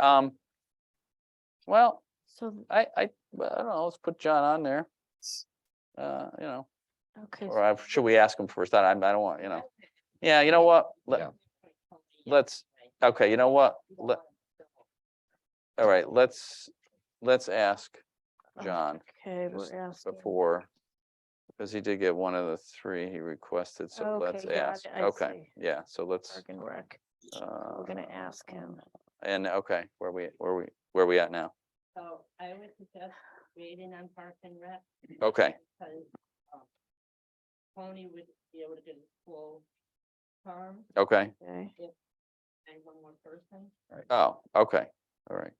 Speaker 1: Well,
Speaker 5: So,
Speaker 1: well, I don't know, let's put John on there.
Speaker 5: okay.
Speaker 1: Or should we ask him first? I don't want, Yeah, you know what?
Speaker 4: Yeah.
Speaker 1: Let's, okay, you know what? All right, let's ask John
Speaker 5: Okay,
Speaker 1: just
Speaker 5: we're asking.
Speaker 1: before, because he did get one of the 3 he requested, so let's
Speaker 5: Okay, got
Speaker 1: ask.
Speaker 5: it, I
Speaker 1: Okay,
Speaker 5: see.
Speaker 1: yeah, so let's,
Speaker 5: Park and Rec. We're gonna ask him.
Speaker 1: and okay, where we at now?
Speaker 2: So I would suggest waiting on Park and Rec.
Speaker 1: Okay,
Speaker 2: Because Tony would be able to get a full term
Speaker 1: okay.
Speaker 5: Okay.
Speaker 2: and one more person.
Speaker 1: Oh, okay, all right.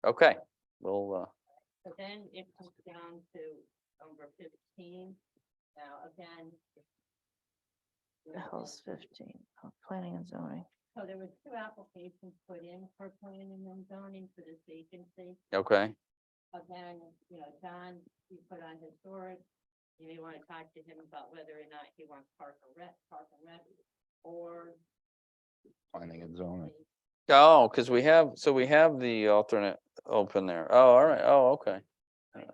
Speaker 1: Okay, we'll,
Speaker 2: So then it comes down to number 15. Now, again.
Speaker 5: The hell's 15? Oh, planning and zoning.
Speaker 2: So there were 2 applications put in for planning and zoning for this vacancy.
Speaker 1: okay,
Speaker 2: Again, John, he put on historic. You may want to talk to him about whether or not he wants Park and Rec, or.
Speaker 4: Planning and zoning.
Speaker 1: oh, because we have the alternate open there. Oh, all right, oh, okay.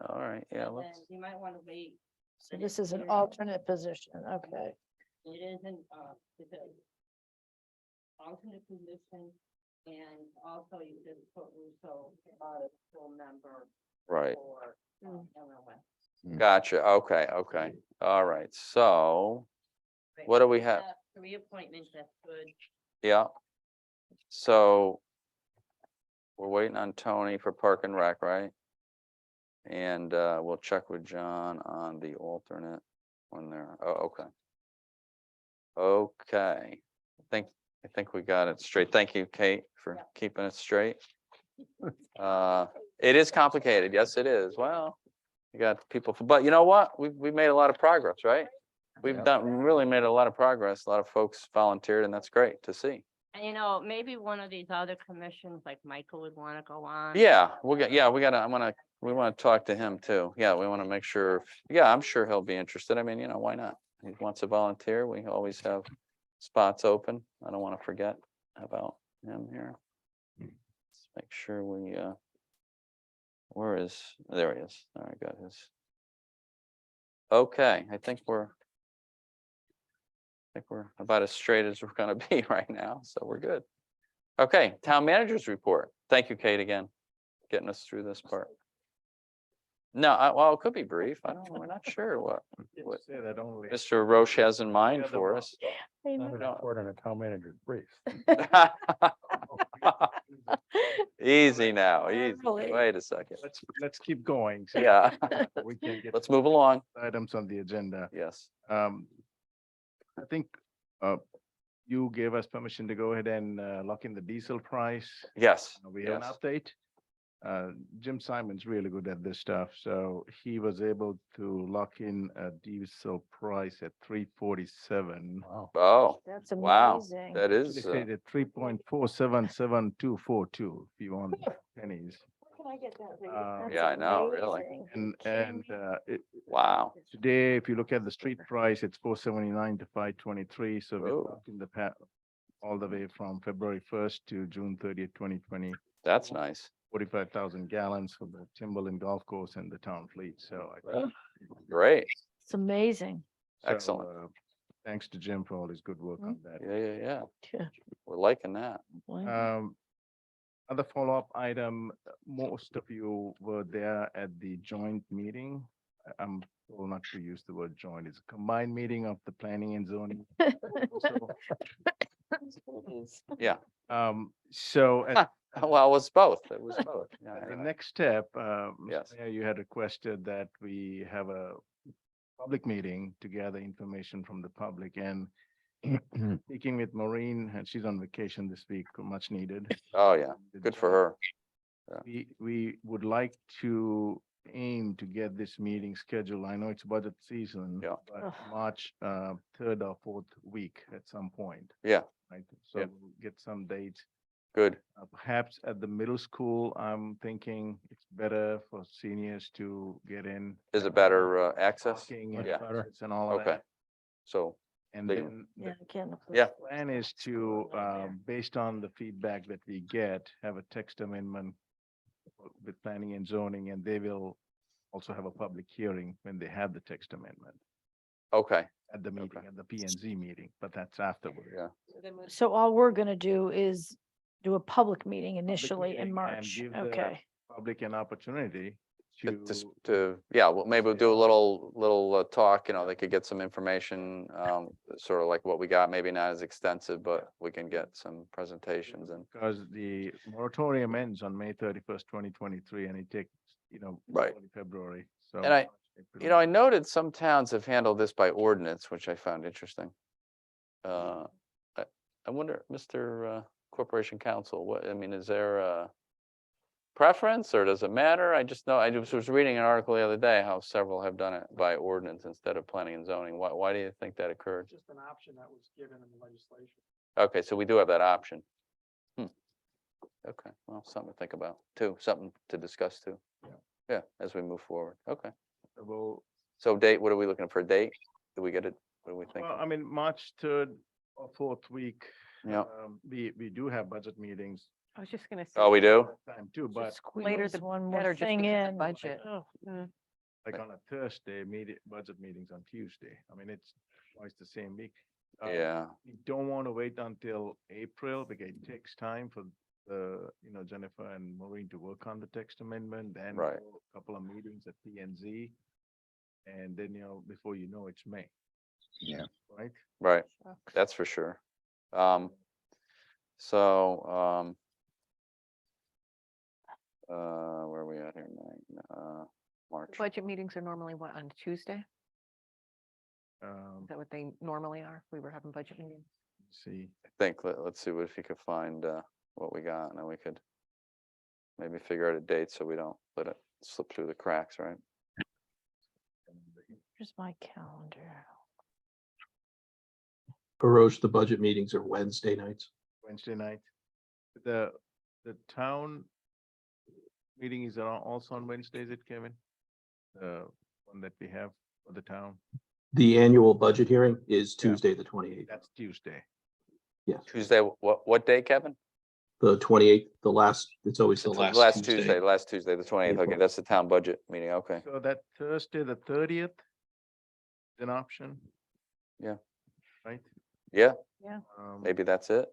Speaker 1: All right, yeah,
Speaker 2: And
Speaker 1: let's,
Speaker 2: then you might want to wait.
Speaker 5: So
Speaker 2: and
Speaker 5: this
Speaker 2: if
Speaker 5: is an
Speaker 2: there's-
Speaker 5: alternate position, okay.
Speaker 2: It isn't, it's a alternate position, and also you just put Russo, full member
Speaker 1: right,
Speaker 2: for, LOS.
Speaker 1: gotcha, okay, all right, so,
Speaker 2: Right,
Speaker 1: what do
Speaker 2: so
Speaker 1: we have?
Speaker 2: 3 appointments, that's good.
Speaker 1: Yeah. So we're waiting on Tony for Park and Rec, right? And we'll check with John on the alternate when they're, oh, okay. Okay, I think we got it straight. Thank you, Kate, for keeping it straight. It is complicated. Yes, it is. Well, you got people, but you know what? We've made a lot of progress, right? we've
Speaker 4: Yeah.
Speaker 1: done, really made a lot of progress. A lot of folks volunteered and that's great to see.
Speaker 2: And you know, maybe one of these other commissions, like Michael would want to go on.
Speaker 1: Yeah, we gotta, we wanna talk to him too. Yeah, we wanna make sure, yeah, I'm sure he'll be interested. I mean, you know, why not? He wants to volunteer. We always have spots open. I don't wanna forget about him here. Let's make sure we, where is, there he is. All right, got his. Okay, I think we're about as straight as we're gonna be right now, so we're good. Okay, town managers report. Thank you, Kate, again, getting us through this part. No, well, it could be brief. I don't, we're not sure what
Speaker 6: Say that only.
Speaker 1: Mr. Roche has in mind for us.
Speaker 6: Not a report on a town manager's brief.
Speaker 1: Easy now, easy.
Speaker 5: Really?
Speaker 1: Wait a second.
Speaker 16: Let's keep going. so
Speaker 1: Yeah,
Speaker 16: We can get
Speaker 1: let's move along.
Speaker 16: items on the agenda.
Speaker 1: Yes,
Speaker 16: I think, you gave us permission to go ahead and, lock in the diesel price.
Speaker 1: yes,
Speaker 16: We have an
Speaker 1: yes.
Speaker 16: update. Jim Simon's really good at this stuff, so he was able to lock in a diesel price at 347.
Speaker 6: Wow.
Speaker 1: Oh,
Speaker 5: That's
Speaker 1: wow,
Speaker 5: amazing.
Speaker 1: that
Speaker 16: They
Speaker 1: is,
Speaker 16: stayed at 3.477242 if you want pennies.
Speaker 5: That's
Speaker 1: yeah, I know, really.
Speaker 5: amazing.
Speaker 16: And
Speaker 1: Wow,
Speaker 16: today, if you look at the street price, it's 479 to 523, so we're
Speaker 1: Oh.
Speaker 16: locked in the all the way from February 1st to June 30th, 2020.
Speaker 1: that's nice.
Speaker 16: 45,000 gallons for the Timberland Golf Course and the town fleet, so.
Speaker 1: Great,
Speaker 5: It's amazing.
Speaker 16: so,
Speaker 1: excellent.
Speaker 16: Thanks to Jim for all his good work on that.
Speaker 1: Yeah.
Speaker 5: Yeah.
Speaker 1: We're liking that.
Speaker 16: Other follow-up item, most of you were there at the joint meeting. I'm told not to use the word joint, it's a combined meeting of the planning and zoning.
Speaker 1: Yeah,
Speaker 16: So at
Speaker 1: well, it was both. It was both. Yeah,
Speaker 16: the
Speaker 1: anyway.
Speaker 16: next step, Mr.
Speaker 1: Yes.
Speaker 16: Mayor, you had requested that we have a public meeting to gather information from the public and speaking with Maureen, and she's on vacation this week, much needed.
Speaker 1: Oh, yeah, good for her.
Speaker 16: We would like to aim to get this meeting scheduled. I know it's budget season.
Speaker 1: Yeah.
Speaker 16: But
Speaker 5: Ugh.
Speaker 16: March, third or fourth week at some point,
Speaker 1: Yeah,
Speaker 16: right? So
Speaker 1: Yeah.
Speaker 16: we'll get some dates.
Speaker 1: good.
Speaker 16: Perhaps at the middle school, I'm thinking it's better for seniors to get in.
Speaker 1: Is it better access?
Speaker 16: Parking and
Speaker 1: Yeah.
Speaker 16: budgets and all of
Speaker 1: Okay,
Speaker 16: that.
Speaker 1: so,
Speaker 16: And
Speaker 1: they-
Speaker 16: then
Speaker 5: Yeah, again.
Speaker 1: yeah,
Speaker 16: plan is to, based on the feedback that we get, have a text amendment with planning and zoning, and they will also have a public hearing when they have the text amendment
Speaker 1: okay,
Speaker 16: at the meeting, at the P and Z meeting, but that's afterward.
Speaker 1: yeah,
Speaker 5: So all we're gonna do is do a public meeting
Speaker 16: Public
Speaker 5: initially
Speaker 16: meeting
Speaker 5: in
Speaker 16: and
Speaker 5: March.
Speaker 16: give the
Speaker 5: Okay.
Speaker 16: Public an opportunity
Speaker 1: yeah, well, maybe we'll do a little talk, you know, they could get some information, sort of like what we got, maybe not as extensive, but we can get some presentations and,
Speaker 16: Because the moratorium ends on May 31st, 2023, and it takes,
Speaker 1: Right.
Speaker 16: early February, so.
Speaker 1: And you know, I noted some towns have handled this by ordinance, which I found interesting. I wonder, Mr. Corporation Counsel, what, I mean, is there a preference or does it matter? I just know, I just was reading an article the other day, how several have done it by ordinance instead of planning and zoning. Why do you think that occurred?
Speaker 3: Just an option that was given in the legislation.
Speaker 1: Okay, so we do have that option. Okay, well, something to think about too, something to discuss too. Yeah, as we move forward. Okay.
Speaker 16: Well,
Speaker 1: So date, what are we looking for? A date? Do we get it? What do we think?
Speaker 16: well, I mean, March 3rd or 4th week.
Speaker 1: Yeah.
Speaker 16: We do have budget meetings
Speaker 17: I was just gonna say.
Speaker 1: Oh, we do?
Speaker 16: time too, but
Speaker 17: Later
Speaker 5: Squeeze
Speaker 17: the
Speaker 5: one
Speaker 17: better
Speaker 5: more
Speaker 17: just
Speaker 5: thing
Speaker 17: because of
Speaker 5: in.
Speaker 17: budget.
Speaker 5: Oh,
Speaker 16: like on a Thursday, budget meetings on Tuesday. I mean, it's twice the same week.
Speaker 1: Yeah,
Speaker 16: We don't want to wait until April because it takes time for Jennifer and Maureen to work on the text amendment, then
Speaker 1: Right.
Speaker 16: go a couple of meetings at P and Z. And then, before you know, it's May.
Speaker 4: Yeah.
Speaker 16: Right?
Speaker 1: right. That's for sure. So, where are we at here? March.
Speaker 17: Budget meetings are normally what, on Tuesday?
Speaker 16: Um,
Speaker 17: Is that what they normally are? We were having budget meetings.
Speaker 16: see,
Speaker 1: I think, let's see if we could find, what we got and then we could maybe figure out a date so we don't let it slip through the cracks, right?
Speaker 5: here's my calendar.
Speaker 14: Baroche, the budget meetings are Wednesday nights.
Speaker 3: Wednesday night. The town meeting is also on Wednesday, is it, Kevin? The one that we have for the town,
Speaker 14: The annual budget hearing is Tuesday, the 28th.
Speaker 3: that's Tuesday.
Speaker 14: Yes,
Speaker 1: Tuesday, what day, Kevin?
Speaker 14: the 28th, the last, it's always the
Speaker 1: Last
Speaker 14: last
Speaker 1: Tuesday,
Speaker 14: Tuesday.
Speaker 1: last Tuesday, the 28th. Okay,
Speaker 14: April.
Speaker 1: that's the town budget meeting. Okay.
Speaker 3: So that Thursday, the 30th, is an option.
Speaker 1: Yeah.
Speaker 3: Right?
Speaker 1: Yeah,
Speaker 17: Yeah.
Speaker 1: maybe that's it.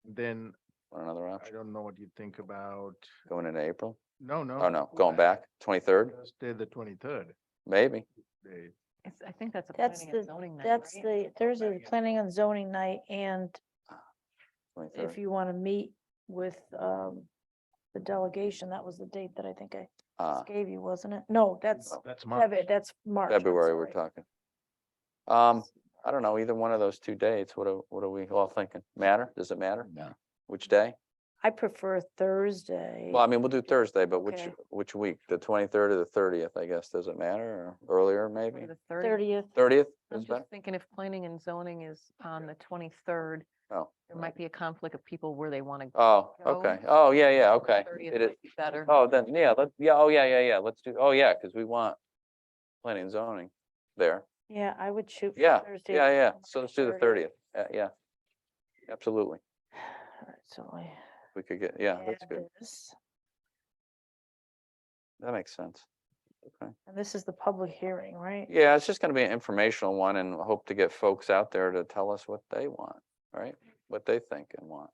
Speaker 3: Then
Speaker 1: Want another
Speaker 3: I
Speaker 1: option
Speaker 3: don't know what you think about,
Speaker 1: going into April?
Speaker 3: no, no.
Speaker 1: Oh, no, going back, 23rd,
Speaker 3: Thursday, the 23rd.
Speaker 1: maybe.
Speaker 17: I think that's a
Speaker 5: That's
Speaker 17: planning and
Speaker 5: the,
Speaker 17: zoning night,
Speaker 5: that's
Speaker 17: right?
Speaker 5: the Thursday, the planning and zoning night, and
Speaker 1: 23rd.
Speaker 5: if you want to meet with, the delegation, that was the date that I think I
Speaker 1: Ah,
Speaker 5: gave you, wasn't it? No, that's,
Speaker 3: That's March.
Speaker 5: That's March. I'm
Speaker 1: February, we're
Speaker 5: sorry.
Speaker 1: talking. I don't know, either one of those 2 dates. What are we all thinking? Matter? Does it matter?
Speaker 4: No.
Speaker 1: Which day?
Speaker 5: I prefer Thursday.
Speaker 1: Well, I mean, we'll do Thursday, but
Speaker 5: Okay.
Speaker 1: which week? The 23rd or the 30th, I guess. Does it matter or earlier
Speaker 17: Or
Speaker 1: maybe?
Speaker 17: The 30th.
Speaker 5: 30th.
Speaker 1: 30th
Speaker 17: I'm
Speaker 1: is better?
Speaker 17: just thinking if planning and zoning is on the 23rd,
Speaker 1: Oh,
Speaker 17: there might be a conflict of people where they want to.
Speaker 1: oh,
Speaker 17: go.
Speaker 1: okay. Oh, yeah, okay.
Speaker 17: 30th
Speaker 1: It is.
Speaker 17: might be better.
Speaker 1: Oh, then, yeah, let's do, oh, yeah, because we want planning and zoning there.
Speaker 5: Yeah, I would shoot. for
Speaker 1: Yeah,
Speaker 5: Thursday,
Speaker 1: yeah.
Speaker 5: March
Speaker 1: So let's do the 30th. Yeah. Absolutely.
Speaker 5: All right, so I
Speaker 1: We could get, yeah, that's
Speaker 5: add
Speaker 1: good.
Speaker 5: this,
Speaker 1: That makes sense. Okay.
Speaker 5: and this is the public hearing, right?
Speaker 1: Yeah, it's just gonna be an informational one and hope to get folks out there to tell us what they want, right? What they think and want,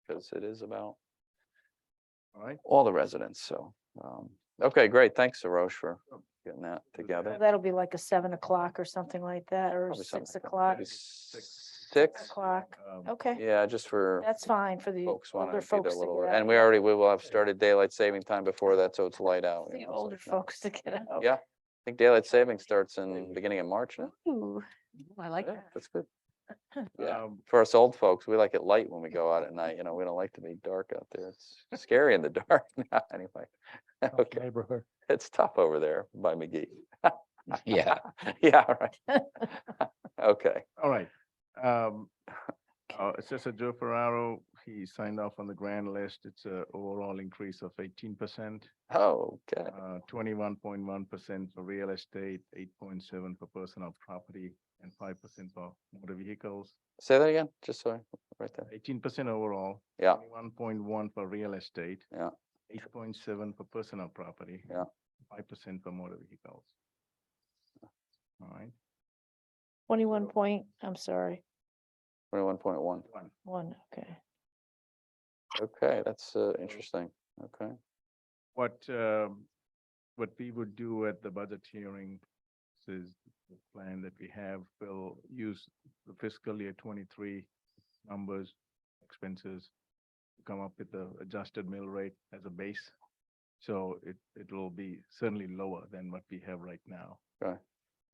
Speaker 1: because it is about
Speaker 3: All right.
Speaker 1: all the residents, so. Okay, great. Thanks, Sarosh, for getting that together.
Speaker 5: That'll be like a 7 o'clock or something like that, or
Speaker 1: Probably
Speaker 5: 6
Speaker 1: something
Speaker 5: o'clock,
Speaker 1: maybe 6?
Speaker 5: o'clock. Okay,
Speaker 1: Yeah, just for
Speaker 5: that's fine for the
Speaker 1: folks want
Speaker 5: older
Speaker 1: to be there
Speaker 5: folks
Speaker 1: a
Speaker 5: to
Speaker 1: little,
Speaker 5: get
Speaker 1: early.
Speaker 5: out.
Speaker 1: and we will have started daylight saving time before that, so it's light out. you
Speaker 5: The
Speaker 1: know, so
Speaker 5: older
Speaker 1: it's not-
Speaker 5: folks to get out.
Speaker 1: Yeah, I think daylight saving starts in beginning of March now.
Speaker 5: Ooh,
Speaker 17: I like
Speaker 1: Yeah,
Speaker 17: that.
Speaker 1: that's good. Yeah,
Speaker 3: Um,
Speaker 1: for us old folks, we like it light when we go out at night, we don't like to be dark out there. It's scary in the dark now, anyway. Okay,
Speaker 6: Neighborhood.
Speaker 1: it's tough over there by McGee.
Speaker 4: Yeah.
Speaker 1: Yeah, right. Okay,
Speaker 3: All right. Assessor Joe Ferraro, he signed off on the grand list. It's a overall increase of 18%.
Speaker 1: okay,
Speaker 3: 21.1% for real estate, 8.7 for personal property, and 5% for motor vehicles.
Speaker 1: say that again, just so, right there.
Speaker 3: 18% overall.
Speaker 1: Yeah.
Speaker 3: 21.1 for real estate.
Speaker 1: Yeah.
Speaker 3: 8.7 for personal property.
Speaker 1: Yeah.
Speaker 3: 5% for motor vehicles. All right.
Speaker 5: 21 point, I'm sorry,
Speaker 1: 21.1.
Speaker 5: 1, okay.
Speaker 1: Okay, that's interesting. Okay,
Speaker 3: What we would do at the budget hearing is the plan that we have, we'll use the fiscal year 23 numbers, expenses, to come up with the adjusted mill rate as a base. So it will be certainly lower than what we have right now.
Speaker 1: Okay.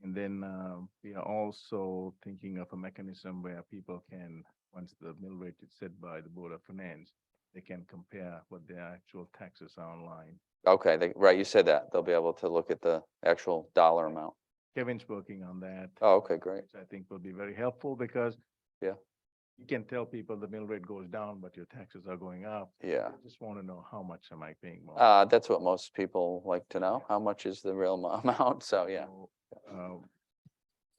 Speaker 3: And then we are also thinking of a mechanism where people can, once the mill rate is set by the Board of Finance, they can compare what their actual taxes are online.
Speaker 1: okay, right, you said that. They'll be able to look at the actual dollar amount.
Speaker 3: Kevin's working on that.
Speaker 1: Oh, okay, great.
Speaker 3: Which I think will be very helpful because
Speaker 1: Yeah.
Speaker 3: you can tell people the mill rate goes down, but your taxes are going up.
Speaker 1: Yeah.
Speaker 3: I just want to know how much am I paying more?
Speaker 1: That's what most people like to know. How much is the real amount? So, yeah.
Speaker 3: So,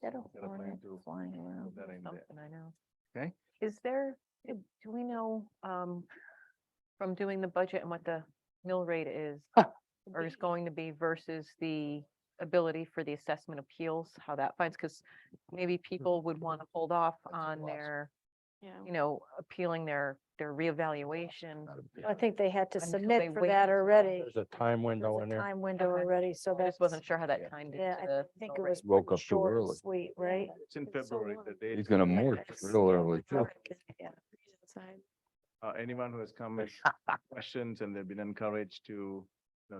Speaker 5: That a
Speaker 3: got a plan
Speaker 5: hornet
Speaker 3: to
Speaker 5: flying around.
Speaker 3: put that in there.
Speaker 17: Something I know.
Speaker 3: Okay.
Speaker 17: Is there, do we know, from doing the budget and what the mill rate is, or is going to be versus the ability for the assessment appeals, how that finds, because maybe people would want to hold off on their, appealing their reevaluation.
Speaker 5: I think they had to
Speaker 17: Until they
Speaker 5: submit for
Speaker 17: wait
Speaker 5: that
Speaker 17: until
Speaker 5: already.
Speaker 6: There's a time window
Speaker 5: There's
Speaker 6: in
Speaker 5: a
Speaker 6: there.
Speaker 5: time window
Speaker 17: Okay.
Speaker 5: already, so
Speaker 17: I
Speaker 5: that's.
Speaker 17: just wasn't sure how that timed
Speaker 5: Yeah,
Speaker 17: into
Speaker 5: I
Speaker 17: the.
Speaker 5: think
Speaker 17: mill
Speaker 5: it was
Speaker 17: rate.
Speaker 4: Woke
Speaker 5: pretty
Speaker 4: up too
Speaker 5: short and
Speaker 4: early.
Speaker 5: sweet, right?
Speaker 3: It's in February, the date.
Speaker 4: He's gonna morph real early too.
Speaker 5: Yeah.
Speaker 3: Anyone who has come with questions and they've been encouraged to,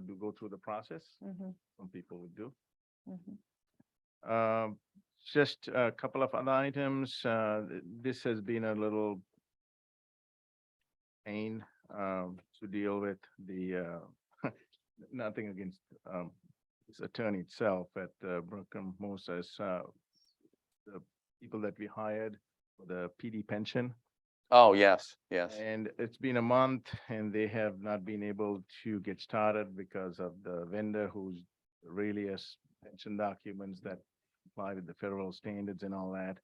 Speaker 3: do go through the process,
Speaker 5: Mhm,
Speaker 3: some people would do.
Speaker 5: mhm.
Speaker 3: Just a couple of other items. This has been a little pain to deal with the, nothing against this attorney itself at Brookham Moses. The people that we hired
Speaker 6: for the PD pension.
Speaker 1: Oh, yes, yes.
Speaker 6: And it's been a month and they have not been able to get started because of the vendor who's really has pension documents that comply with the federal standards and all that.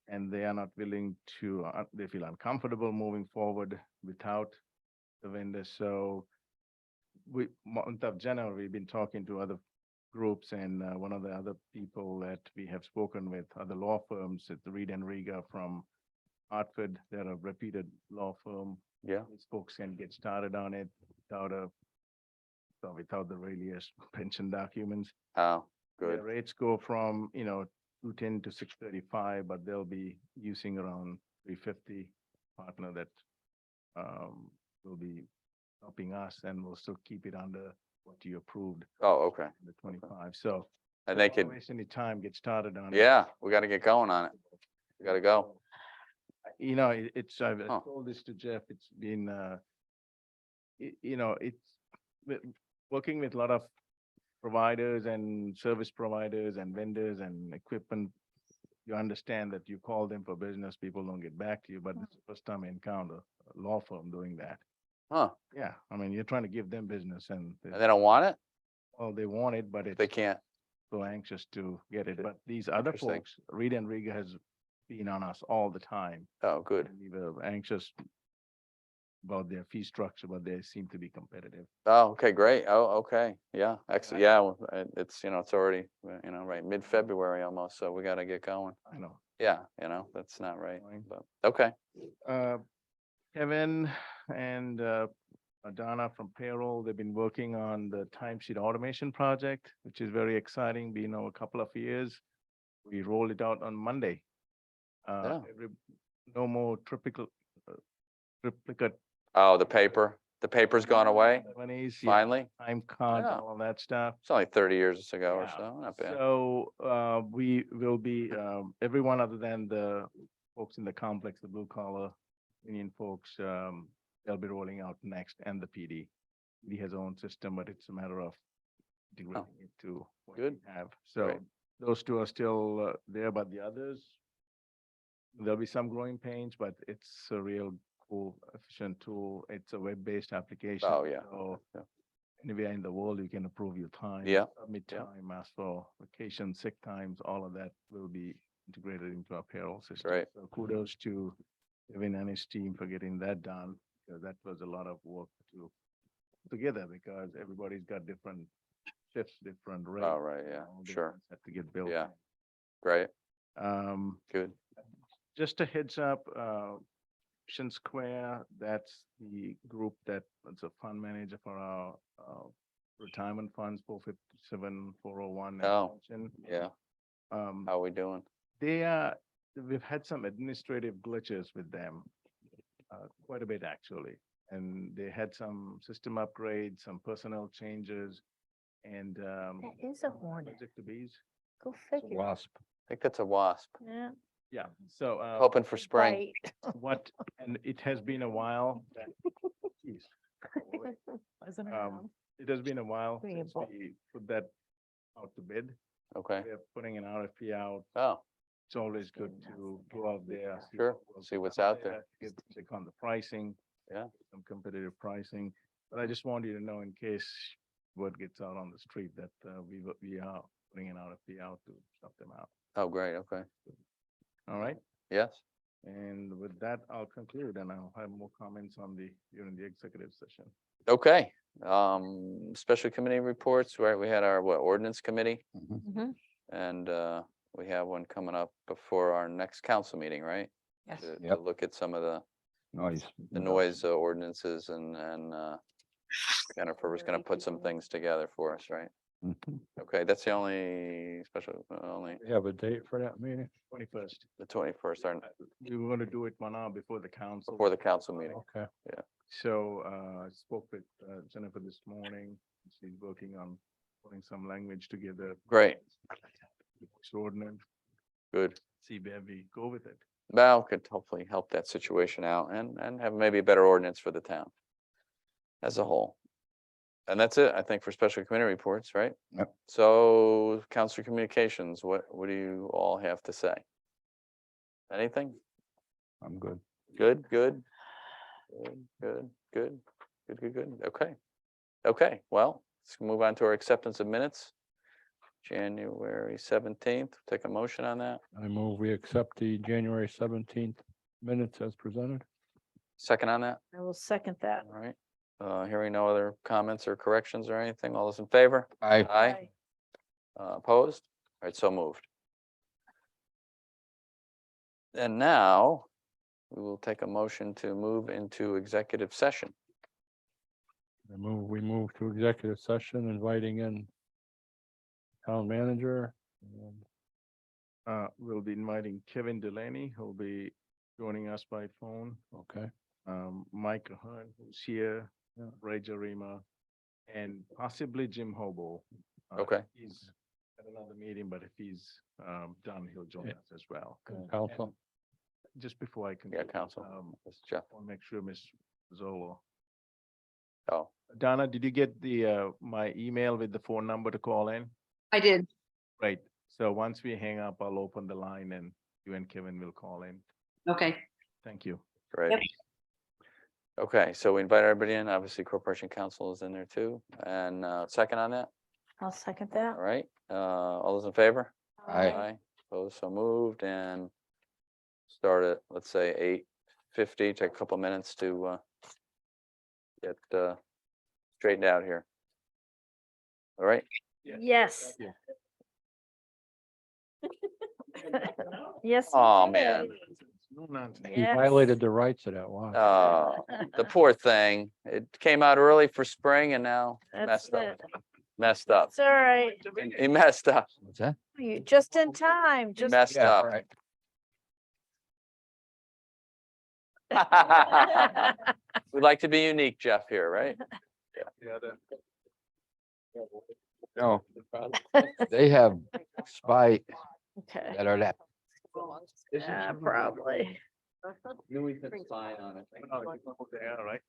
Speaker 6: And they are not willing to, they feel uncomfortable moving forward without the vendor. So month of January, we've been talking to other groups and one of the other people that we have spoken with, other law firms, at the Reed and Riga from Hartford, they're a reputed law firm.
Speaker 1: Yeah.
Speaker 6: These folks can get started on it without the earliest pension documents.
Speaker 1: Oh,
Speaker 6: The
Speaker 1: good.
Speaker 6: rates go from, 210 to 635, but they'll be using around 350 partner that will be helping us and we'll still keep it under what you approved,
Speaker 1: Oh, okay.
Speaker 6: the 25. So
Speaker 1: And they
Speaker 6: don't
Speaker 1: could,
Speaker 6: waste any time, get started on it.
Speaker 1: yeah, we got to get going on it. We got to go.
Speaker 6: I've
Speaker 1: Huh.
Speaker 6: told this to Jeff, it's been, it's working with a lot of providers and service providers and vendors and equipment. You understand that you call them for business, people don't get back to you, but it's the first time I encounter a law firm doing that.
Speaker 1: Huh.
Speaker 6: Yeah, I mean, you're trying to give them business and
Speaker 1: And they don't want it?
Speaker 6: well, they want it, but it's
Speaker 1: They can't.
Speaker 6: so anxious to get it. But these other
Speaker 1: Interesting.
Speaker 6: folks, Reed and Riga has been on us all the time.
Speaker 1: Oh, good.
Speaker 6: And we were anxious about their fee structure, but they seem to be competitive.
Speaker 1: Oh, okay, great. Oh, okay. Yeah, excellent. Yeah, well, it's, it's already, right, mid-February almost, so we got to get going.
Speaker 6: I know.
Speaker 1: Yeah, that's not right,
Speaker 6: Fine.
Speaker 1: but, okay.
Speaker 6: Kevin and Donna from payroll, they've been working on the timesheet automation project, which is very exciting, been over a couple of years. We rolled it out on Monday.
Speaker 1: Yeah.
Speaker 6: No more triplicate
Speaker 1: Oh, the paper's gone away,
Speaker 6: monies,
Speaker 1: finally?
Speaker 6: time card,
Speaker 1: Yeah.
Speaker 6: all of that stuff.
Speaker 1: It's only 30 years ago or
Speaker 6: Yeah.
Speaker 1: so, not bad.
Speaker 6: So we will be, everyone other than the folks in the complex, the blue collar union folks, they'll be rolling out next and the PD. PD has its own system, but it's a matter of integrating it to what we
Speaker 1: Good.
Speaker 6: have. So
Speaker 1: Great.
Speaker 6: those two are still there, but the others, there'll be some growing pains, but it's a real cool, efficient tool. It's a web-based application.
Speaker 1: Oh, yeah.
Speaker 6: So
Speaker 1: Yeah.
Speaker 6: anywhere in the world, you can approve your time.
Speaker 1: Yeah.
Speaker 6: Submit
Speaker 1: Yeah.
Speaker 6: time, ask for vacation, sick times, all of that will be integrated into our payroll system.
Speaker 1: Great.
Speaker 6: So kudos to Kevin and his team for getting that done, because that was a lot of work to together, because everybody's got different shifts, different rates.
Speaker 1: Oh, right, yeah,
Speaker 6: all
Speaker 1: sure.
Speaker 6: different, Have to get built.
Speaker 1: Yeah. Great,
Speaker 6: in.
Speaker 1: good.
Speaker 6: Just a heads up, Ocean Square, that's the group that is a fund manager for our retirement funds, 457, 401. and
Speaker 1: Oh.
Speaker 6: pension.
Speaker 1: Yeah,
Speaker 6: Um,
Speaker 1: how we doing?
Speaker 6: we've had some administrative glitches with them, quite a bit actually. And they had some system upgrades, some personnel changes, and
Speaker 5: That is a hornet.
Speaker 6: subject to bees.
Speaker 5: Go figure.
Speaker 4: Wasp.
Speaker 1: I think that's a wasp,
Speaker 5: Yeah.
Speaker 6: Yeah, so
Speaker 1: hoping for spring.
Speaker 6: what, and it has been a while. Geez.
Speaker 17: Wasn't
Speaker 6: It has been a while
Speaker 17: Pretty
Speaker 6: since
Speaker 17: important.
Speaker 6: we put that out to bid.
Speaker 1: Okay,
Speaker 6: We're putting an RFP out.
Speaker 1: oh,
Speaker 6: It's always good to go out there.
Speaker 1: Sure,
Speaker 6: what else
Speaker 1: see
Speaker 6: is
Speaker 1: what's out there.
Speaker 6: Check on the pricing.
Speaker 1: Yeah.
Speaker 6: Some competitive pricing, but I just want you to know in case word gets out on the street that we are putting an RFP out to stuff them out.
Speaker 1: oh, great, okay,
Speaker 6: All right?
Speaker 1: yes.
Speaker 6: And with that, I'll conclude and I'll have more comments during the executive session.
Speaker 1: Okay, special committee reports, right, we had our, ordinance committee?
Speaker 17: Mhm.
Speaker 1: And we have one coming up before our next council meeting, right?
Speaker 17: Yes.
Speaker 1: To
Speaker 4: Yep.
Speaker 1: look at some of the
Speaker 4: Noise.
Speaker 1: noise ordinances and Jennifer was gonna put some things together for us, right?
Speaker 4: Mhm.
Speaker 1: Okay, that's the only special, only
Speaker 6: We have a date for that meeting? 21st.
Speaker 1: the 21st,
Speaker 6: We were going to do it 1 hour before the council.
Speaker 1: before the council meeting.
Speaker 6: Okay.
Speaker 1: Yeah.
Speaker 6: So I spoke with Jennifer this morning. She's working on putting some language together.
Speaker 1: Great,
Speaker 6: This ordinance,
Speaker 1: good.
Speaker 6: see where we go with it.
Speaker 1: Well, could hopefully help that situation out and have maybe a better ordinance for the town as a whole. And that's it, I think, for special committee reports, right?
Speaker 4: Yep.
Speaker 1: So, council communications, what do you all have to say? Anything?
Speaker 4: I'm good.
Speaker 1: Good, good. Good. Okay. Okay, well, let's move on to our acceptance of minutes. January 17th, take a motion on that.
Speaker 6: I move we accept the January 17th minutes as presented.
Speaker 1: Second on that,
Speaker 5: I will second that.
Speaker 1: all right. Hearing no other comments or corrections or anything, all those in favor?
Speaker 4: Aye.
Speaker 1: Aye. Opposed? All right, so moved. And now we will take a motion to move into executive session.
Speaker 6: We move to executive session, inviting in town manager. and-
Speaker 3: We'll be inviting Kevin Delaney, who'll be joining us by phone.
Speaker 6: Okay,
Speaker 3: Mike Ahern, who's here,
Speaker 6: Yeah.
Speaker 3: Ray Jarima, and possibly Jim Hobo.
Speaker 1: Okay.
Speaker 3: He's at another meeting, but if he's done, he'll join
Speaker 6: Yeah.
Speaker 3: us as well.
Speaker 6: council.
Speaker 3: Just before I can.
Speaker 1: Yeah, council. Mr. Jeff.
Speaker 3: Want to make sure Ms. Zolo.
Speaker 1: Oh,
Speaker 3: Donna, did you get the my email with the phone number to call in?
Speaker 12: I did.
Speaker 3: Right. So once we hang up, I'll open the line and you and Kevin will call in.
Speaker 12: Okay.
Speaker 3: Thank you.
Speaker 1: great.
Speaker 12: Yep.
Speaker 1: Okay, so we invite everybody in. Obviously, Corporation Council is in there too. And second on that,
Speaker 5: I'll second that.
Speaker 1: all right. All those in favor?
Speaker 4: Aye.
Speaker 1: Opposed, so moved, and start at, let's say, 8:50, take a couple minutes to get straightened out here. All right,
Speaker 5: Yes. Yes.
Speaker 1: Oh,
Speaker 5: you
Speaker 1: man.
Speaker 5: did.
Speaker 3: No nonsense.
Speaker 6: He
Speaker 5: Yes.
Speaker 6: violated the rights of that watch.
Speaker 1: the poor thing. It came out early for spring and now
Speaker 5: That's
Speaker 1: messed up,
Speaker 5: it.
Speaker 1: messed up.
Speaker 5: It's all right.
Speaker 1: He messed up,
Speaker 4: What's that?
Speaker 5: You just in time,
Speaker 1: he
Speaker 5: just.
Speaker 1: messed
Speaker 4: Yeah,
Speaker 1: up.
Speaker 4: right.
Speaker 1: We like to be unique, Jeff, here, right?
Speaker 4: No, they have spy
Speaker 5: Okay,
Speaker 4: that are that.
Speaker 5: probably.
Speaker 1: Knew we could spy on it.
Speaker 3: Yeah, right.